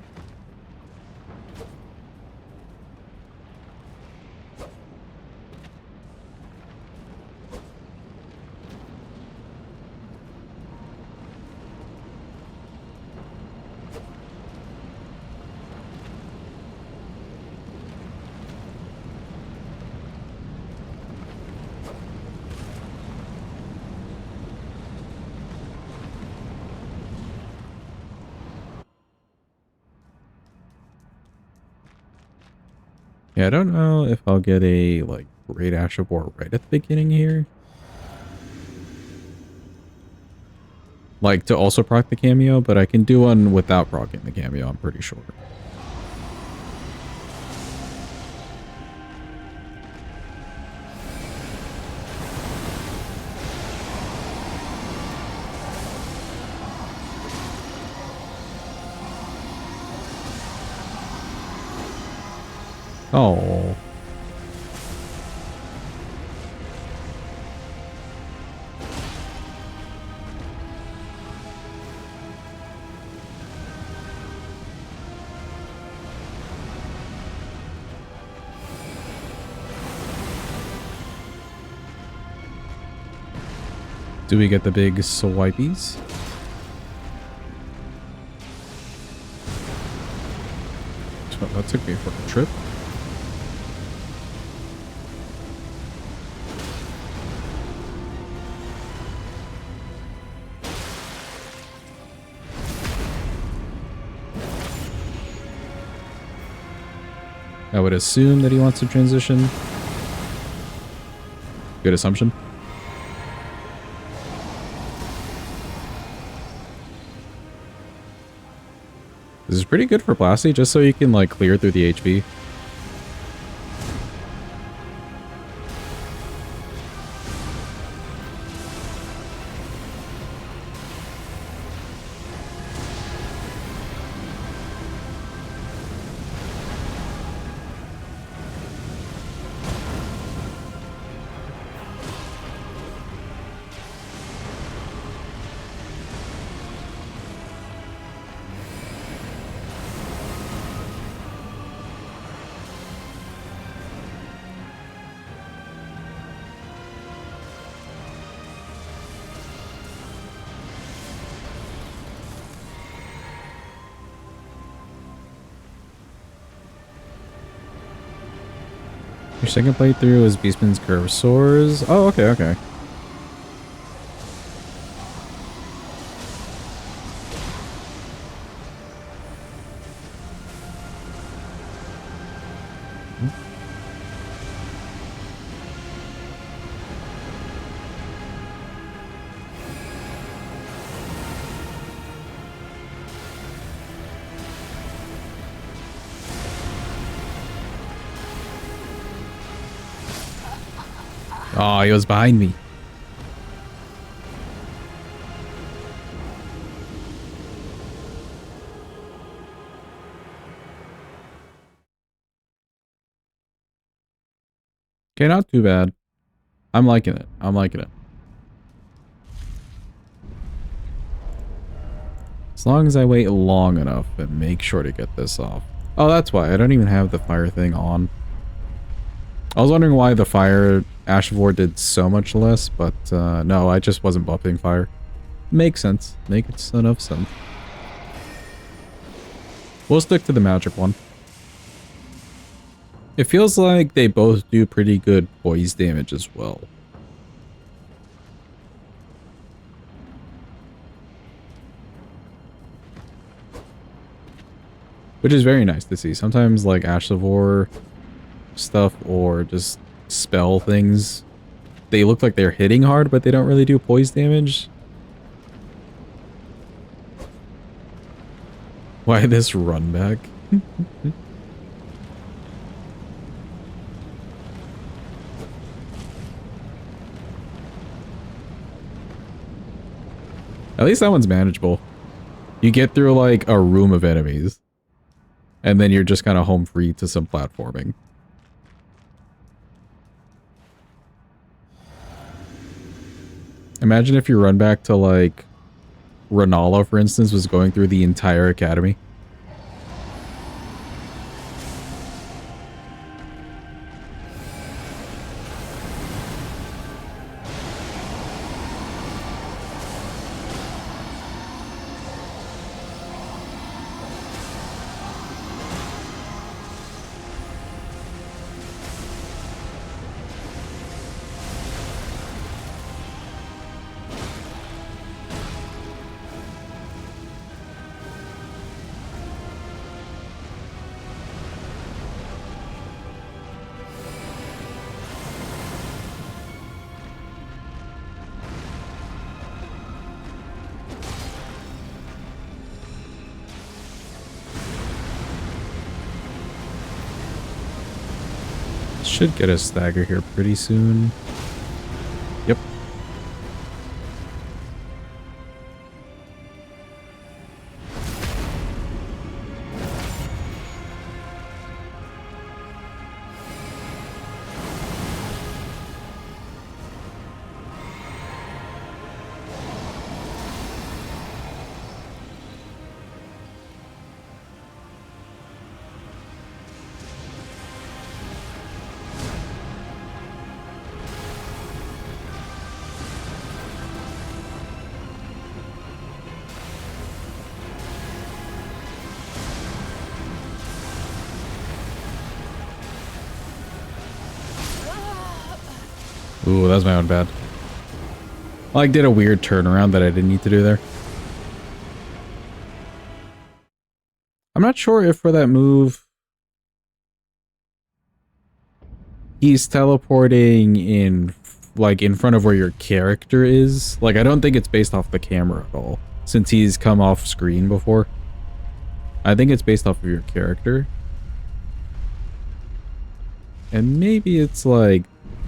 Yeah, I don't know if I'll get a, like, Great Ash of War right at the beginning here. Like, to also proc the cameo, but I can do one without procking the cameo, I'm pretty sure. Oh. Do we get the big swipies? Oh, that took me for a trip. I would assume that he wants to transition. Good assumption. This is pretty good for Plasty, just so you can like clear through the HP. Your second playthrough is Beastman's Curve Swords. Oh, okay, okay. Oh, he was behind me. Okay, not too bad. I'm liking it. I'm liking it. As long as I wait long enough and make sure to get this off. Oh, that's why. I don't even have the fire thing on. I was wondering why the fire Ash of War did so much less, but no, I just wasn't buffing fire. Makes sense. Makes enough sense. We'll stick to the magic one. It feels like they both do pretty good poise damage as well. Which is very nice to see. Sometimes like Ash of War stuff or just spell things, they look like they're hitting hard, but they don't really do poise damage. Why this run back? At least that one's manageable. You get through like a room of enemies, and then you're just kind of home free to some platforming. Imagine if you run back to like Renala, for instance, was going through the entire academy. Should get a stagger here pretty soon. Yep. Ooh, that was my own bad. I like did a weird turnaround that I didn't need to do there. I'm not sure if for that move he's teleporting in like in front of where your character is. Like I don't think it's based off the camera at all, since he's come off screen before. I think it's based off of your character. And maybe it's like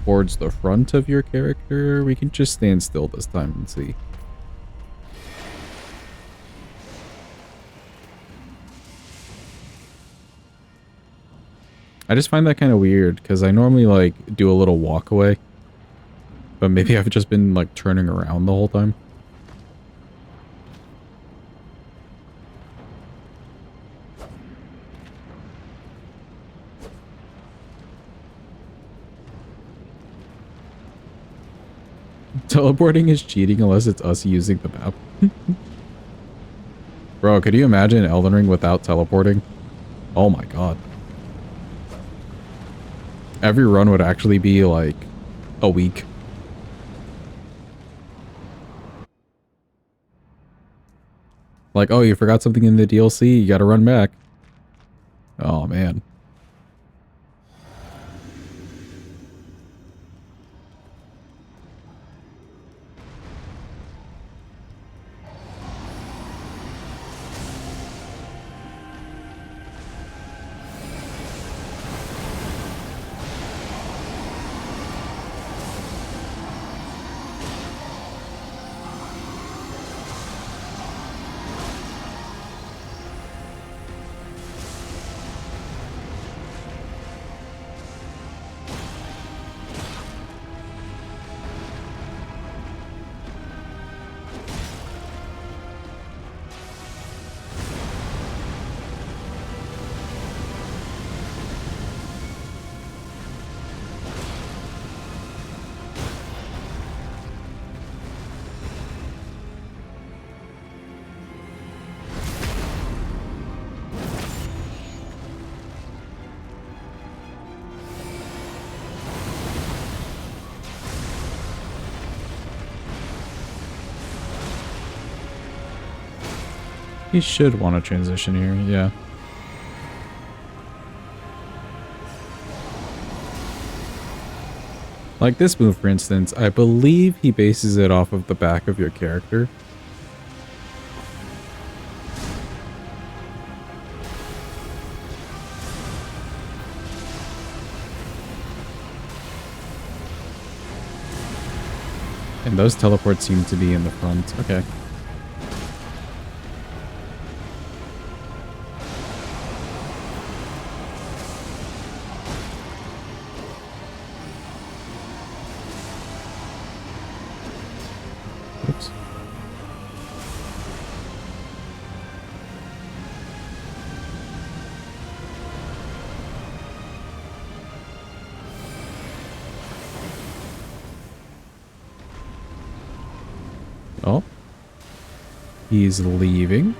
towards the front of your character. We can just stand still this time and see. I just find that kind of weird because I normally like do a little walk away, but maybe I've just been like turning around the whole time. Teleporting is cheating unless it's us using the map. Bro, could you imagine Elden Ring without teleporting? Oh my god. every run would actually be like a week. Like, oh, you forgot something in the DLC, you gotta run back. Oh, man. He should want to transition here, yeah. Like this move, for instance, I believe he bases it off of the back of your character. And those teleports seem to be in the front. Okay. Oops. Oh. He's leaving.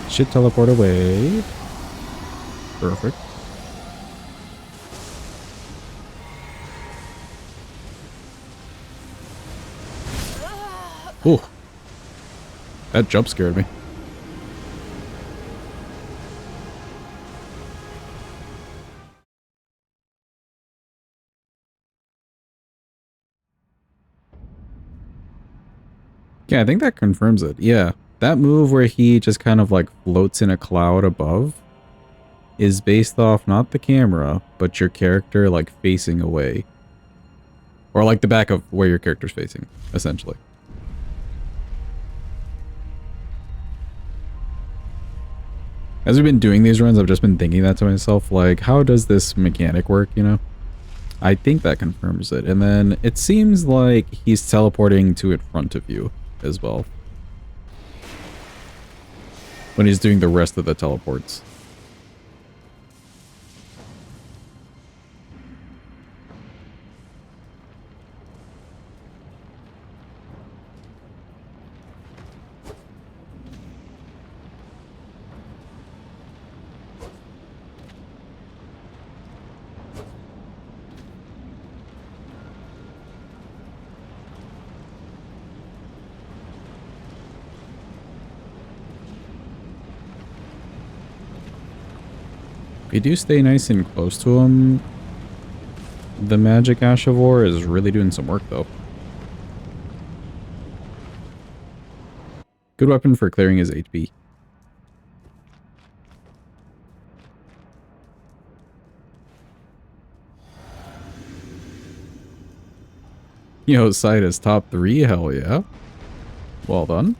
Should teleport away. Perfect. Ooh. That jump scared me. Yeah, I think that confirms it. Yeah. That move where he just kind of like floats in a cloud above is based off not the camera, but your character like facing away. Or like the back of where your character's facing, essentially. As we've been doing these runs, I've just been thinking that to myself, like, how does this mechanic work, you know? I think that confirms it. And then it seems like he's teleporting to in front of you as well, when he's doing the rest of the teleports. If you do stay nice and close to him, the Magic Ash of War is really doing some work, though. Good weapon for clearing his HP. Yo, side is top 3, hell yeah. Well done.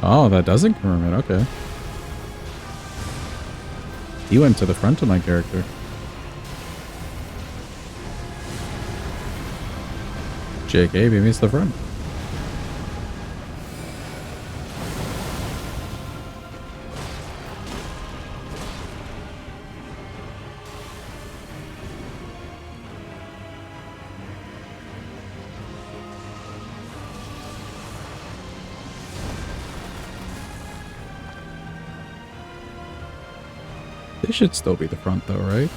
Oh, that doesn't confirm it. Okay. He went to the front of my character. JK, maybe it's the front. They should still be the front though, right?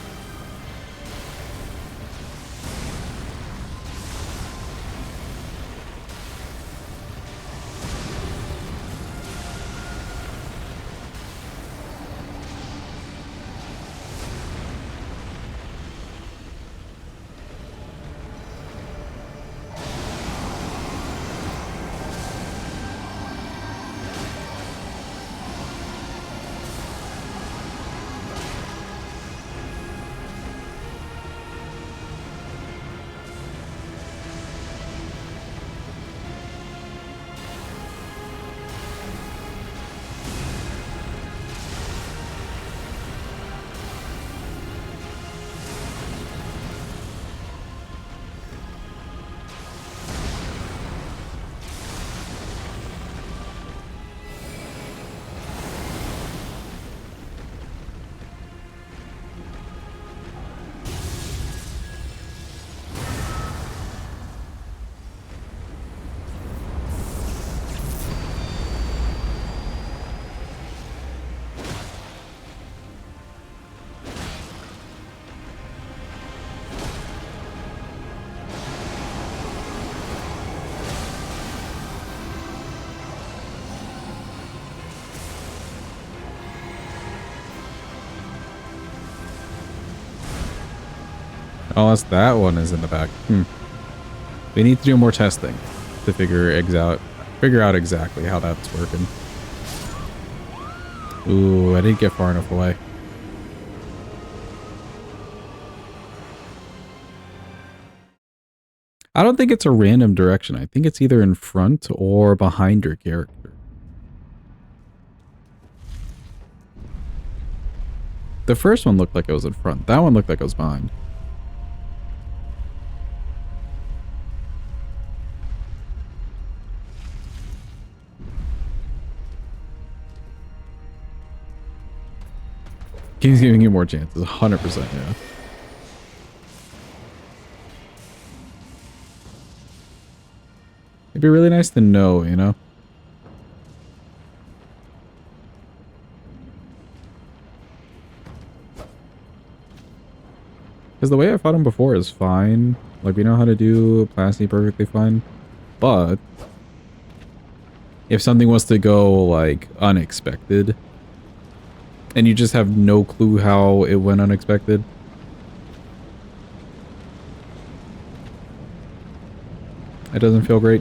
Oh, that one is in the back. We need to do more testing to figure out exactly how that's working. Ooh, I didn't get far enough away. I don't think it's a random direction. I think it's either in front or behind your character. The first one looked like it was in front. That one looked like it was behind. He's giving you more chances, 100%, yeah. It'd be really nice to know, you know? Because the way I fought him before is fine. Like, we know how to do Placid perfectly fine. But if something was to go, like, unexpected, and you just have no clue how it went unexpected, It doesn't feel great.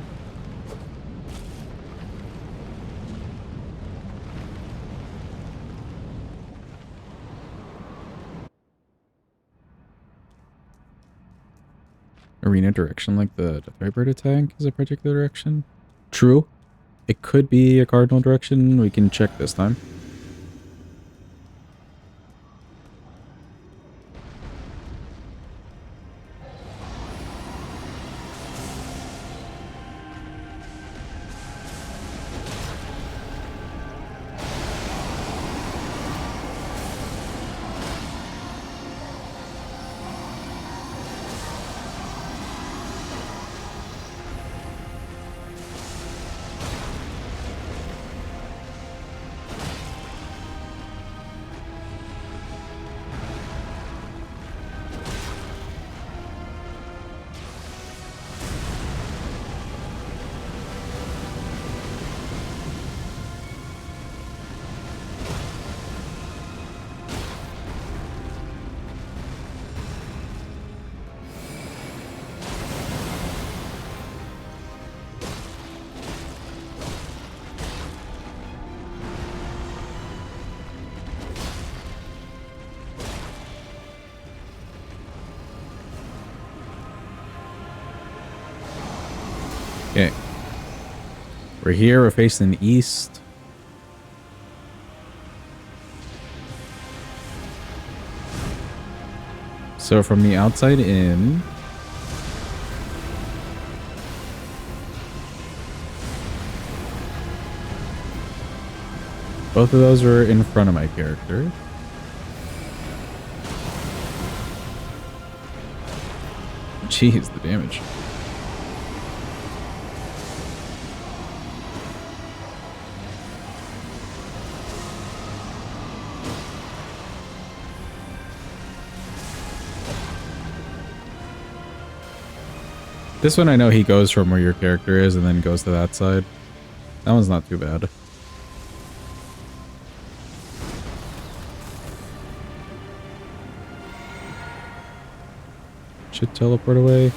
Arena direction, like the Threadbird attack is a particular direction. True. It could be a cardinal direction. We can check this time. Okay. We're here, we're facing east. So from the outside in, both of those are in front of my character. Jeez, the damage. This one I know he goes from where your character is and then goes to that side. That one's not too bad. Should teleport away.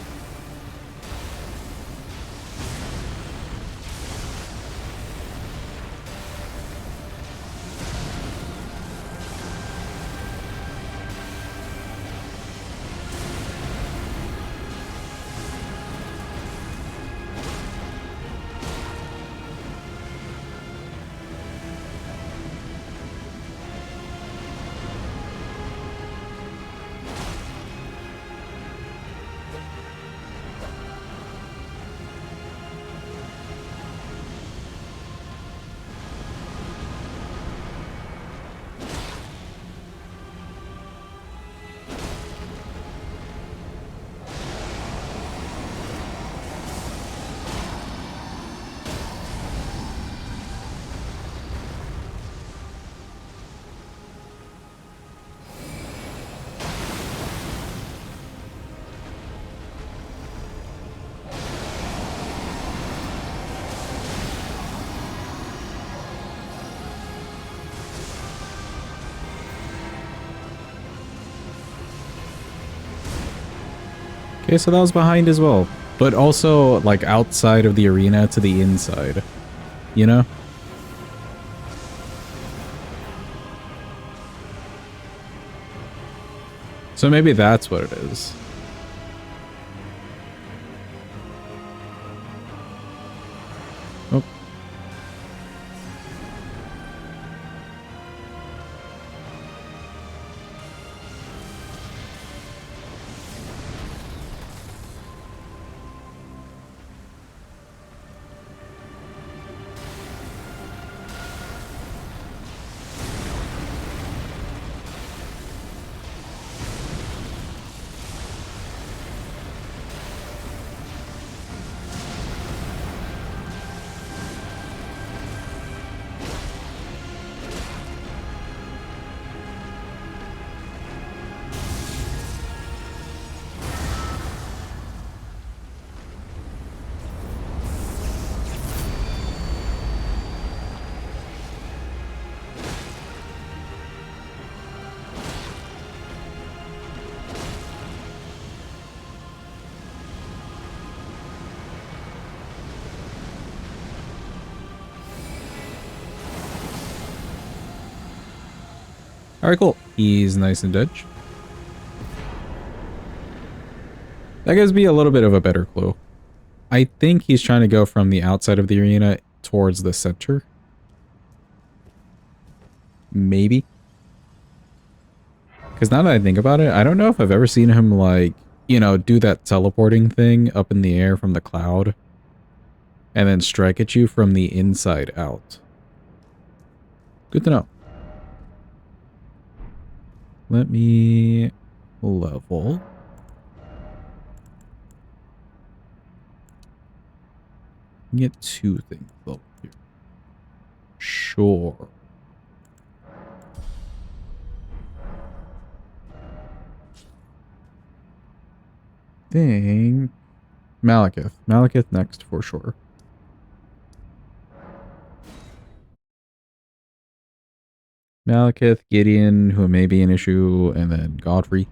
Okay, so that was behind as well. But also, like, outside of the arena to the inside. You know? So maybe that's what it is. Oh. Alright, cool. He's nice and dead. That gives me a little bit of a better clue. I think he's trying to go from the outside of the arena towards the center. Maybe. Because now that I think about it, I don't know if I've ever seen him, like, you know, do that teleporting thing up in the air from the cloud and then strike at you from the inside out. Good to know. Let me level. Get 2 things leveled here. Sure. Think Maliketh. Maliketh next for sure. Maliketh, Gideon, who may be an issue, and then Godfrey.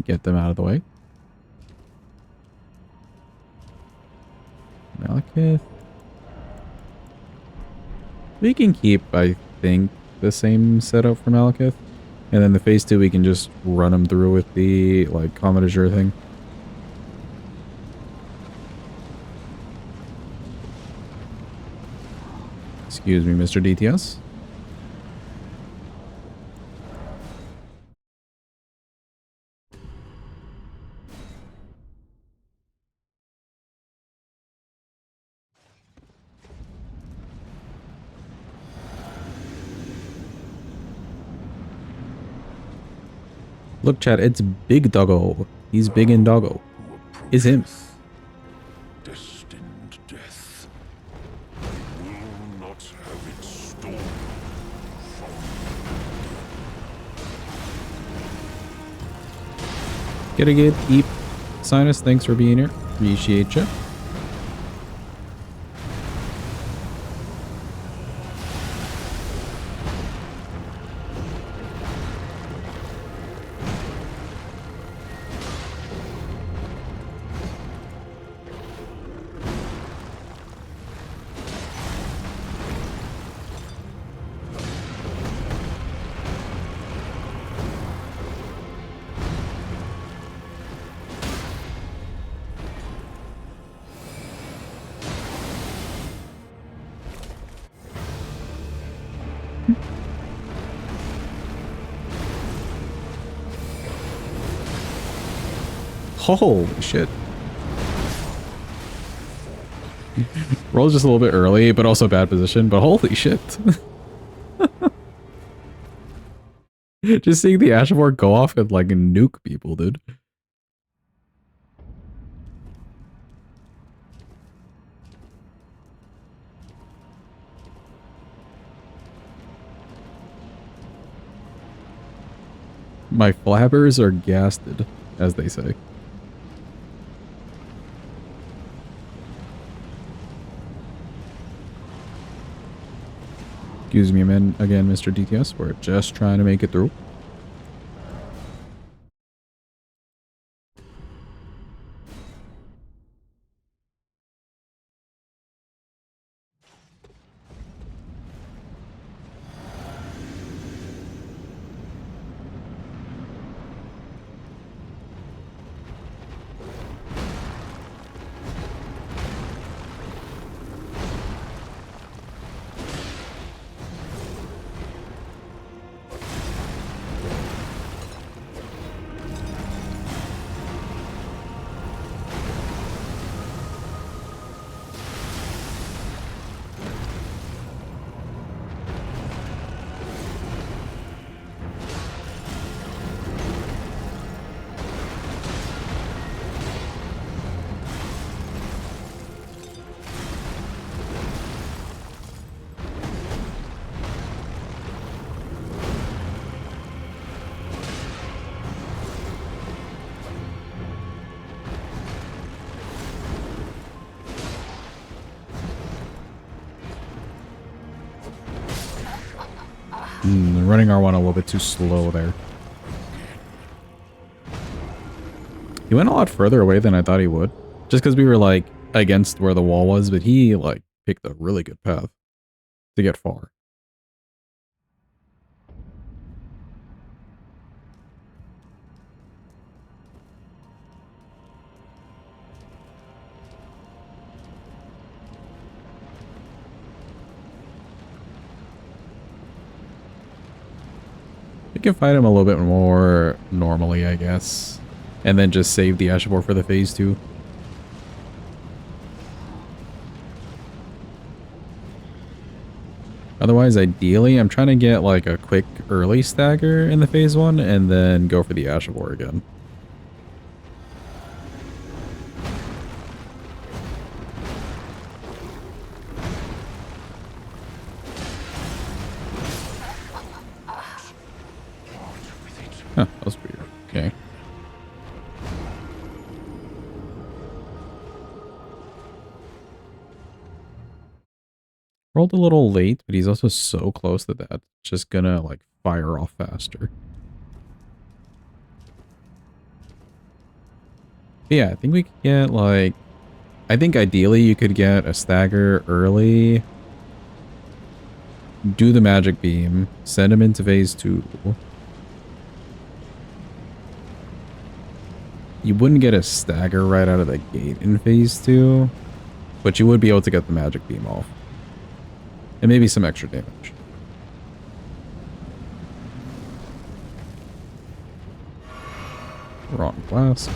Get them out of the way. Maliketh. We can keep, I think, the same setup for Maliketh. And then the phase 2, we can just run him through with the, like, Comet Azure thing. Excuse me, Mr. DTS. Look, chat, it's Big Doggo. He's big in Doggo. Is him. Destined death. Will not have it stolen from Get a good eep. Sinus, thanks for being here. Appreciate ya. Holy shit. Roll's just a little bit early, but also bad position, but holy shit. Just seeing the Ashavor go off and like nuke people, dude. My flabbers are gasted, as they say. Excuse me again, Mr. DTS. We're just trying to make it through. Running R1 a little bit too slow there. He went a lot further away than I thought he would. Just because we were like against where the wall was, but he like picked a really good path to get far. We can fight him a little bit more normally, I guess. And then just save the Ashabor for the phase 2. Otherwise, ideally, I'm trying to get like a quick early stagger in the phase 1 and then go for the Ashabor again. Huh, that was weird. Okay. Rolled a little late, but he's also so close that that's just gonna like fire off faster. But yeah, I think we could get like, I think ideally you could get a stagger early, do the magic beam, send him into phase 2. You wouldn't get a stagger right out of the gate in phase 2, but you would be able to get the magic beam off. And maybe some extra damage. Wrong class.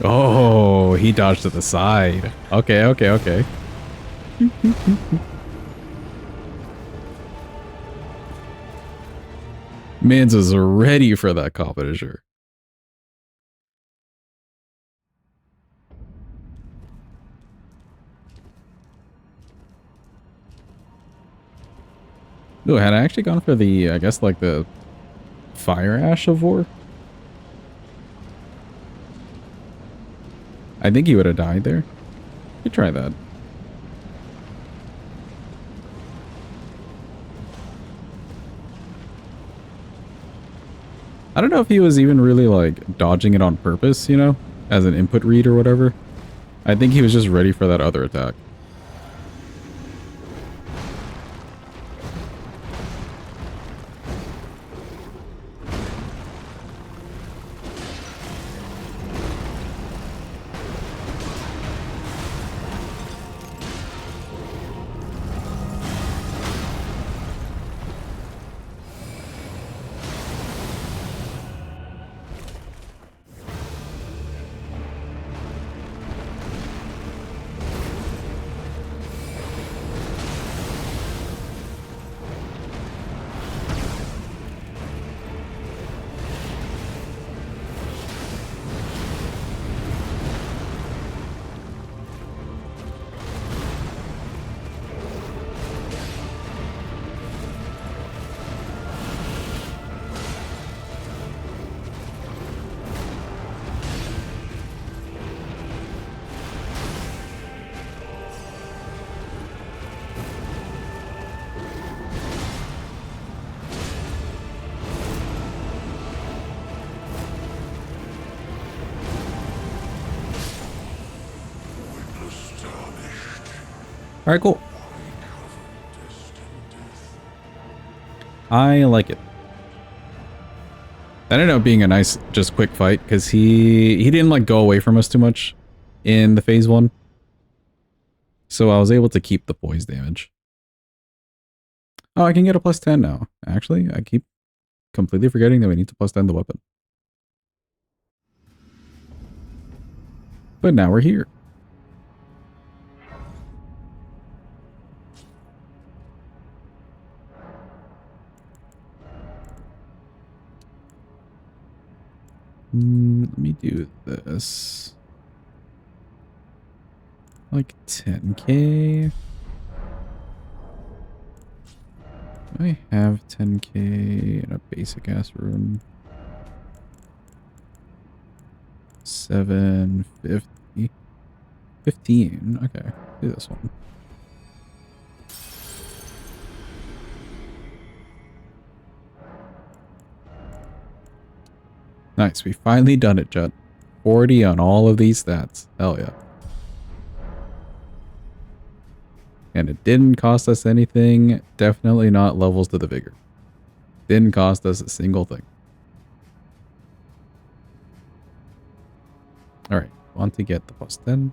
Oh, he dodged to the side. Okay, okay, okay. Mans is ready for that competition. No, had I actually gone for the, I guess, like the Fire Ash of War? I think he would have died there. Could try that. I don't know if he was even really like dodging it on purpose, you know, as an input read or whatever. I think he was just ready for that other attack. All right, cool. I like it. That ended up being a nice, just quick fight, because he didn't like go away from us too much in the phase 1. So I was able to keep the poise damage. Oh, I can get a +10 now. Actually, I keep completely forgetting that we need to +10 the weapon. But now we're here. Let me do this. Like 10k. I have 10k in a basic ass room. 750. 15. Okay, do this one. Nice, we finally done it, Jet. 40 on all of these stats. Hell yeah. And it didn't cost us anything. Definitely not levels to the vigor. Didn't cost us a single thing. Alright, want to get the +10.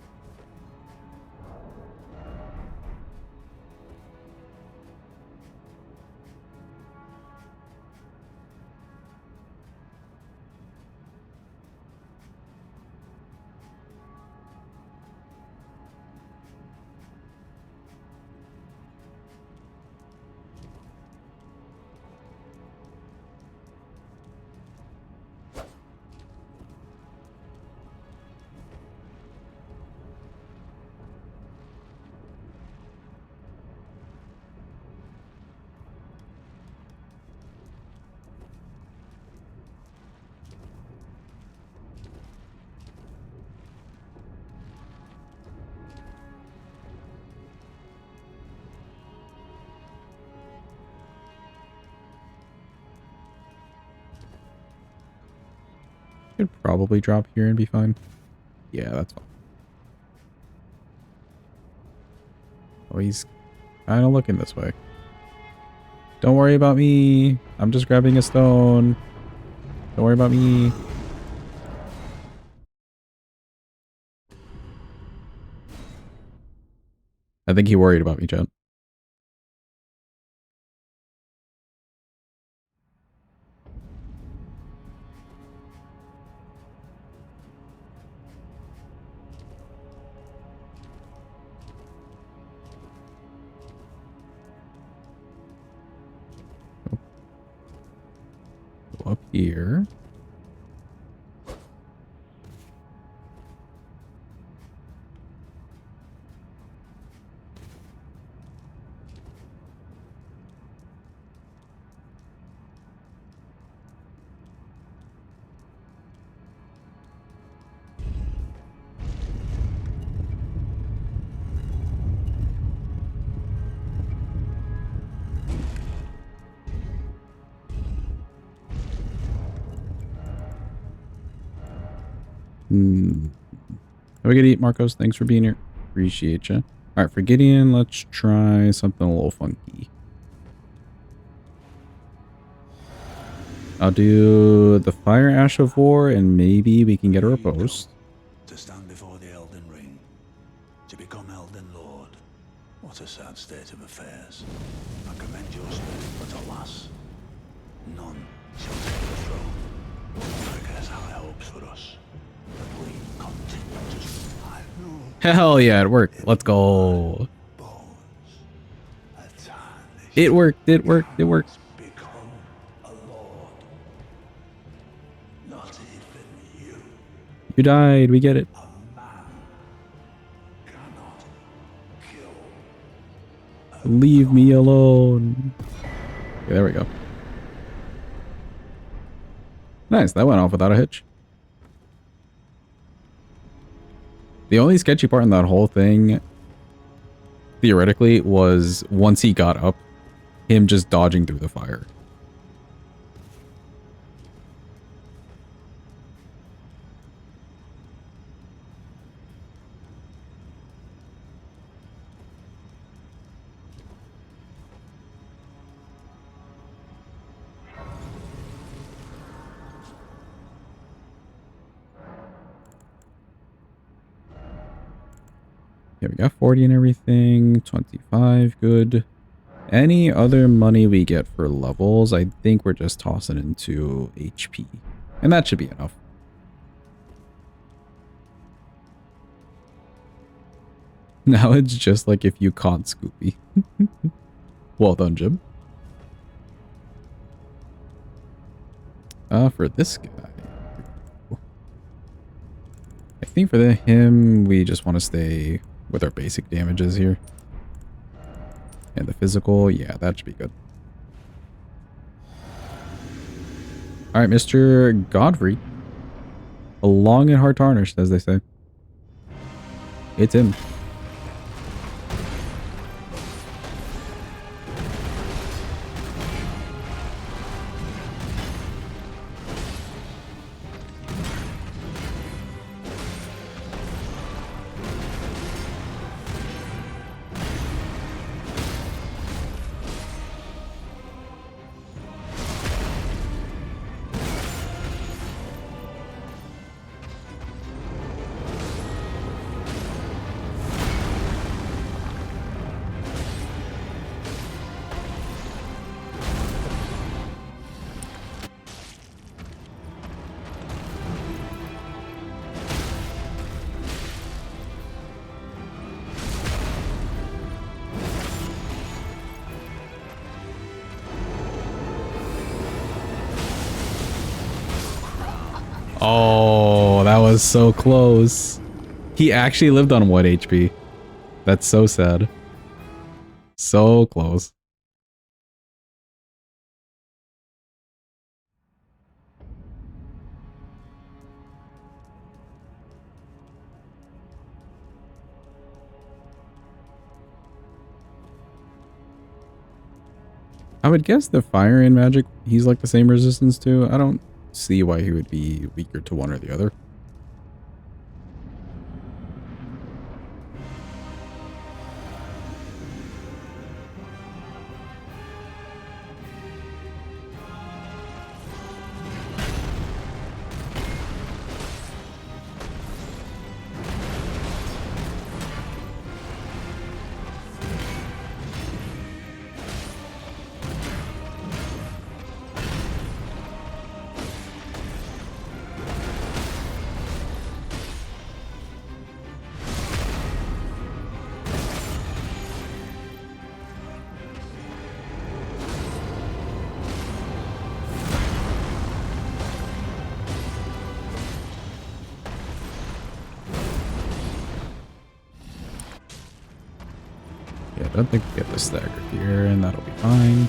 Could probably drop here and be fine. Yeah, that's fine. Oh, he's kind of looking this way. Don't worry about me. I'm just grabbing a stone. Don't worry about me. I think he worried about me, Jen. Go up here. Have a good eat, Marcos. Thanks for being here. Appreciate you. All right, for Gideon, let's try something a little funky. I'll do the Fire Ash of War, and maybe we can get her a post. To stand before the Elden Ring, to become Elden Lord. What a sad state of affairs. I commend your spirit, but alas, none shall take the throne. America has high hopes for us, but we continue to survive. Hell yeah, it worked. Let's go. It worked, it worked, it worked. You died, we get it. Leave me alone. Okay, there we go. Nice, that went off without a hitch. The only sketchy part in that whole thing, theoretically, was once he got up, him just dodging through the fire. Yeah, we got 40 and everything. 25, good. Any other money we get for levels, I think we're just tossing into HP. And that should be enough. Now it's just like if you caught Scoopy. Well done, Jim. For this guy. I think for him, we just want to stay with our basic damages here. And the physical, yeah, that should be good. Alright, Mr. Godfrey. A long and hard tarnished, as they say. It's him. Oh, that was so close. He actually lived on 1 HP. That's so sad. So close. I would guess the fire and magic, he's like the same resistance to. I don't see why he would be weaker to one or the other. I don't think we get the stagger here, and that'll be fine.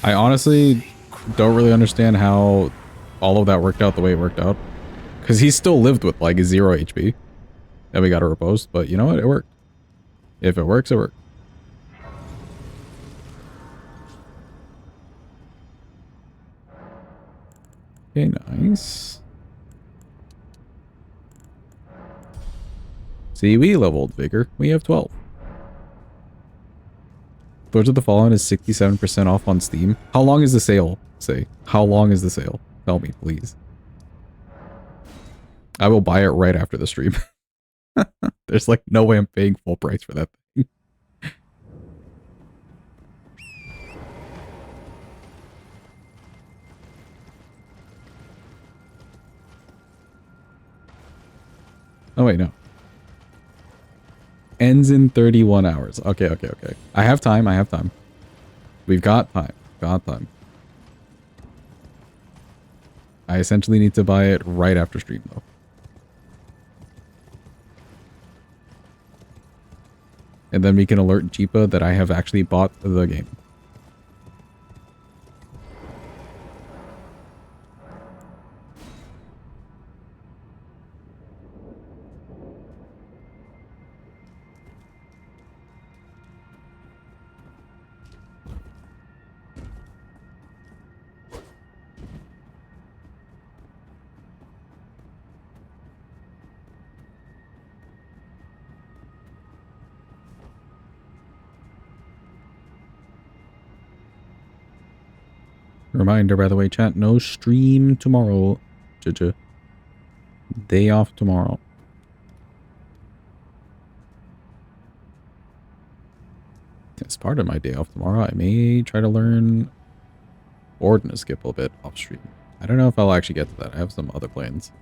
I honestly don't really understand how all of that worked out the way it worked out. Because he still lived with like 0 HP. And we got a riposte, but you know what? It worked. If it works, it works. Okay, nice. See, we leveled Vigor. We have 12. Swords of the Fallen is 67% off on Steam. How long is the sale? Say, how long is the sale? Tell me, please. I will buy it right after the stream. There's like no way I'm paying full price for that thing. Oh wait, no. Ends in 31 hours. Okay, okay, okay. I have time, I have time. We've got time. Got time. I essentially need to buy it right after stream though. And then we can alert Jeepa that I have actually bought the game. Reminder, by the way, chat, no stream tomorrow. Day off tomorrow. As part of my day off tomorrow, I may try to learn Ordnance skip a bit off stream. I don't know if I'll actually get to that. I have some other plans.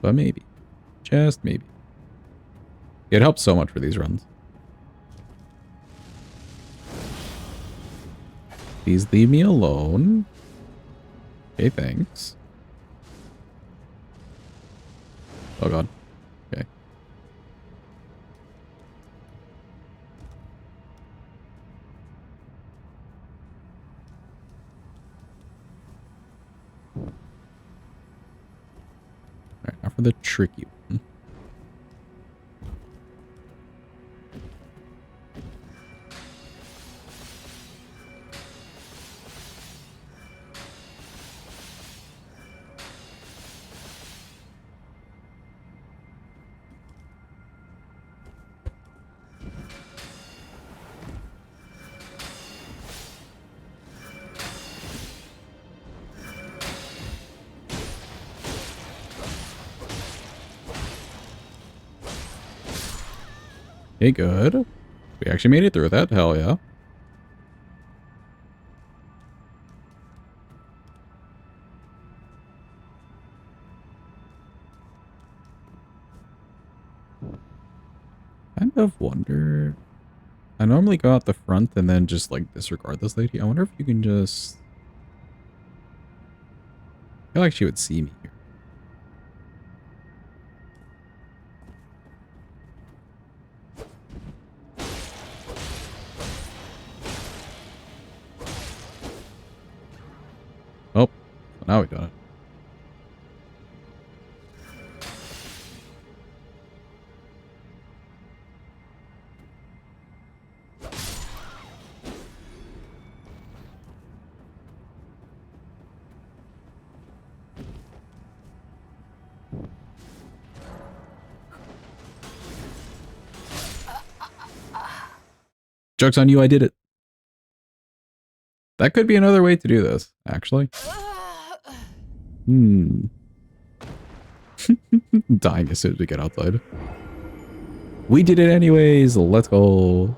But maybe. Just maybe. It helps so much for these runs. Please leave me alone. Okay, thanks. Oh god. Okay. Alright, now for the tricky one. Okay, good. We actually made it through that. Hell yeah. Kind of wonder... I normally go out the front and then just like disregard this lady. I wonder if you can just... I feel like she would see me here. Oh, now we've done it. Joke's on you, I did it. That could be another way to do this, actually. Dying as soon as we get outside. We did it anyways. Let's go.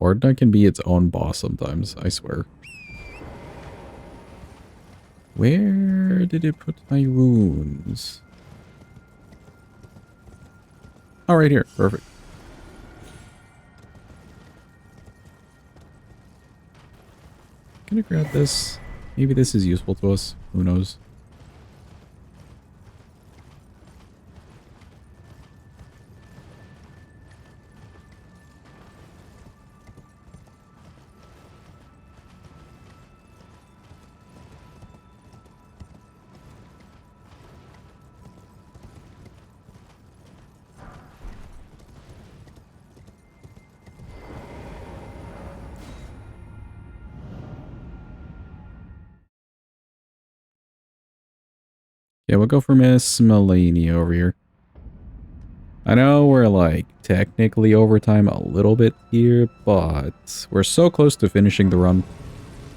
Ordna can be its own boss sometimes, I swear. Where did it put my runes? Oh, right here. Perfect. Gonna grab this. Maybe this is useful to us. Who knows? Yeah, we'll go for Miss Malenia over here. I know we're like technically overtime a little bit here, but we're so close to finishing the run.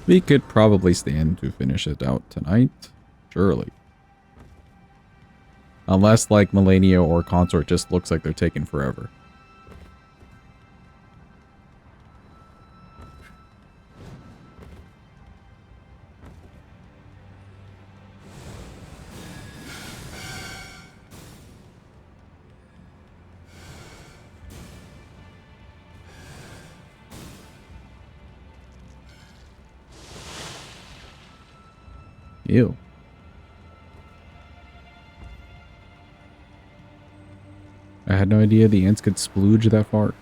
We could probably stand to finish it out tonight. Surely. Unless like Malenia or Consort just looks like they're taking forever. Ew. I had no idea the ants could splooge that far.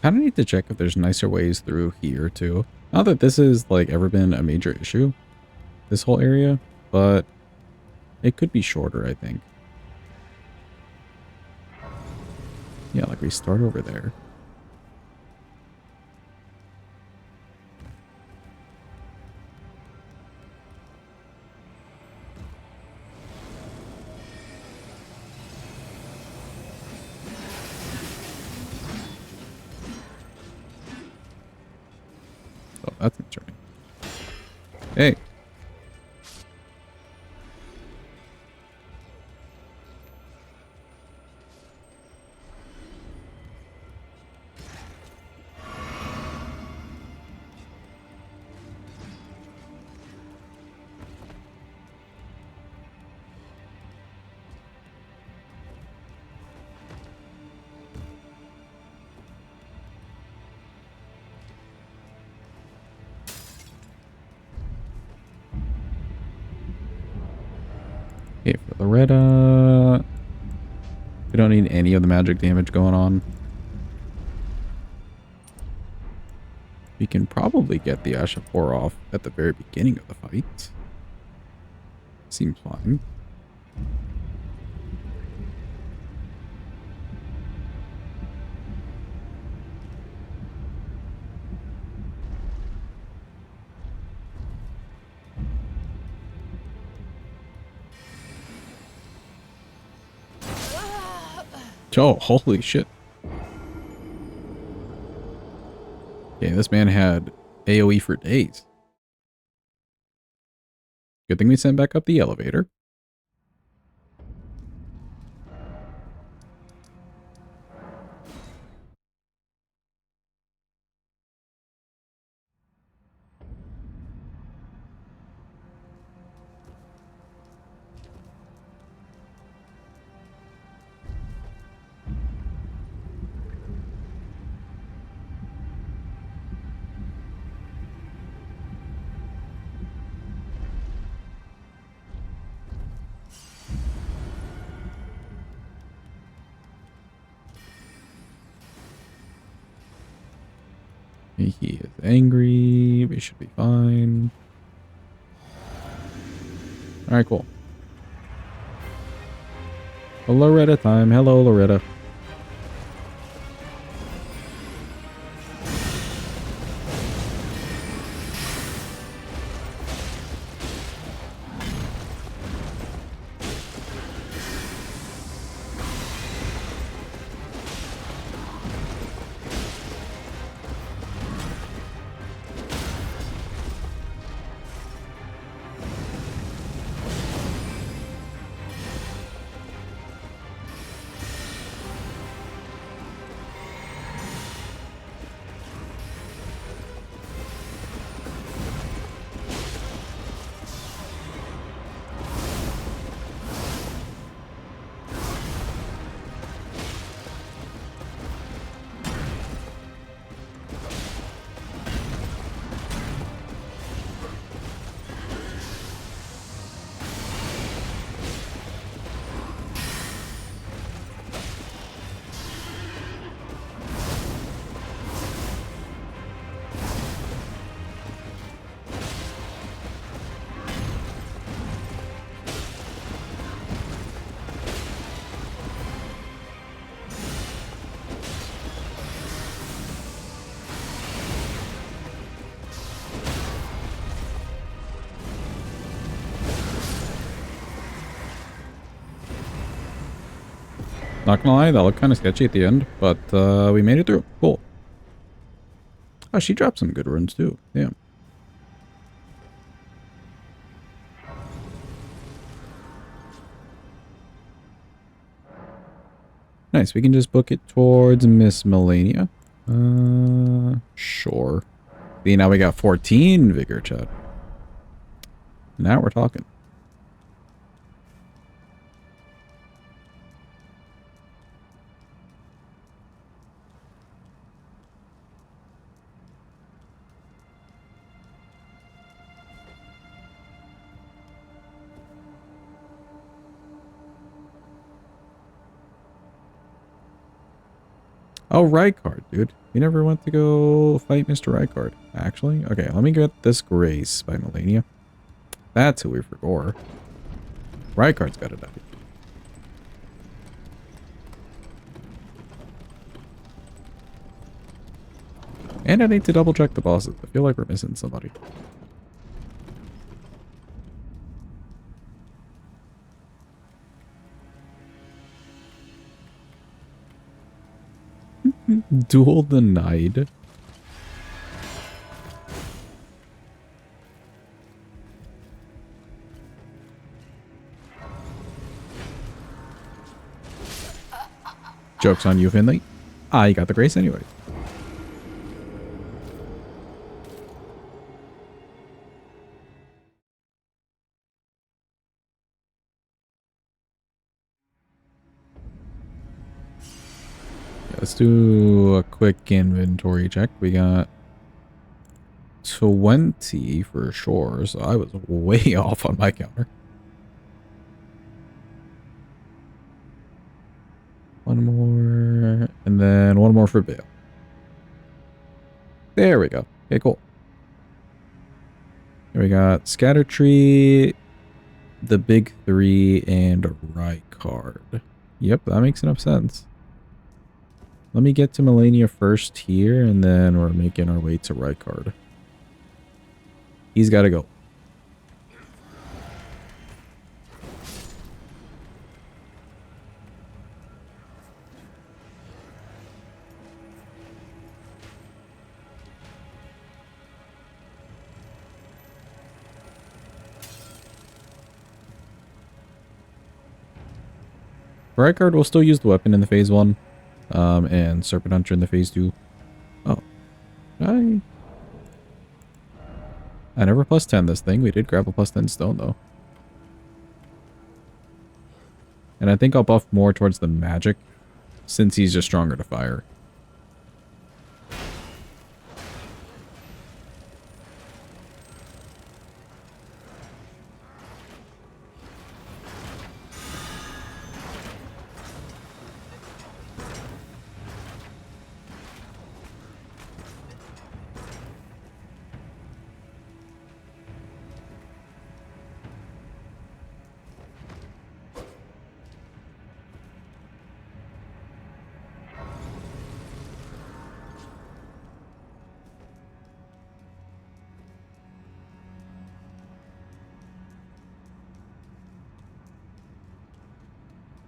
Kind of need to check if there's nicer ways through here too. Not that this has like ever been a major issue, this whole area, but it could be shorter, I think. Yeah, like we start over there. Oh, that's interesting. Hey. Okay, for Loretta, we don't need any of the magic damage going on. We can probably get the Ash of War off at the very beginning of the fight. Seems fine. Oh, holy shit. Okay, this man had AoE for days. Good thing we sent back up the elevator. He is angry. We should be fine. Alright, cool. Loretta time. Hello, Loretta. Not gonna lie, that looked kind of sketchy at the end, but we made it through. Cool. Oh, she dropped some good runes too. Damn. Nice, we can just book it towards Miss Malenia. Sure. See, now we got 14 vigor, chat. Now we're talking. Oh, Rykard, dude. You never went to go fight Mr. Rykard, actually? Okay, let me get this Grace by Malenia. That's who we forgot. Rykard's got it up. And I need to double check the bosses. I feel like we're missing somebody. Duel denied. Joke's on you, Finley. I got the Grace anyway. Let's do a quick inventory check. We got 20 for sure, so I was way off on my counter. One more, and then one more for Bayle. There we go. Okay, cool. Here we got Scadutree, the big three, and Rykard. Yep, that makes enough sense. Let me get to Malenia first here, and then we're making our way to Rykard. He's got to go. Rykard will still use the weapon in the phase 1. And Serpent Hunter in the phase 2. Oh. I never plus 10 this thing. We did grab a plus 10 stone though. And I think I'll buff more towards the magic since he's just stronger to fire.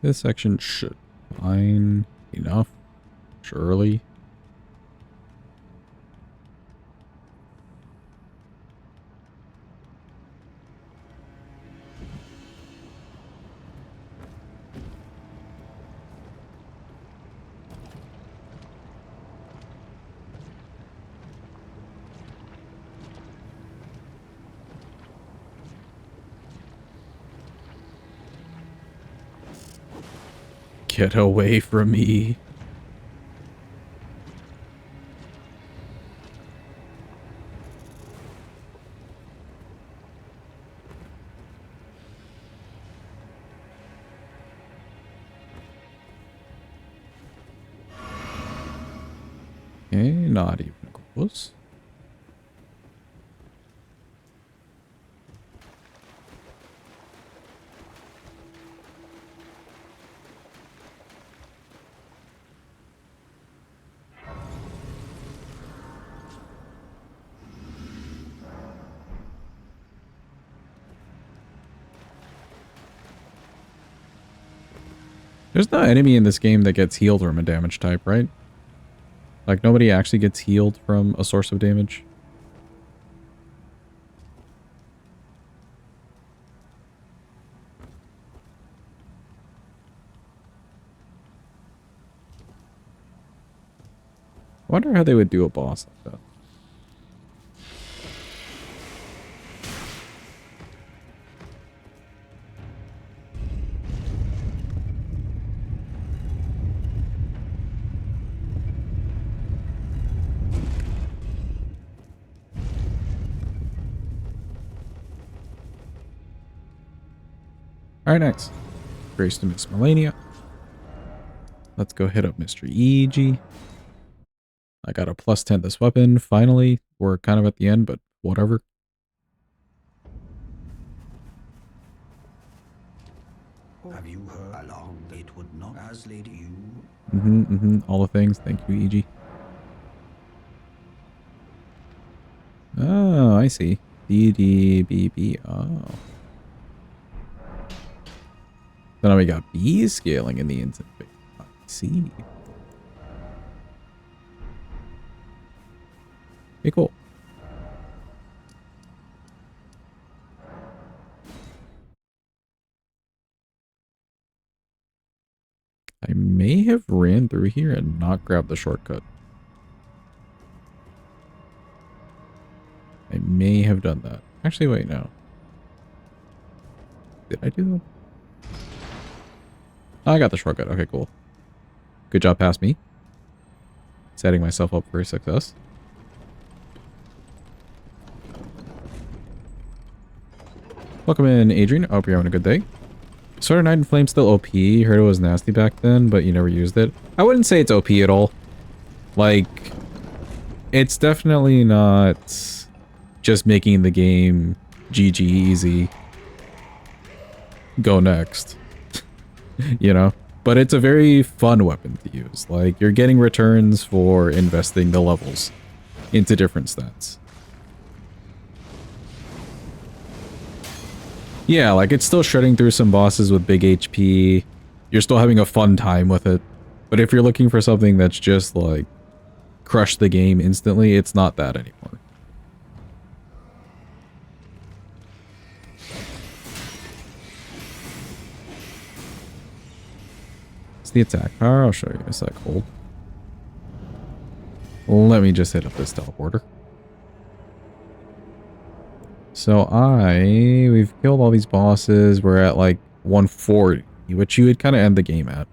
This section should be fine enough, surely. Get away from me. Okay, not even close. There's no enemy in this game that gets healed from a damage type, right? Like, nobody actually gets healed from a source of damage. I wonder how they would do a boss like that. Alright, next. Grace to Miss Malenia. Let's go hit up Mr. EG. I got a +10 this weapon, finally. We're kind of at the end, but whatever. Have you heard along it would not as lady you? All the things. Thank you, EG. Oh, I see. DDBB. Oh. So now we got B scaling in the instant phase. I see. Okay, cool. I may have ran through here and not grabbed the shortcut. I may have done that. Actually, wait, no. Did I do that? Oh, I got the shortcut. Okay, cool. Good job past me. Setting myself up for success. Welcome in, Adrian. I hope you're having a good day. Sword of Night and Flame still OP. Heard it was nasty back then, but you never used it. I wouldn't say it's OP at all. Like, it's definitely not just making the game GG easy. Go next. You know? But it's a very fun weapon to use. Like, you're getting returns for investing the levels into different stats. Yeah, like, it's still shredding through some bosses with big HP. You're still having a fun time with it. But if you're looking for something that's just, like, crush the game instantly, it's not that anymore. The attack power, I'll show you in a sec. Hold. Let me just hit up this teleporter. So we've killed all these bosses. We're at like 140, which you would kind of end the game at.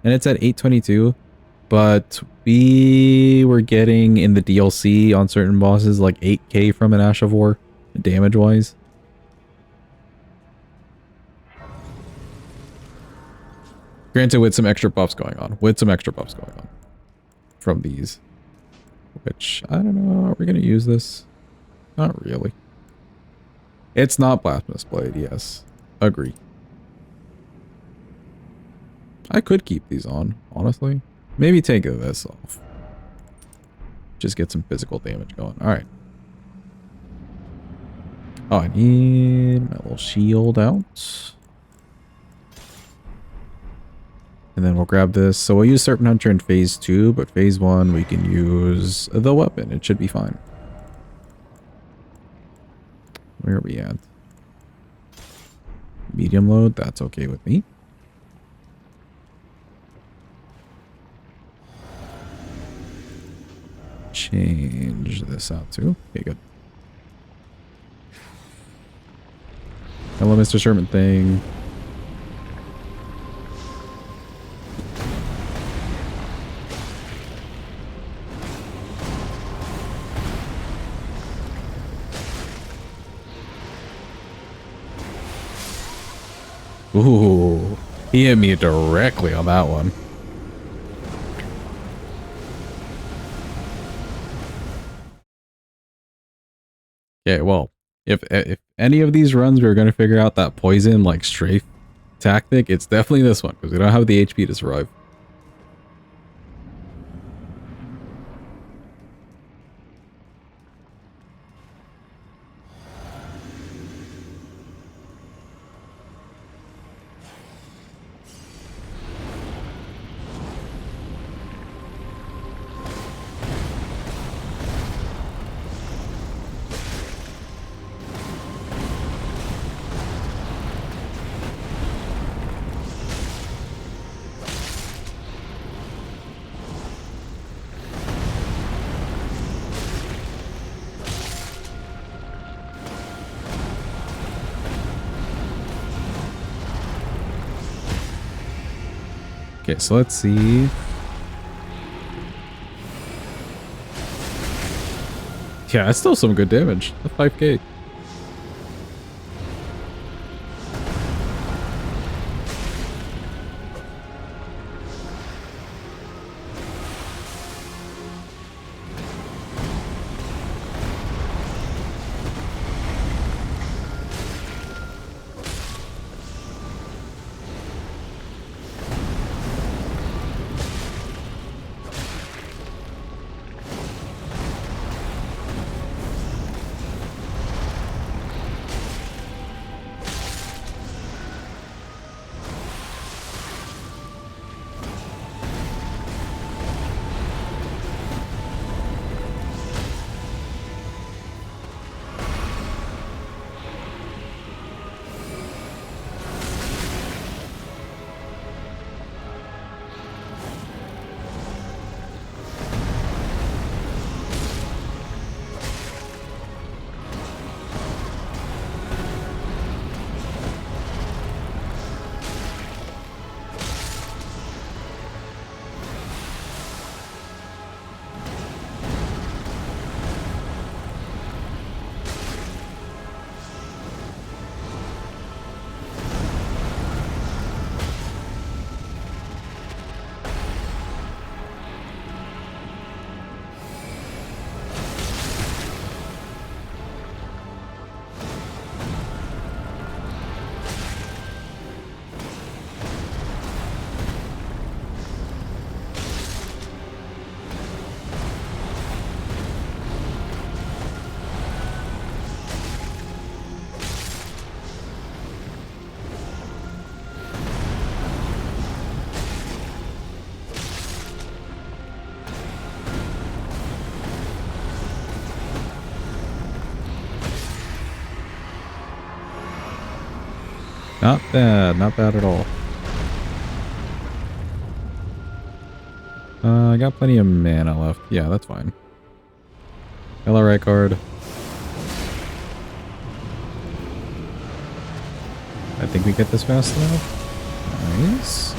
And it's at 822, but we were getting in the DLC on certain bosses like 8k from an Ash of War, damage-wise. Granted, with some extra buffs going on. From these. Which, I don't know, are we going to use this? Not really. It's not Blasphemous Blade, yes. Agree. I could keep these on, honestly. Maybe take this off. Just get some physical damage going. Alright. Oh, I need my little shield out. And then we'll grab this. So we'll use Serpent Hunter in phase 2, but phase 1 we can use the weapon. It should be fine. Where are we at? Medium load, that's okay with me. Change this out too. Okay, good. Hello, Mr. Serpent thing. Ooh, he hit me directly on that one. Okay, well, if any of these runs we were going to figure out that poison, like, strafe tactic, it's definitely this one, because we don't have the HP to survive. Okay, so let's see. Yeah, that's still some good damage. That's 5k. Not bad, not bad at all. I got plenty of mana left. Yeah, that's fine. Hello, Rykard. I think we get this fast enough. Nice.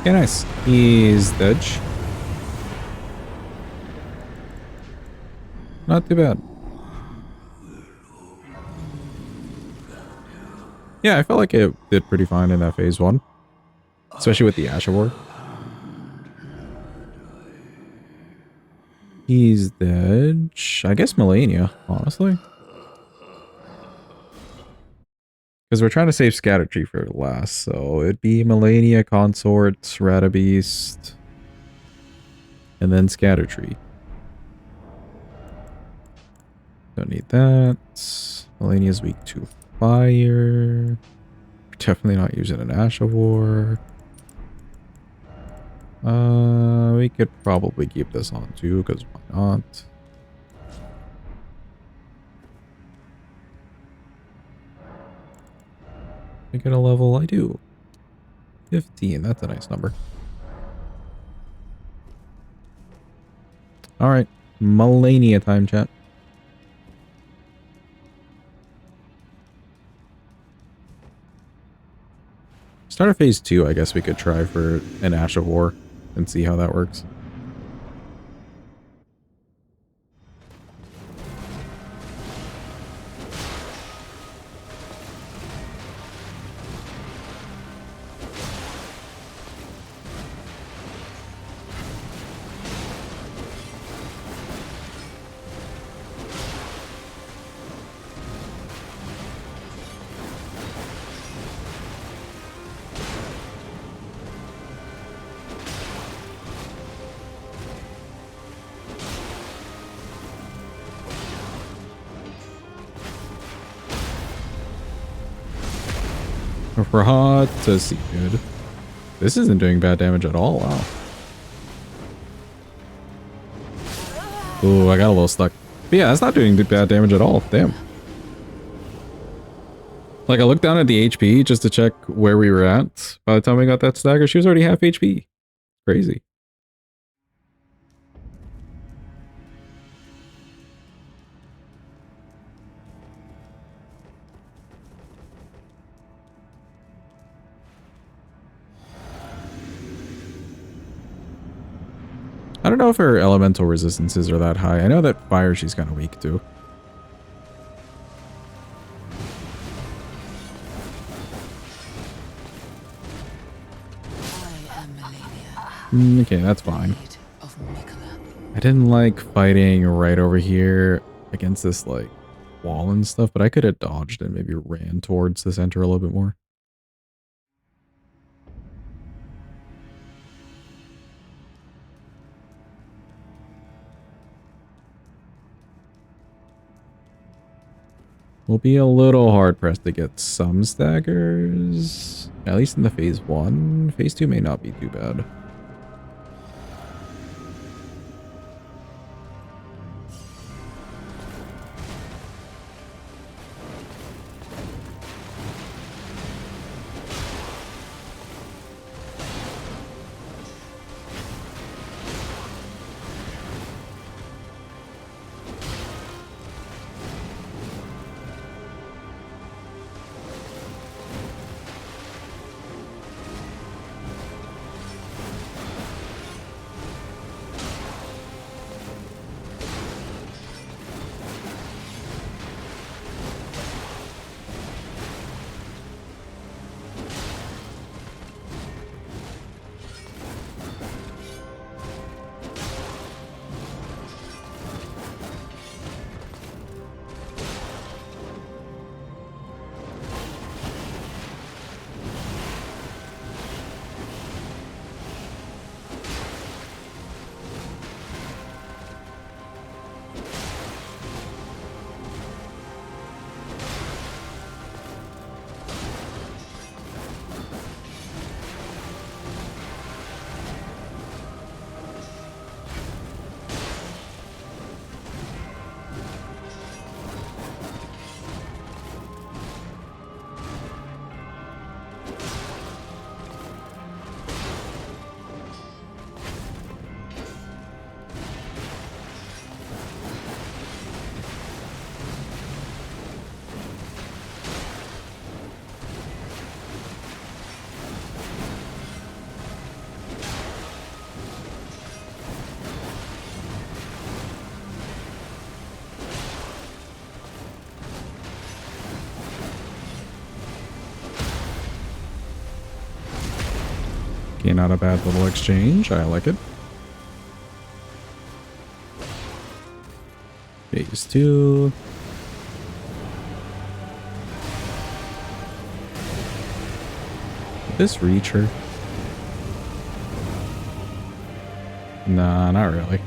Okay, nice. He's dodge. Not too bad. Yeah, I felt like it did pretty fine in that phase 1. Especially with the Asher War. He's dead. I guess Malenia, honestly. Because we're trying to save Scadutree for last, so it'd be Malenia, Consort, Radabeast, and then Scadutree. Don't need that. Malenia's weak to fire. Definitely not using an Asher War. We could probably keep this on too, because why not? I get a level, I do. 15, that's a nice number. Alright, Malenia time, chat. Start of phase 2, I guess we could try for an Asher War and see how that works. Hot to see, dude. This isn't doing bad damage at all. Wow. Ooh, I got a little stuck. But yeah, that's not doing bad damage at all. Damn. Like, I looked down at the HP just to check where we were at. By the time we got that stagger, she was already half HP. Crazy. I don't know if her elemental resistances are that high. I know that fire she's kind of weak to. I am Malenia. Okay, that's fine. I didn't like fighting right over here against this like wall and stuff, but I could have dodged and maybe ran towards the center a little bit more. We'll be a little hard pressed to get some staggers. At least in the phase 1. Phase 2 may not be too bad. Okay, not a bad little exchange. I like it. Phase 2. Did this reach her? Nah, not really.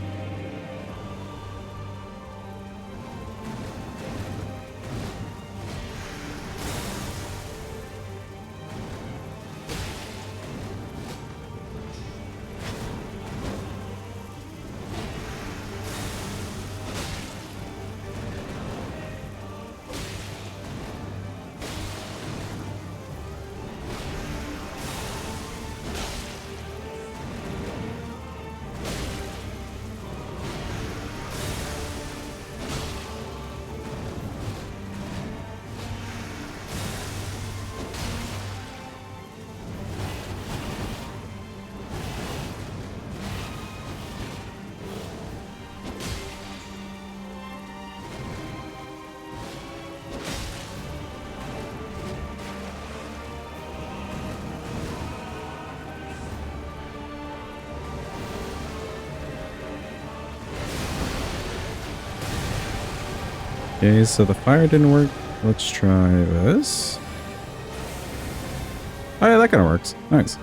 Okay, so the fire didn't work. Let's try this. Oh yeah, that kind of works. Nice.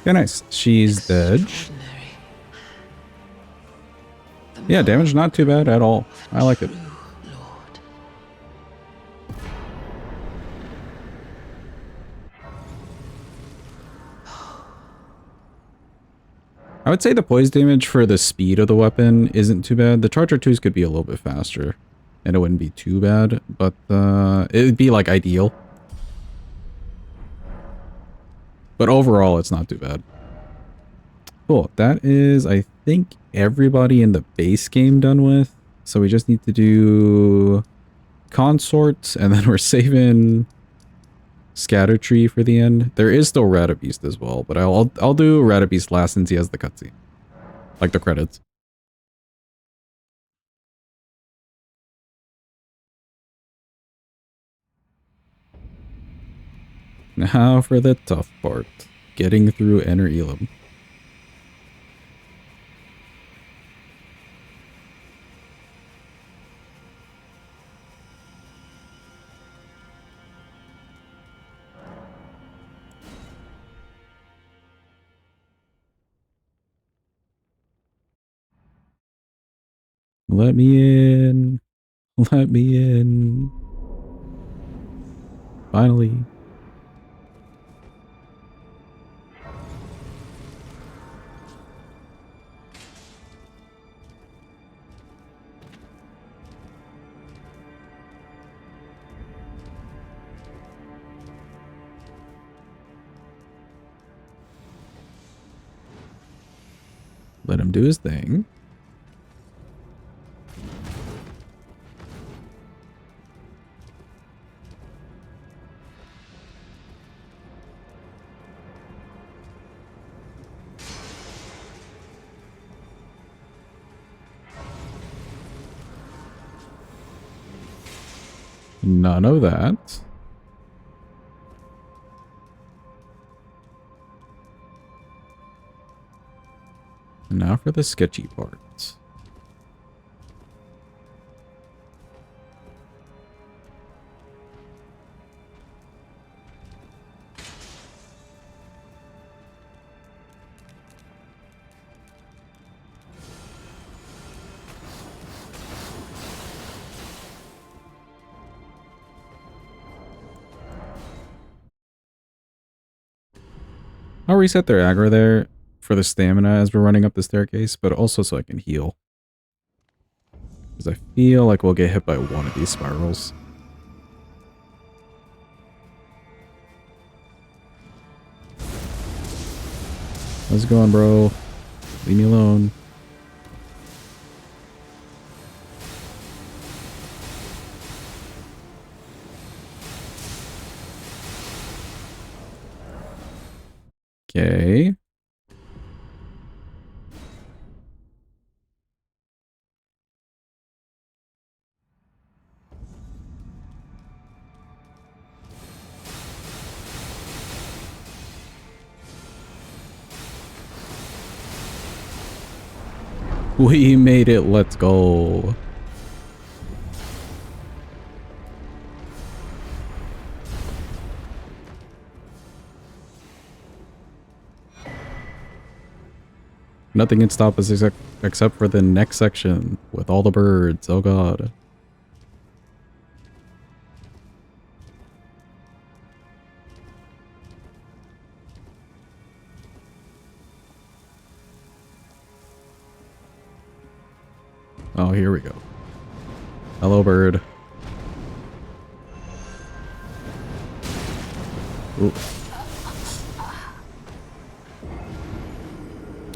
Okay, nice. She's dead. Yeah, damage not too bad at all. I like it. I would say the poise damage for the speed of the weapon isn't too bad. The Charger 2s could be a little bit faster, and it wouldn't be too bad, but it would be like ideal. But overall, it's not too bad. Cool. That is, I think, everybody in the base game done with. So we just need to do Consort, and then we're saving Scadutree for the end. There is still Radabeast as well, but I'll do Radabeast last since he has the cutscene. Like the credits. Now for the tough part. Getting through Enter Elam. Let me in. Let me in. Finally. Let him do his thing. None of that. And now for the sketchy parts. I'll reset their aggro there for the stamina as we're running up the staircase, but also so I can heal. Because I feel like we'll get hit by one of these spirals. How's it going, bro? Leave me alone. Okay. We made it. Let's go. Nothing can stop us except for the next section with all the birds. Oh god. Oh, here we go. Hello, bird. Ooh.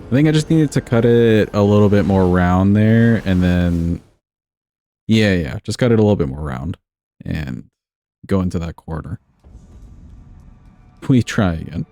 I think I just needed to cut it a little bit more round there, and then... Yeah, just cut it a little bit more round. And go into that corner. We try again.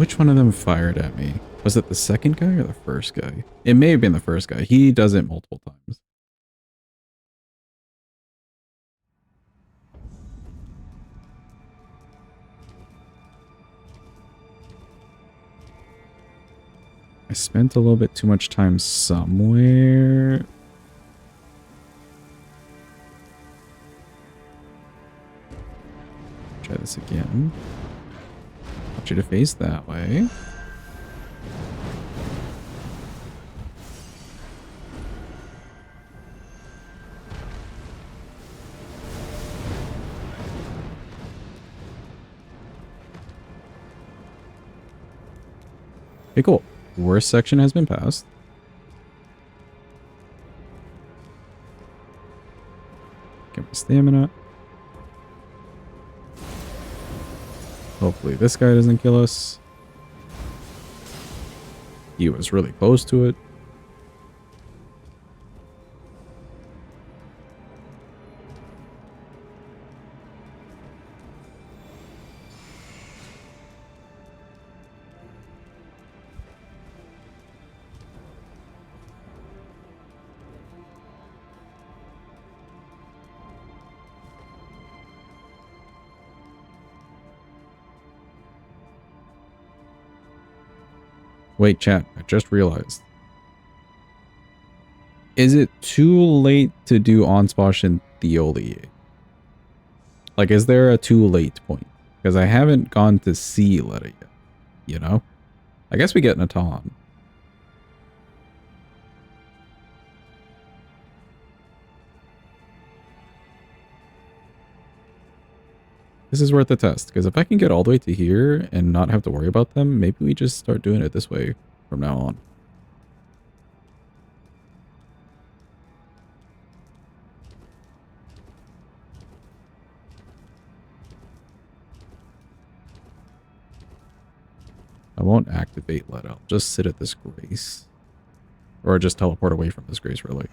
which one of them fired at me? Was it the second guy or the first guy? It may have been the first guy. He does it multiple times. I spent a little bit too much time somewhere. Try this again. I want you to face that way. Okay, cool. Worst section has been passed. Get my stamina. Hopefully this guy doesn't kill us. He was really close to it. Wait, chat, I just realized. Is it too late to do Onsposh and Theolie? Like, is there a too late point? Because I haven't gone to see Leda yet, you know? I guess we get Natan. This is worth the test, because if I can get all the way to here and not have to worry about them, maybe we just start doing it this way from now on. I won't activate Leda. I'll just sit at this grace. Or just teleport away from this grace, really.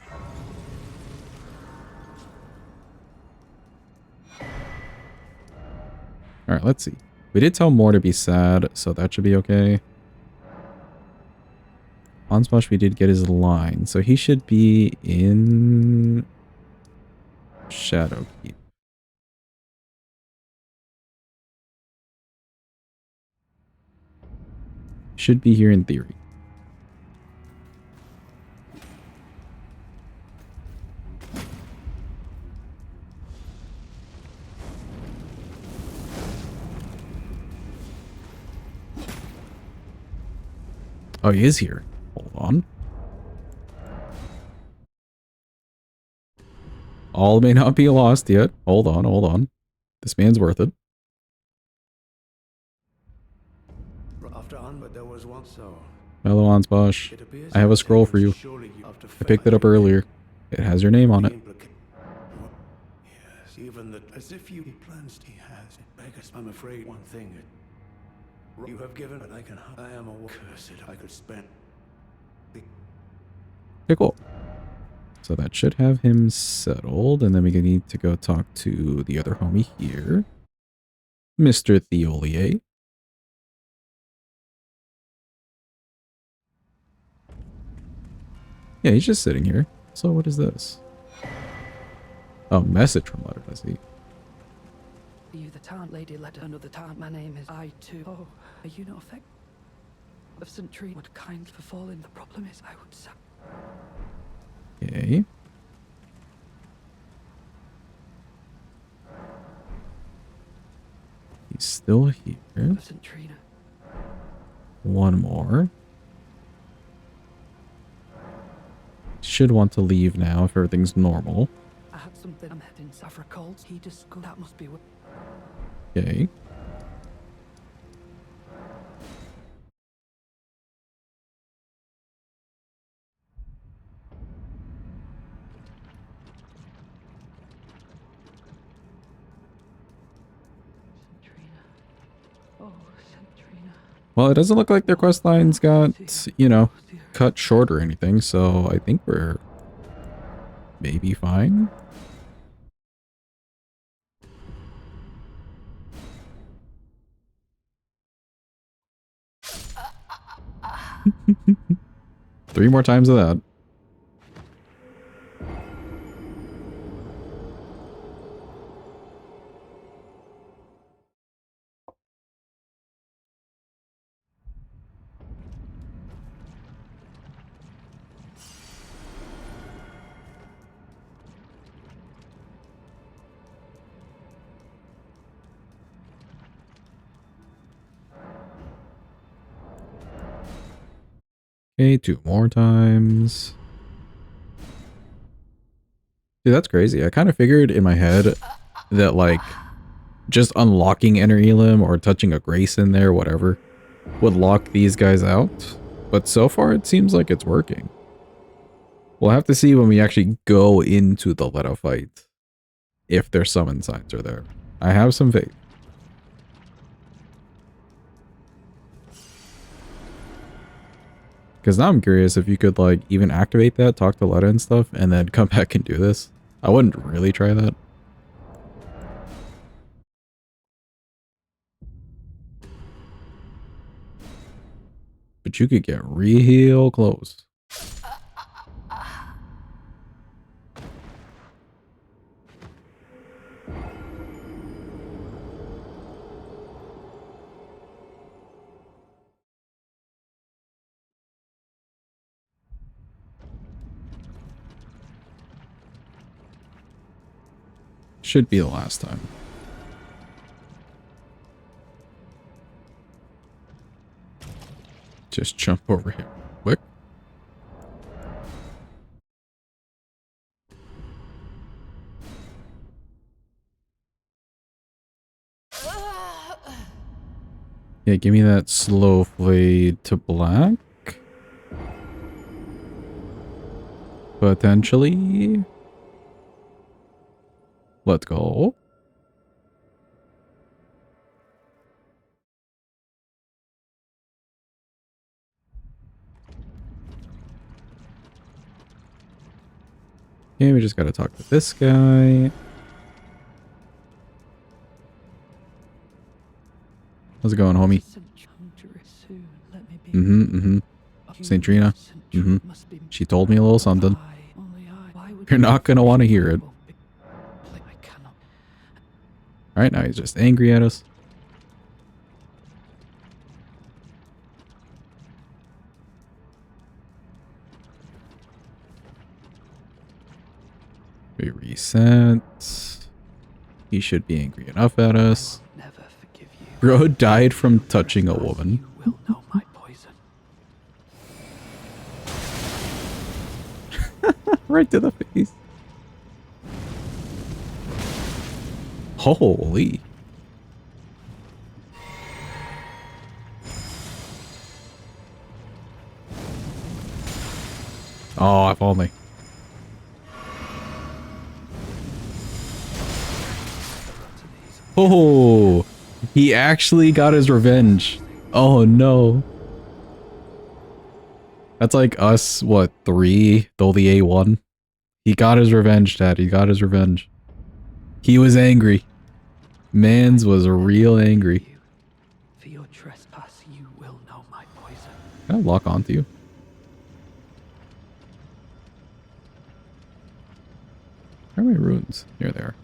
Alright, let's see. We did tell Moore to be sad, so that should be okay. Onsposh, we did get his line, so he should be in Shadowkeep. Should be here in theory. Oh, he is here. Hold on. All may not be lost yet. Hold on, hold on. This man's worth it. Hello, Onsposh. I have a scroll for you. I picked it up earlier. It has your name on it. Yes, even that, as if you plans he has. I guess I'm afraid one thing. You have given, but I am a cursed. I could spend. Okay, cool. So that should have him settled, and then we need to go talk to the other homie here, Mr. Theolie. Yeah, he's just sitting here. So what is this? Oh, message from Leda, I see. You the Tarn, Lady Leda, another Tarn. My name is I too. Oh, are you not affected? Of St. Tree would kindly befall in. The problem is I would say. Okay. He's still here. St. Trina. One more. Should want to leave now if everything's normal. I had something I'm heading south calls. He just go. That must be what. Okay. Well, it doesn't look like their quest lines got, you know, cut short or anything, so I think we're maybe fine. 3 more times of that. Okay, 2 more times. Dude, that's crazy. I kind of figured in my head that, like, just unlocking Inner Elim or touching a Grace in there, whatever, would lock these guys out. But so far, it seems like it's working. We'll have to see when we actually go into the Leda fight if their summon signs are there. I have some faith. Because now I'm curious if you could, like, even activate that, talk to Leda and stuff, and then come back and do this. I wouldn't really try that. But you could get real close. Should be the last time. Just jump over here quick. Yeah, give me that slow fade to black. Potentially. Let's go. Okay, we just gotta talk to this guy. How's it going, homie? St. Trina. She told me a little something. You're not gonna want to hear it. Alright, now he's just angry at us. We reset. He should be angry enough at us. Bro died from touching a woman. Right to the face. Holy. Oh, if only. Oh, he actually got his revenge. Oh no. That's like us, what, 3, though the A1? He got his revenge, Dad. He got his revenge. He was angry. Mans was real angry. For your trespass, you will know my poison. Can I lock onto you? Where are my runes? Here they are.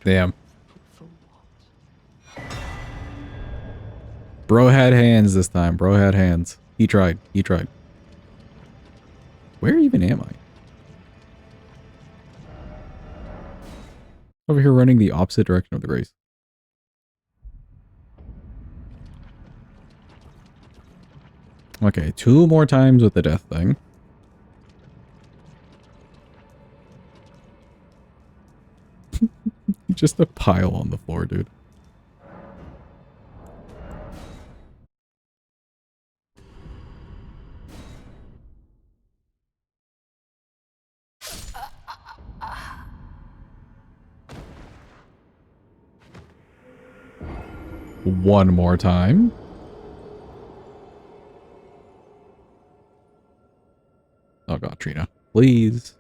Damn. Bro had hands this time. Bro had hands. He tried. He tried. Where even am I? Over here running the opposite direction of the race. Okay, 2 more times with the death thing. Just a pile on the floor, dude. one more time. Oh god, Trina. Please.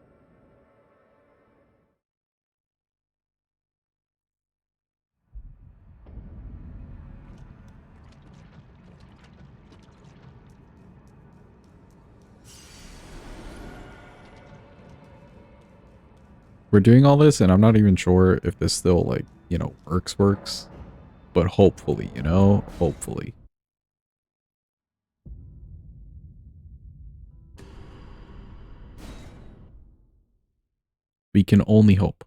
We're doing all this, and I'm not even sure if this still, like, you know, works. But hopefully, you know? Hopefully. We can only hope.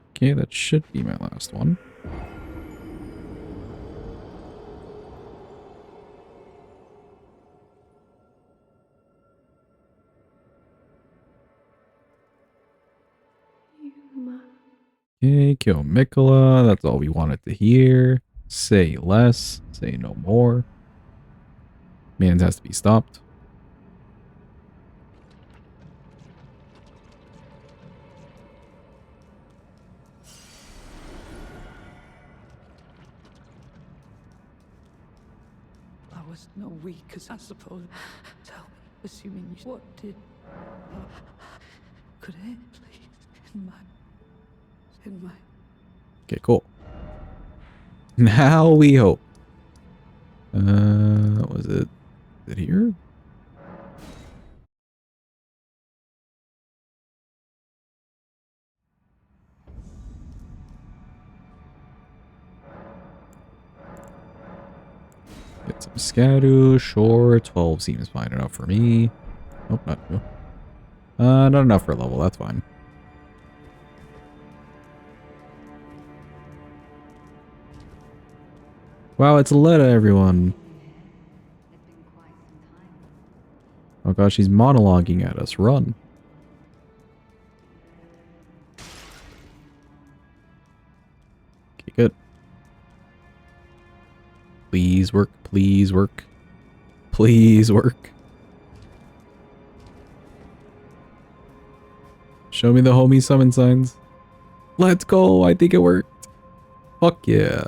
Okay, that should be my last one. Okay, kill Miquella. That's all we wanted to hear. Say less. Say no more. Mans has to be stopped. I was no weak, as I suppose. Tell me, assuming you... What did... could it, please? In my... Okay, cool. Now we hope. Was it... Is it here? Get some Scadu, sure. 12 seems fine enough for me. Nope, not 2. Not enough for a level, that's fine. Wow, it's Leda, everyone. Oh gosh, she's monologuing at us. Run. Okay, good. Please work, please work. Please work. Show me the homie summon signs. Let's go, I think it worked. Fuck yeah.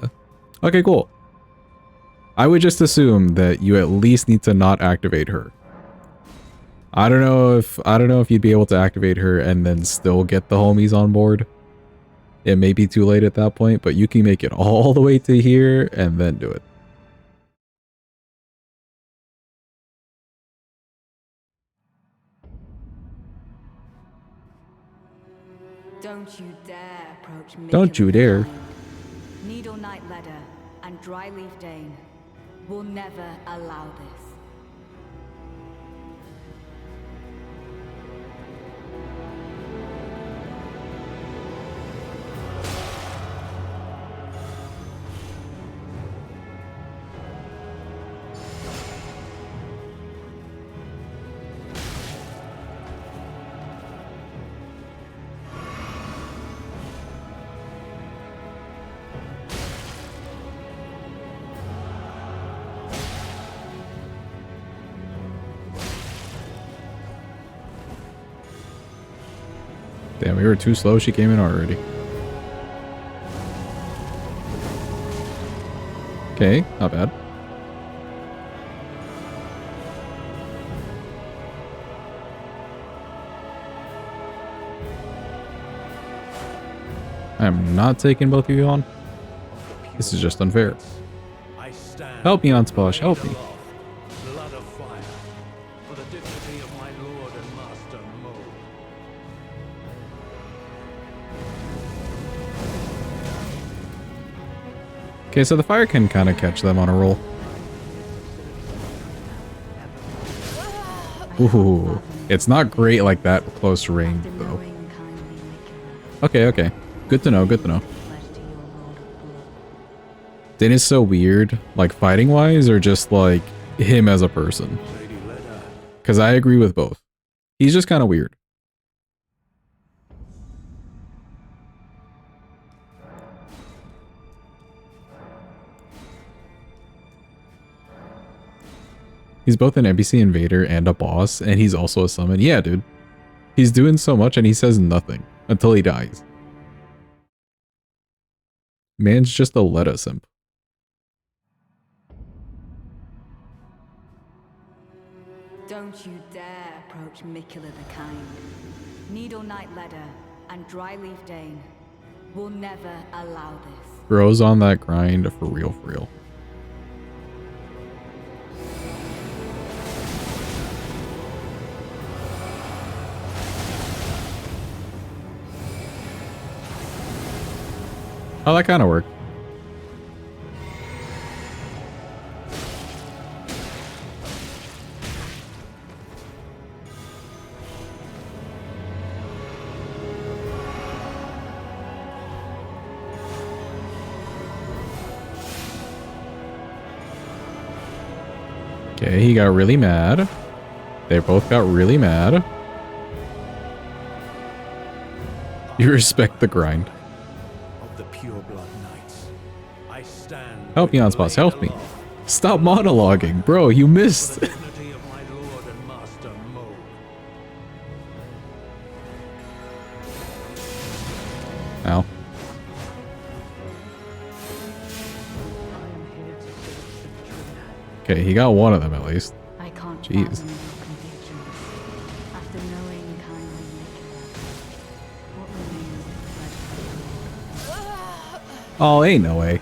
Okay, cool. I would just assume that you at least need to not activate her. I don't know if you'd be able to activate her and then still get the homies on board. It may be too late at that point, but you can make it all the way to here and then do it. Don't you dare approach me. Don't you dare. Needle Knight Leda and Dryleaf Dane will never allow this. Damn, we were too slow. She came in already. Okay, not bad. I'm not taking both of you on. This is just unfair. Help me, Ansposh, help me. Okay, so the fire can kind of catch them on a roll. Ooh, it's not great like that close range, though. Okay, okay. Good to know, good to know. Dane is so weird, like fighting-wise, or just like him as a person? Because I agree with both. He's just kind of weird. He's both an NPC invader and a boss, and he's also a summon. Yeah, dude. He's doing so much and he says nothing until he dies. Man's just a Leda simp. Don't you dare approach Miquella the Kind. Needle Knight Leda and Dryleaf Dane will never allow this. Bro's on that grind for real, for real. Oh, that kind of worked. Okay, he got really mad. They both got really mad. You respect the grind. Of the pure blood knights, I stand. Help me, Onspots, help me. Stop monologuing. Bro, you missed. Dignity of my lord and master Mo. Ow. Okay, he got one of them at least. I can't Jeez. fathom your convictions. After knowing kindly Miquella, what remains of the Oh, ain't no way.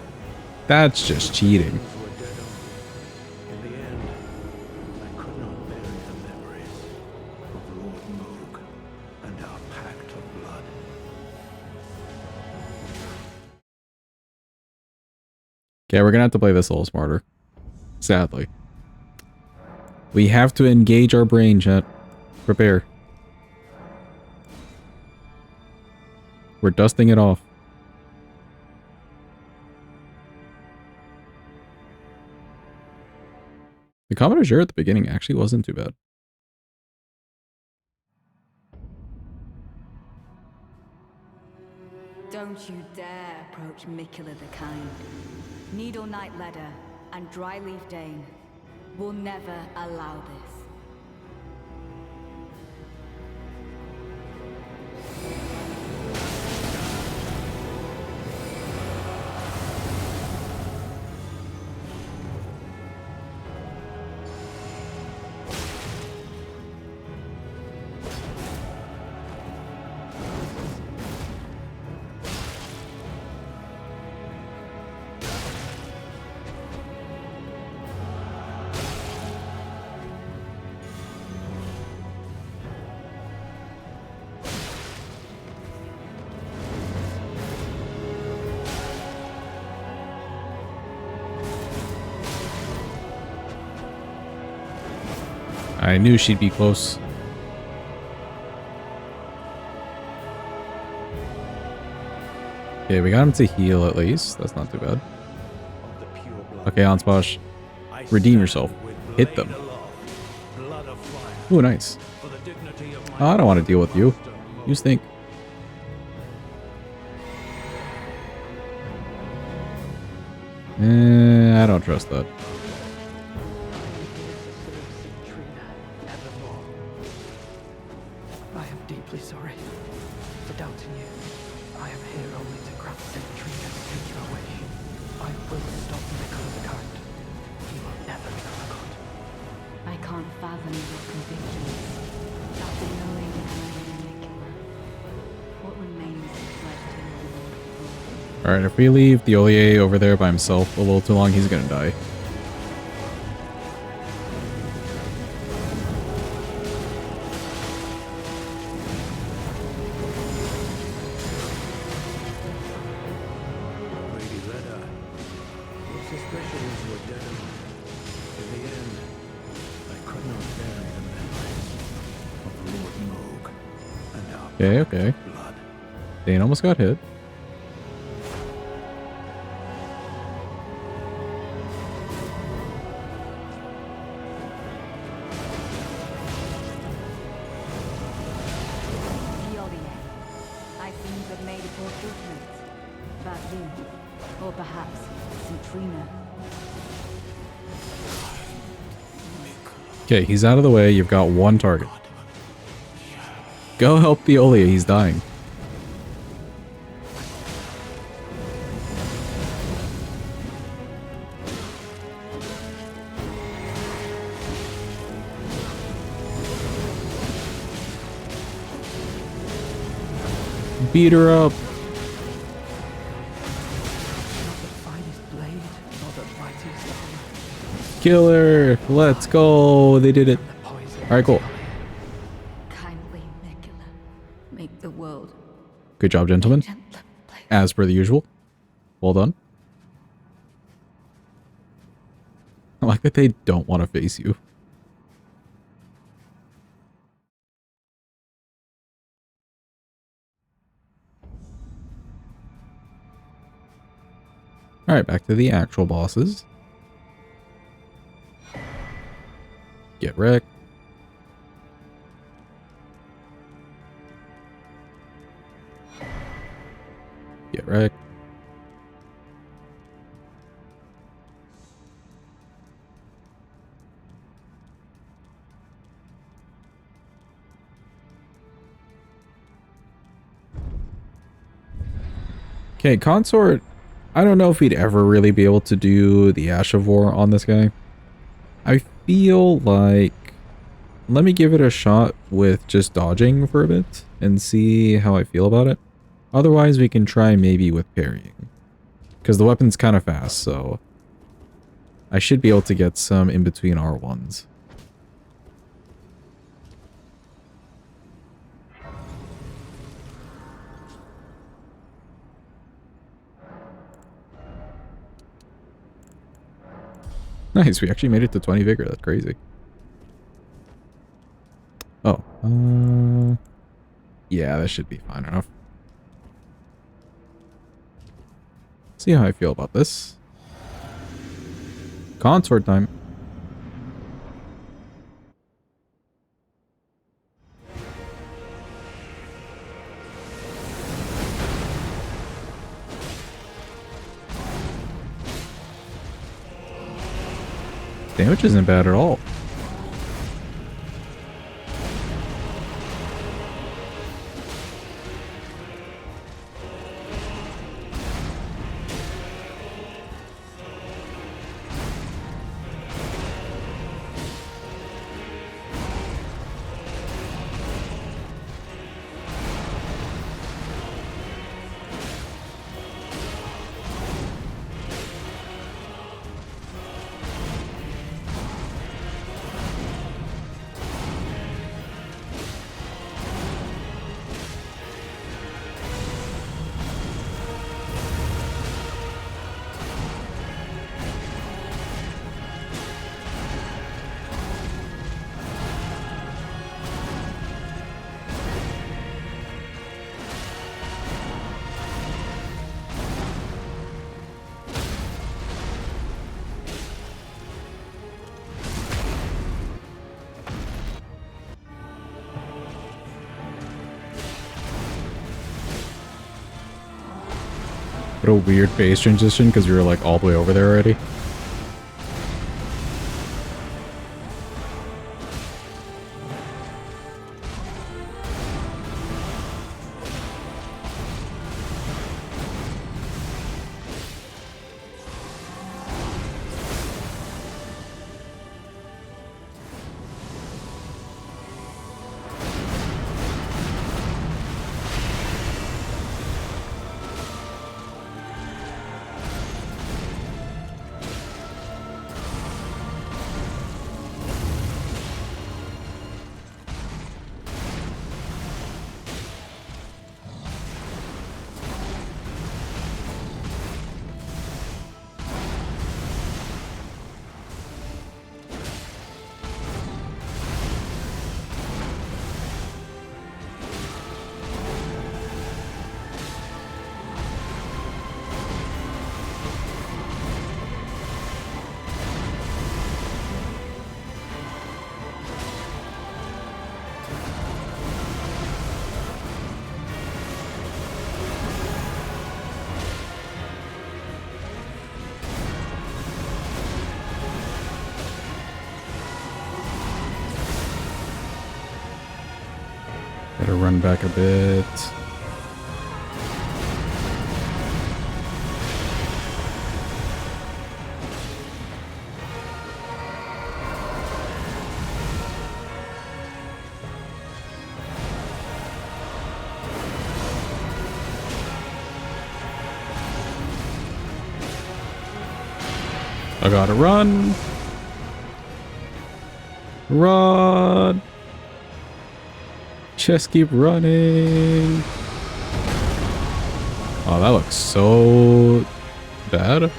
That's just cheating. Were dead on. In the end, I could not bury the memories of Lord Moog and our pact of blood. Okay, we're gonna have to play this a little smarter. Sadly. We have to engage our brain, chat. Prepare. We're dusting it off. The Commodore at the beginning actually wasn't too bad. Don't you dare approach Miquella the Kind. Needle Knight Leda and Dryleaf Dane will never allow this. I knew she'd be close. Okay, we got him to heal at least. That's not too bad. Okay, Ansposh. Redeem yourself. Hit them. Ooh, nice. Oh, I don't want to deal with you. You stink. I don't trust that. I am deeply sorry for doubting you. I am here only to grant Trina's future wish. I will stop Miquella the Kind. He will never be forgotten. I can't fathom your convictions. After knowing kindly Miquella, what remains of pledge to your lord? Alright, if we leave the Ollier over there by himself a little too long, he's gonna die. Lady Leda, your suspicions were dead on. In the end, I could not bury the memories of Lord Moog and our Okay, okay. blood. Dane almost got hit. I seem to have made a poor judgment about you, or perhaps Trina. Okay, he's out of the way. You've got one target. Go help the Ollier. He's dying. Beat her up. Not the finest blade, nor the mightiest armor. Kill her. Let's go. They did it. The poison. All right, cool. Kindly, Miquella, make the world Good job, gentlemen. gentler place. As per the usual. Well done. I like that they don't want to face you. Alright, back to the actual bosses. Get wrecked. Get wrecked. Okay, Consort, I don't know if we'd ever really be able to do the Ash of War on this guy. I feel like... Let me give it a shot with just dodging for a bit and see how I feel about it. Otherwise, we can try maybe with parrying. Because the weapon's kind of fast, so... I should be able to get some in between R1s. Nice, we actually made it to 20 vigor. That's crazy. Oh, yeah, that should be fine enough. See how I feel about this. Consort time. Damage isn't bad at all. What a weird phase transition because we were like all the way over there already. Gotta run back a bit. I gotta run. Run. Just keep running. Oh, that looks so bad.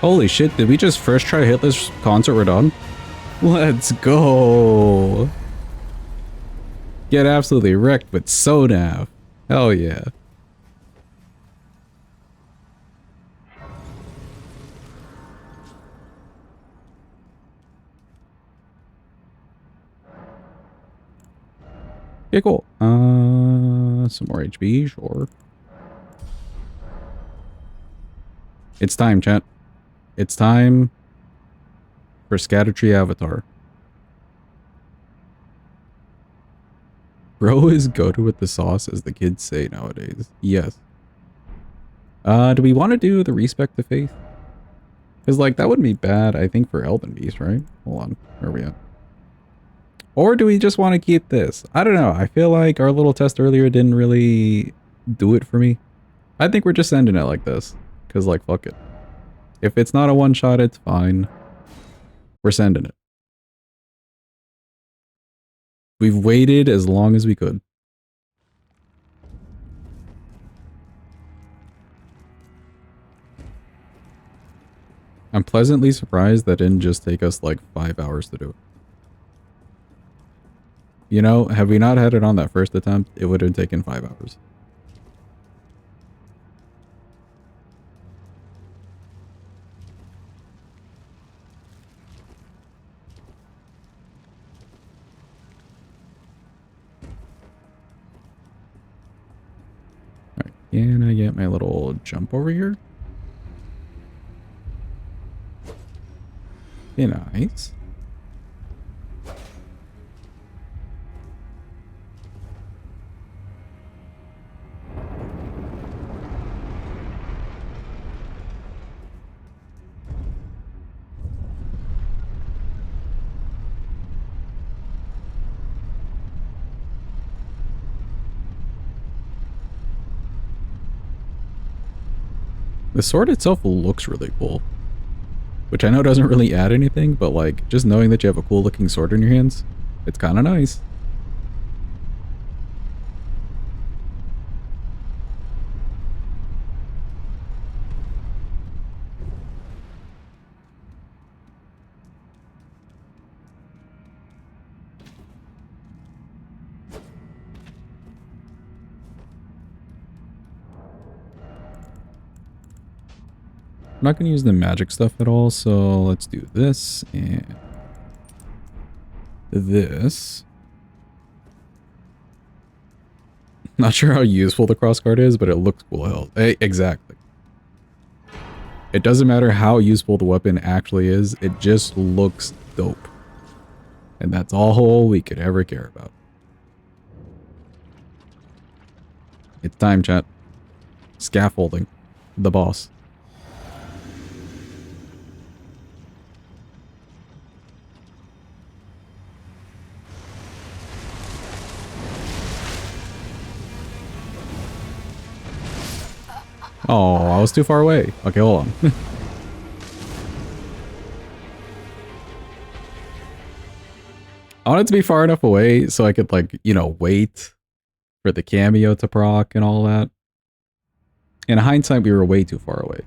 Holy shit, did we just first try to hit this Consort Radahn? Let's go! Get absolutely wrecked with Sonav. Hell yeah. Okay, cool. Some more HP, sure. It's time, chat. It's time for Scadutree Avatar. Bro is goated with the sauce, as the kids say nowadays. Yes. Do we want to do the Respect to Faith? Because, like, that wouldn't be bad, I think, for Elden Beast, right? Hold on. Where are we at? Or do we just want to keep this? I don't know. I feel like our little test earlier didn't really do it for me. I think we're just ending it like this. Because, like, fuck it. If it's not a one-shot, it's fine. We're sending it. We've waited as long as we could. I'm pleasantly surprised that didn't just take us like 5 hours to do it. You know, had we not had it on that first attempt, it would have taken 5 hours. Alright, can I get my little jump over here? Be nice. The sword itself looks really cool. Which I know doesn't really add anything, but like, just knowing that you have a cool looking sword in your hands, it's kind of nice. I'm not going to use the magic stuff at all, so let's do this and this. Not sure how useful the crossguard is, but it looks cool as hell. Exactly. It doesn't matter how useful the weapon actually is, it just looks dope. And that's all we could ever care about. It's time, chat. Scaffolding. The boss. Oh, I was too far away. Okay, hold on. I want it to be far enough away so I could, like, you know, wait for the cameo to proc and all that. In hindsight, we were way too far away.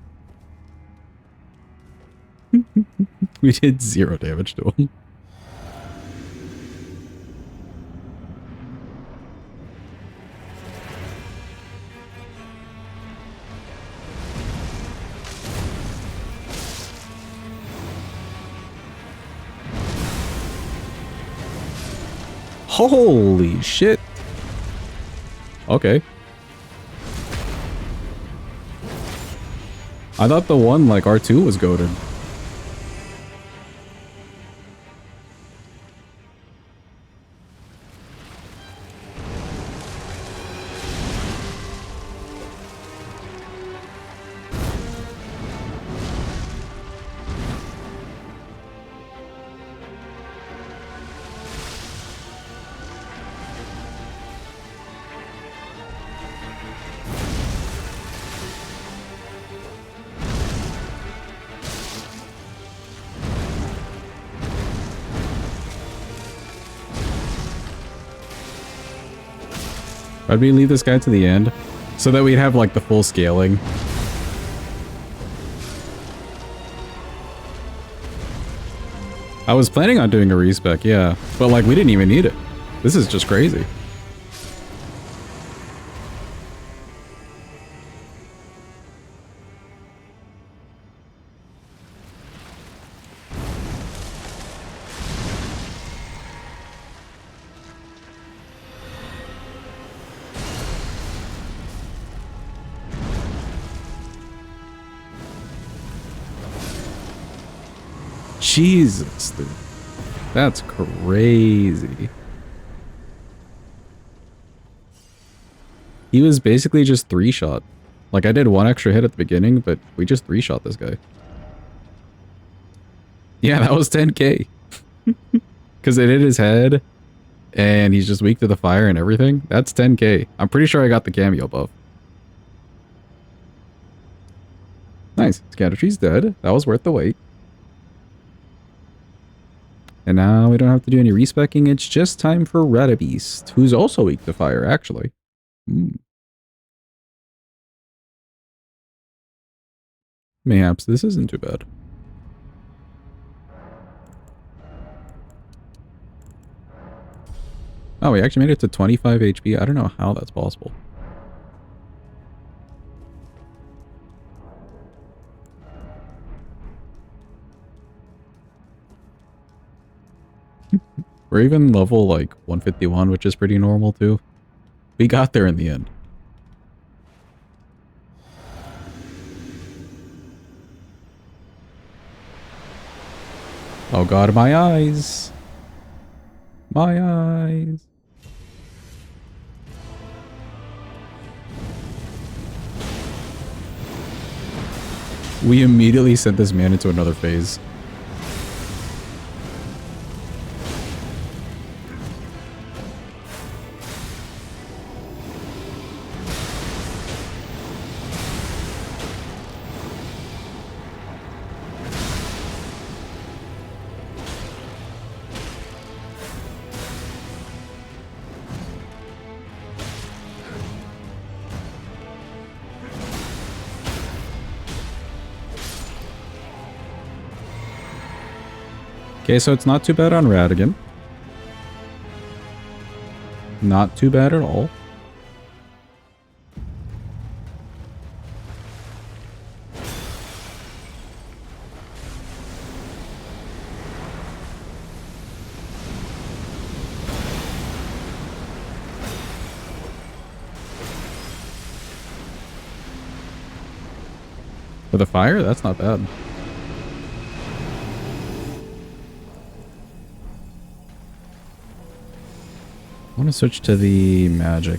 We did 0 damage to him. Holy shit. Okay. I thought the one like R2 was goated. Why'd we leave this guy to the end? So that we'd have like the full scaling. I was planning on doing a respec, yeah. But like we didn't even need it. This is just crazy. Jesus, dude. That's crazy. He was basically just 3-shot. Like, I did 1 extra hit at the beginning, but we just 3-shot this guy. Yeah, that was 10k. Because it hit his head, and he's just weak to the fire and everything. That's 10k. I'm pretty sure I got the cameo buff. Nice. Scattertree's dead. That was worth the wait. And now we don't have to do any respecking. It's just time for Radabeast, who's also weak to fire, actually. Mayhaps this isn't too bad. Oh, we actually made it to 25 HP. I don't know how that's possible. We're even level like 151, which is pretty normal too. We got there in the end. Oh god, my eyes. My eyes. We immediately sent this man into another phase. Okay, so it's not too bad on Radagon. Not too bad at all. For the fire, that's not bad. I want to switch to the magic.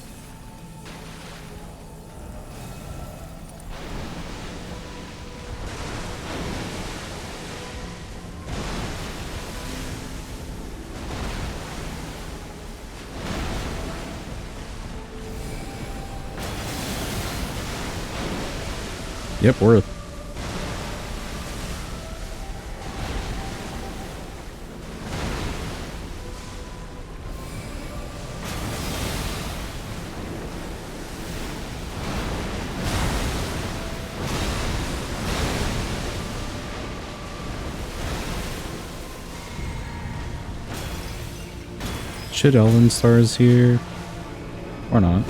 Yep, worth. Should Elden stars here? Or not?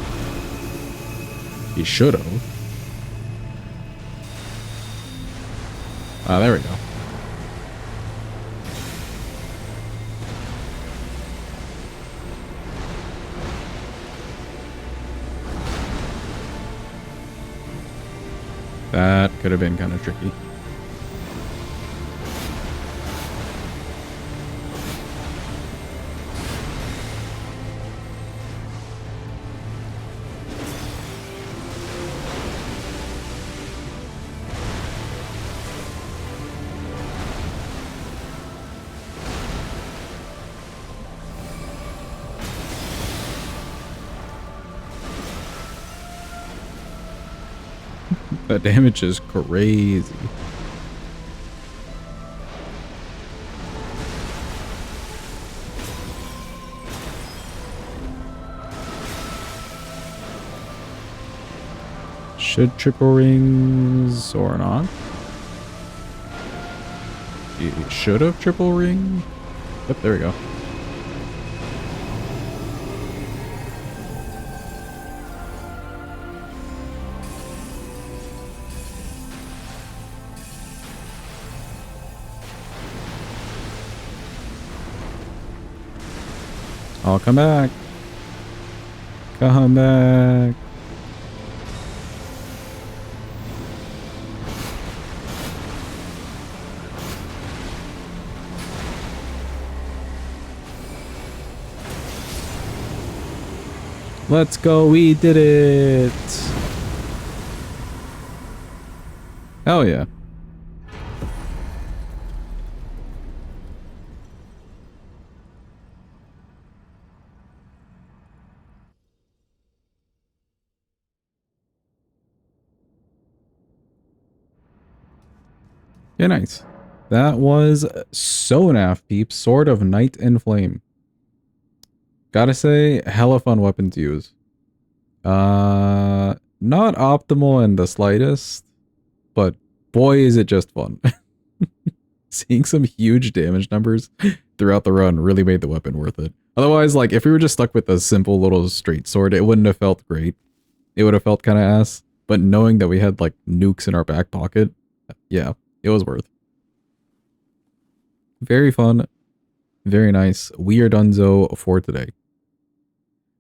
He should've. Ah, there we go. That could have been kind of tricky. That damage is crazy. Should triple rings or not? You should have triple ring. Yep, there we go. I'll come back. Come back. Let's go, we did it. Hell yeah. Yeah, nice. That was so naff, peeps. Sword of Night and Flame. Gotta say, hella fun weapon to use. Not optimal in the slightest, but boy is it just fun. Seeing some huge damage numbers throughout the run really made the weapon worth it. Otherwise, like, if we were just stuck with a simple little straight sword, it wouldn't have felt great. It would have felt kind of ass. But knowing that we had, like, nukes in our back pocket, yeah, it was worth. Very fun. Very nice. We are donezo for today.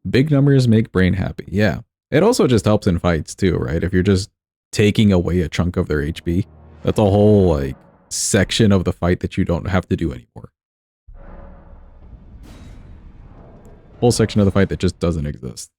Big numbers make brain happy. Yeah. It also just helps in fights too, right? If you're just taking away a chunk of their HP, that's a whole, like, section of the fight that you don't have to do anymore. Whole section of the fight that just doesn't exist.